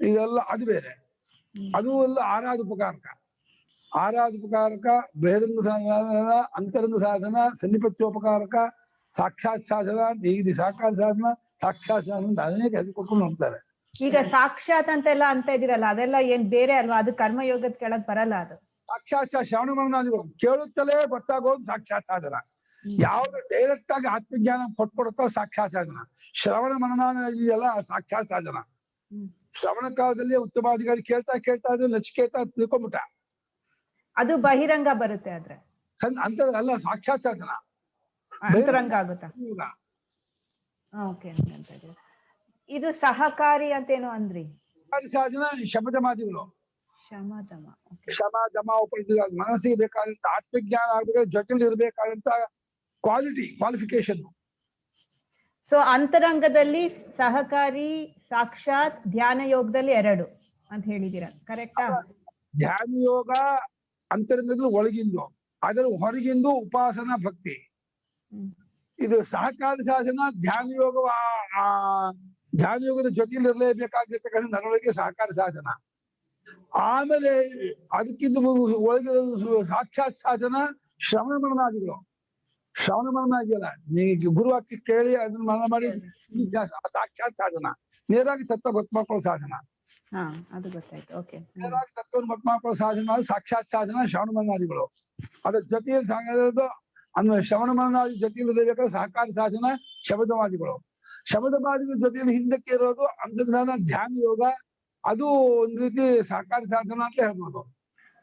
ಇದೆಲ್ಲ ಅದು ಬೇರೆ. ಅದು ಎಲ್ಲ ಆರಾಧೋಪಕಾರಕ. ಆರಾಧೋಪಕಾರಕ ಬಹಿರಂಗ ಸಾಧನ, ಅಂತರಂಗ ಸಾಧನ, ಸನ್ನಿಪತ್ಯೋಪಕಾರಕ, ಸಾಕ್ಷಾತ್ ಸಾಧನ, ಈ ಸಾಕಾರ ಸಾಧನ, ಸಾಕ್ಷಾತ್ ಸಾಧನ ಅನೇಕ ಹೆಸರು ಕೊಟ್ಕೊಂಡು ಹೋಗ್ತಾರೆ. ಈಗ ಸಾಕ್ಷಾತ್ ಅಂತೆಲ್ಲ ಅಂತ ಇದೀರಲ್ಲ, ಅದೆಲ್ಲ ಏನ್ ಬೇರೆ ಅಲ್ವಾ? ಅದು ಕರ್ಮಯೋಗದ ಕೆಳಗ್ ಬರಲ್ಲ. ಅದು ಸಾಕ್ಷಾತ್ ಶ್ರವಣ ಮನನಾದಿಗಳು ಕೇಳುತ್ತಲೇ ಗೊತ್ತಾಗೋದು ಸಾಕ್ಷಾತ್ ಸಾಧನ. ಯಾವ್ದು ಡೈರೆಕ್ಟ್ ಆಗಿ ಆತ್ಮಜ್ಞಾನ ಕೊಟ್ಕೊಡುತ್ತೋ ಸಾಕ್ಷಾತ್ ಸಾಧನ. ಶ್ರವಣ ಮನನ ಇದೆಯಲ್ಲ ಸಾಕ್ಷಾತ್ ಸಾಧನ. ಶ್ರವಣ ಕಾಲದಲ್ಲಿ ಉತ್ತಮಾಧಿಕಾರಿ ಕೇಳ್ತಾ ಕೇಳ್ತಾ ಅದು ನಚಿಕೇತ ತಿಳ್ಕೊಂಬಿಟ್ಟ, ಅದು ಬಹಿರಂಗ ಬರುತ್ತೆ. ಆದ್ರೆ ಅಂತ ಅಲ್ಲ, ಸಾಕ್ಷಾತ್ ಸಾಧನ ಅಂತರಂಗ ಆಗುತ್ತಾ? ಇದು ಸಹಕಾರಿ ಅಂತೇನೋ ಅಂದ್ರಿ? ಸಾಧನ ಶಮದಮಾದಿಗಳು, ಶಮ ದಮ ಮನಸ್ಸಿಗೆ ಬೇಕಾದಂತ ಆತ್ಮಜ್ಞಾನ ಆಗ್ಬೇಕಾದ್ರೆ ಜೊತೆಲಿ ಇರ್ಬೇಕಾದಂತ ಕ್ವಾಲಿಫಿಕೇಶನ್. ಸೊ ಅಂತರಂಗದಲ್ಲಿ ಸಹಕಾರಿ, ಸಾಕ್ಷಾತ್, ಧ್ಯಾನ ಯೋಗದಲ್ಲಿ 2 ಅಂತ ಹೇಳಿದೀರಾ, ಕರೆಕ್ಟಾ? ಧ್ಯಾನ ಯೋಗ ಅಂತರಂಗದಲ್ಲಿ ಒಳಗಿಂದು, ಅದರ ಹೊರಗಿಂದು ಉಪಾಸನಾ ಭಕ್ತಿ. ಇದು ಸಹಕಾರ ಸಾಧನ ಧ್ಯಾನ ಯೋಗದ ಜೊತೆಯಲ್ಲಿ ಇರಲೇಬೇಕಾಗಿರ್ತಕ್ಕಂಥ ನಡವಳಿಕೆ ಸಹಕಾರ ಸಾಧನ. ಆಮೇಲೆ ಅದಕ್ಕಿಂತ ಒಳಗೆ ಸಾಕ್ಷಾತ್ ಸಾಧನ ಶ್ರವಣ ಮನನಾದಿಗಳು. ಶ್ರವಣ ಮನನ ಇದೆಯಲ್ಲ, ನೀವು ಗುರುವಾಕ್ಯ ಕೇಳಿ ಅದನ್ನ ಮನನ ಮಾಡಿ ಸಾಕ್ಷಾತ್ ಸಾಧನ. ನೇರಾಗಿ ತತ್ವ ಗೊತ್ತಾಕೊಳ್ಳೋ ಸಾಧನ, ನೇರಾಗಿ ತತ್ವವನ್ನು ಗೊತ್ತಾಕೊಳ್ಳೋ ಸಾಧನ ಸಾಕ್ಷಾತ್ ಸಾಧನ ಶ್ರವಣ ಮನನಾದಿಗಳು. ಅದ್ರ ಜೊತೆಯಲ್ಲಿ ಸಾಗೋದು ಅಂದ್ರೆ ಶ್ರವಣ ಮನನಾದಿ ಜೊತೆಯಲ್ಲಿ ಇರಬೇಕಾದ್ರೆ ಸಹಕಾರ ಸಾಧನ ಶಬ್ದವಾದಿಗಳು. ಶಬ್ದವಾದಿಗಳ ಜೊತೆಯಲ್ಲಿ ಹಿಂದಕ್ಕೆ ಇರೋದು ಅಂತರ್ಜ್ಞಾನ ಧ್ಯಾನ ಯೋಗ, ಅದು ಒಂದ್ ರೀತಿ ಸಹಕಾರ ಸಾಧನ ಅಂತ ಹೇಳ್ಬೋದು.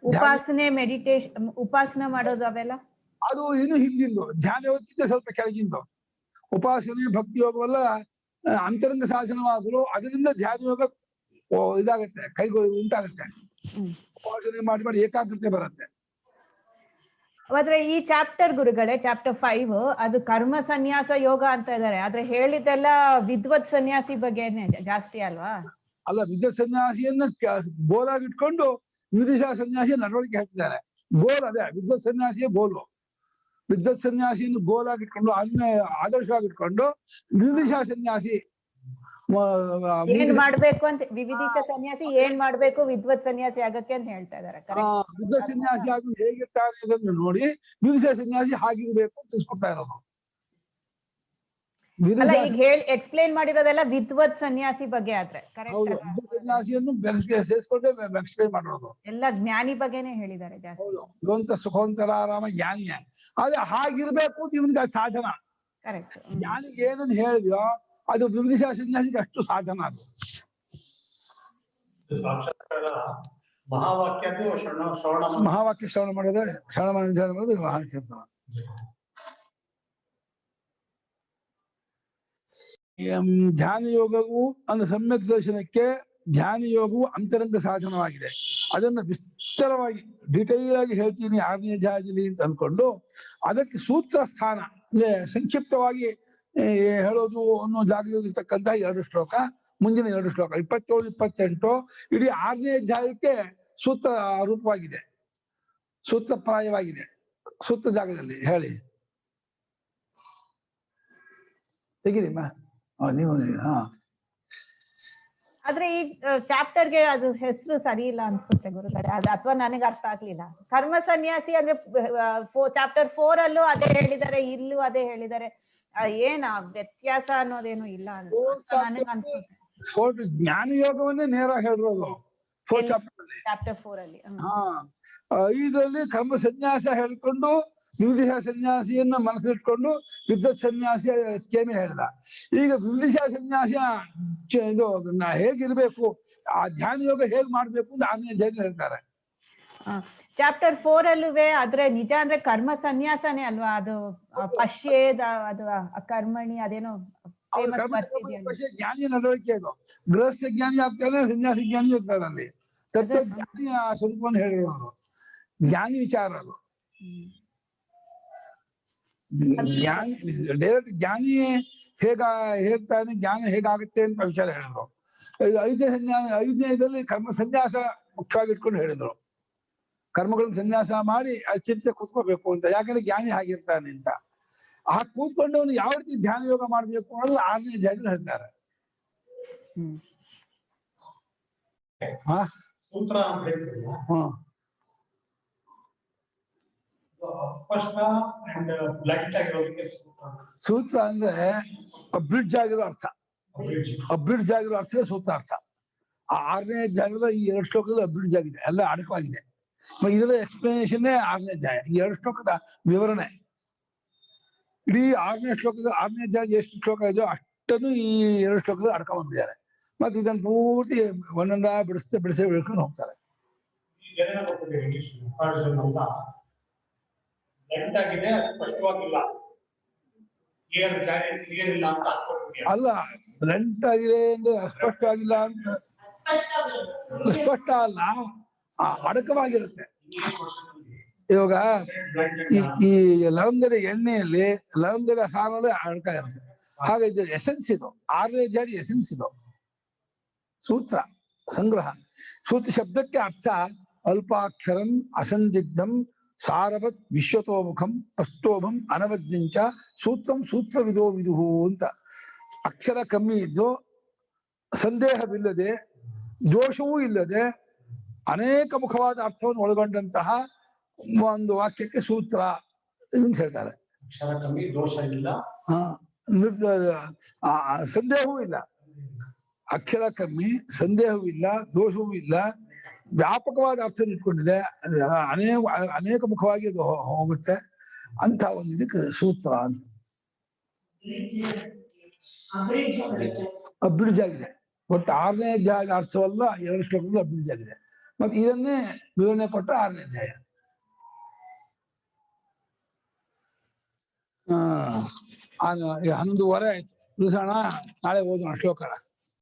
ಉಪಾಸನೆ, ಮೆಡಿಟೇಷನ್, ಉಪಾಸನೆ ಮಾಡೋದು ಅವೆಲ್ಲ ಅದು ಇನ್ನು ಹಿಂದಿಂದು. ಧ್ಯಾನ ಯೋಗಕ್ಕಿಂತ ಸ್ವಲ್ಪ ಕೆಳಗಿಂದು. ಉಪಾಸನೆ ಭಕ್ತಿ ಯೋಗವೆಲ್ಲ ಅಂತರಂಗ ಸಾಧನವಾದ್ರು, ಅದರಿಂದ ಧ್ಯಾನ ಯೋಗ ಇದಾಗತ್ತೆ, ಕೈಗಳು ಉಂಟಾಗತ್ತೆ. ಉಪಾಸನೆ ಮಾಡಿ ಏಕಾಗ್ರತೆ ಬರುತ್ತೆ. ಆದ್ರೆ ಈ ಚಾಪ್ಟರ್ ಗುರುಗಳೇ, ಚಾಪ್ಟರ್ 5 ಅದು ಕರ್ಮ ಸನ್ಯಾಸ ಯೋಗ ಅಂತ ಇದಾರೆ. ಆದ್ರೆ ಹೇಳಿದೆಲ್ಲ ವಿದ್ವತ್ ಸನ್ಯಾಸಿ ಬಗ್ಗೆ ಜಾಸ್ತಿ ಅಲ್ವಾ? ಅಲ್ಲ, ವಿದ್ವತ್ ಸನ್ಯಾಸಿಯನ್ನ ಗೋಲಾಗಿಟ್ಕೊಂಡು ವಿದಿಶಾ ಸನ್ಯಾಸಿ ನಡವಳಿಕೆ ಹಾಕಿದ್ದಾರೆ. ಗೋಲ್ ಅದೇ, ವಿದ್ವತ್ ಸನ್ಯಾಸಿಯ ಗೋಲು. ವಿದ್ವತ್ ಸನ್ಯಾಸಿಯನ್ನು ಗೋಲಾಗಿಟ್ಕೊಂಡು ಅದನ್ನ ಆದರ್ಶವಾಗಿಟ್ಕೊಂಡು ವಿದಿಶಾ ಸನ್ಯಾಸಿ ಏನ್ ಮಾಡ್ಬೇಕು ಅಂತ, ವಿವಿಧಿತ ಸನ್ಯಾಸಿ ಏನ್ ಮಾಡ್ಬೇಕು ವಿದ್ವತ್ ಸನ್ಯಾಸಿ ಆಗಕ್ಕೆ ಅಂತ ಹೇಳ್ತಾ ಇದಾರೆ. ವಿದ್ವತ್ ಸನ್ಯಾಸಿ ಆಗಿ ಹೇಗಿರ್ತಾರೆ ಅದನ್ನು ನೋಡಿ ವಿವಿಧ ಸನ್ಯಾಸಿ ಹಾಗಿರ್ಬೇಕು ಅಂತ ತಿಳಿಸ್ಕೊಡ್ತಾ ಇರೋದು. ಈಗ ಹೇಳಿ ಎಕ್ಸ್ಪ್ಲೇನ್ ಮಾಡಿರೋದೆಲ್ಲ ವಿದ್ವತ್ ಸನ್ಯಾಸಿ ಬಗ್ಗೆ. ಆದ್ರೆ ವಿದ್ವತ್ ಸನ್ಯಾಸಿಯನ್ನು ಸೇರಿಸ್ಕೊಂಡೆ ಎಕ್ಸ್ಪ್ಲೇನ್ ಮಾಡಿರೋದು ಎಲ್ಲ ಜ್ಞಾನಿ ಬಗ್ಗೆನೆ ಹೇಳಿದ್ದಾರೆ ಜಾಸ್ತಿ. ಇವಂತ ಸುಖವಂತರಾಮ ಜ್ಞಾನಿಯ, ಆದ್ರೆ ಹಾಗಿರ್ಬೇಕು ಅಂತ ಇವನಿಗೆ ಸಾಧನ. ಕರೆಕ್ಟ್. ಜ್ಞಾನಿಗೆ ಏನನ್ನು ಹೇಳಿದ್ಯೋ ಅದು ವಿವಿಧ ಸನ್ಯಾಸಿಗೆ ಅಷ್ಟು ಸಾಧನ. ಅದು ಮಹಾವಾಕ್ಯ ಶ್ರವಣ ಮಾಡಿದ್ರೆ ಶ್ರವಣ ಮಾಡೋದು ಮಹಾಕೀರ್ತನ. ಧ್ಯಾನ ಯೋಗವು ಅಂದ್ರೆ ಸಮ್ಯಕ್ ದರ್ಶನಕ್ಕೆ ಧ್ಯಾನ ಯೋಗವು ಅಂತರಂಗ ಸಾಧನವಾಗಿದೆ. ಅದನ್ನು ವಿಸ್ತಾರವಾಗಿ ಡಿಟೈಲ್ ಆಗಿ ಹೇಳ್ತೀನಿ 6ನೇ ಅಧ್ಯಾಯದಲ್ಲಿ ಅಂತ ಅಂದ್ಕೊಂಡು ಅದಕ್ಕೆ ಸೂತ್ರ ಸ್ಥಾನ ಅಂದ್ರೆ ಸಂಕ್ಷಿಪ್ತವಾಗಿ ಹೇಳೋದು ಅನ್ನೋ ಜಾಗದಲ್ಲಿರ್ತಕ್ಕಂಥ 2 ಶ್ಲೋಕ, ಮುಂದಿನ 2 ಶ್ಲೋಕ 27, 28 ಇಡೀ 6ನೇ ಅಧ್ಯಾಯಕ್ಕೆ ಸೂತ್ರ ರೂಪವಾಗಿದೆ, ಸೂತ್ರಪ್ರಾಯವಾಗಿದೆ. ಸೂತ್ರ ಜಾಗದಲ್ಲಿ ಹೇಳಿ ತೆಗಿರಿಮ್ಮ ನೀವು. ಹಾ, ಆದ್ರೆ ಈ ಚಾಪ್ಟರ್ಗೆ ಅದು ಹೆಸರು ಸರಿ ಇಲ್ಲ ಅನ್ಸುತ್ತೆ ಗುರುಗಳೇ, ಅದು ಅಥವಾ ನನಗೆ ಅರ್ಥ ಆಗ್ಲಿಲ್ಲ. ಕರ್ಮ ಸನ್ಯಾಸಿ ಅಂದ್ರೆ ಚಾಪ್ಟರ್ 4 ಅಲ್ಲೂ ಅದೇ ಹೇಳಿದ್ದಾರೆ, ಇಲ್ಲೂ ಅದೇ ಹೇಳಿದ್ದಾರೆ. ಏನ ವ್ಯತ್ಯಾಸ ಅನ್ನೋದೇನು ಇಲ್ಲ ಅಂತ ನನಗೆ ಅನ್ಸುತ್ತೆ. ಜ್ಞಾನ ಯೋಗವನ್ನೇ ನೇರ ಹೇಳಿರೋದು ಚಾಪ್ಟರ್ 4 ಅಲ್ಲಿ. ಇದರಲ್ಲಿ ಕರ್ಮ ಸನ್ಯಾಸ ಹೇಳಿಕೊಂಡು ವಿವಿಧ ಸನ್ಯಾಸಿಯನ್ನ ಮನಸ್ಸಿಟ್ಕೊಂಡು ವಿದ್ವತ್ ಸನ್ಯಾಸಿ ಸ್ಕೇಮಿ ಹೇಳಿದ. ಈಗ ವಿವಿಧ ಸನ್ಯಾಸ ಇದು ಹೇಗಿರ್ಬೇಕು, ಆ ಧ್ಯಾನ ಯೋಗ ಹೇಗ್ ಮಾಡ್ಬೇಕು ಅಂತ 6ನೇ ಅಧ್ಯಾಯದಲ್ಲಿ ಹೇಳ್ತಾರೆ. ಚಾಪ್ಟರ್ 4 ಅಲ್ಲೂ ಆದ್ರೆ ನಿಜ ಅಂದ್ರೆ ಕರ್ಮ ಸನ್ಯಾಸನೇ ಅಲ್ವಾ ಅದು? ಪಶ್ಯೇದ ಅದು ಕರ್ಮಣಿ ಅದೇನೋ ಜ್ಞಾನಿ ನಡವಳಿಕೆ ಅದು. ಗೃಹಸ್ಥ ಜ್ಞಾನಿ ಆಗ್ತಾನೆ, ಸನ್ಯಾಸಿ ಜ್ಞಾನಿ ಇರ್ತಾರೆ. ಅಲ್ಲಿ ತತ್ವಜ್ಞಾನಿ ಆ ಸ್ವರೂಪವನ್ನು ಹೇಳಿರೋದು ಜ್ಞಾನಿ ವಿಚಾರ. ಅದು ಜ್ಞಾನಿ ಡೈರೆಕ್ಟ್ ಜ್ಞಾನಿ ಹೇಳ್ತಾನೆ, ಜ್ಞಾನ ಹೇಗಾಗುತ್ತೆ ಅಂತ ವಿಚಾರ ಹೇಳಿದ್ರು. 5ನೇದಲ್ಲಿ ಕರ್ಮ ಸನ್ಯಾಸ ಮುಖ್ಯವಾಗಿ ಇಟ್ಕೊಂಡು ಹೇಳಿದ್ರು. ಕರ್ಮಗಳನ್ನು ಸನ್ಯಾಸ ಮಾಡಿ ಅದು ಚಿಂತೆ ಕೂತ್ಕೋಬೇಕು ಅಂತ, ಯಾಕಂದ್ರೆ ಜ್ಞಾನಿ ಹಾಗಿರ್ತಾನೆ ಅಂತ. ಆ ಕೂತ್ಕೊಂಡು ಅವನು ಯಾವ ರೀತಿ ಧ್ಯಾನ ಯೋಗ ಮಾಡ್ಬೇಕು ಅನ್ನೋದು 6ನೇ ಅಧ್ಯಾಯದಲ್ಲಿ ಹೇಳ್ತಾರೆ. ಸೂತ್ರ ಅಂತ ಹೇಳ್ತೀವಿ. ಸೂತ್ರ ಅಂದ್ರೆ ಅಬ್ರಿಡ್ಜ್ ಆಗಿರೋ ಅರ್ಥ, ಅಬ್ರಿಡ್ಜ್ ಆಗಿರೋ ಅರ್ಥ ಸೂತ್ರ ಅರ್ಥ. ಆ 6ನೇ ಅಧ್ಯಾಯದ ಈ 2 ಶ್ಲೋಕದಲ್ಲಿ ಅಬ್ರಿಡ್ಜ್ ಆಗಿದೆ, ಎಲ್ಲ ಅಡಕವಾಗಿದೆ. ಇದರ ಎಕ್ಸ್ಪ್ಲನೇಷನ್ 6ನೇ ಅಧ್ಯಾಯ, ಈ 2 ಶ್ಲೋಕದ ವಿವರಣೆ. ಇಡೀ 6ನೇ ಅಧ್ಯಾಯ ಎಷ್ಟು ಶ್ಲೋಕ ಇದೆಯೋ ಅಷ್ಟನ್ನು ಈ 2 ಶ್ಲೋಕದಲ್ಲಿ ಅಡ್ಕೊಂಡ್ಬಂದಿದ್ದಾರೆ. ಮತ್ತೆ ಇದನ್ನು ಪೂರ್ತಿ ಒಂದೊಂದ ಬಿಡಿಸಿ ಹೇಳ್ಕೊಂಡು ಹೋಗ್ತಾರೆ. ಅಲ್ಲ, ಬ್ಲಂಟ್ ಆಗಿದೆ ಅಂದ್ರೆ ಅಸ್ಪಷ್ಟವಾಗಿಲ್ಲ ಅಂತ ಸ್ಪಷ್ಟ ಅಲ್ಲ, ಅಡಕವಾಗಿರುತ್ತೆ. ಇವಾಗ ಈ ಲವಂಗದ ಎಣ್ಣೆಯಲ್ಲಿ ಲವಂಗದ ಸಾರಲ್ಲಿ ಅಡಕ ಇರುತ್ತೆ. ಹಾಗೆ ಇದು ಎಸೆನ್ಸ್, ಇದು 6ನೇ ಅಧ್ಯಾಯ ಎಸೆನ್ಸ್. ಇದು ಸೂತ್ರ ಸಂಗ್ರಹ. ಸೂತ್ರ ಶಬ್ದಕ್ಕೆ ಅರ್ಥ ಅಲ್ಪಾಕ್ಷರಂ ಅಸಂದಿಗ್ಧಂ ಸಾರವತ್ ವಿಶ್ವತೋಮುಖಂ ಅಷ್ಟೋಭಂ ಅನವದ್ಯಂಚ ಸೂತ್ರಂ ಸೂತ್ರವಿದೋ ವಿದುಹು ಅಂತ. ಅಕ್ಷರ ಕಮ್ಮಿ ಇದ್ದು, ಸಂದೇಹವಿಲ್ಲದೆ, ದೋಷವೂ ಇಲ್ಲದೆ, ಅನೇಕ ಮುಖವಾದ ಅರ್ಥವನ್ನು ಒಳಗೊಂಡಂತಹ ಒಂದು ವಾಕ್ಯಕ್ಕೆ ಸೂತ್ರ ಅಂತ ಹೇಳ್ತಾರೆ. ಅಕ್ಷರ ಕಮ್ಮಿ, ದೋಷ ಇಲ್ಲ, ಸಂದೇಹವೂ ಇಲ್ಲ. ಅಕ್ಷರ ಕಮ್ಮಿ, ಸಂದೇಹವೂ ಇಲ್ಲ, ದೋಷವೂ ಇಲ್ಲ, ವ್ಯಾಪಕವಾದ ಅರ್ಥ ಇಟ್ಕೊಂಡಿದೆ, ಅನೇಕ ಮುಖವಾಗಿ ಅದು ಹೋಗುತ್ತೆ ಅಂತ ಒಂದು ಇದಕ್ಕೆ ಸೂತ್ರ ಅಂತ. ಅಬ್ರಿಡ್ಜ್ ಆಗಿದೆ. ಒಟ್ಟು 6ನೇ ಅಧ್ಯಾಯದ ಅರ್ಥವಲ್ಲ 2 ಶ್ಲೋಕದಲ್ಲಿ ಅಬ್ರಿಡ್ಜ್ ಆಗಿದೆ. ಮತ್ತೆ ಇದನ್ನೇ ವಿವರಣೆ ಕೊಟ್ಟ 6ನೇ ಅಧ್ಯಾಯ. 11:15 ಆಯ್ತು. ನಿಲ್ಸೋಣ, ನಾಳೆ ಓದೋಣ ಶ್ಲೋಕ.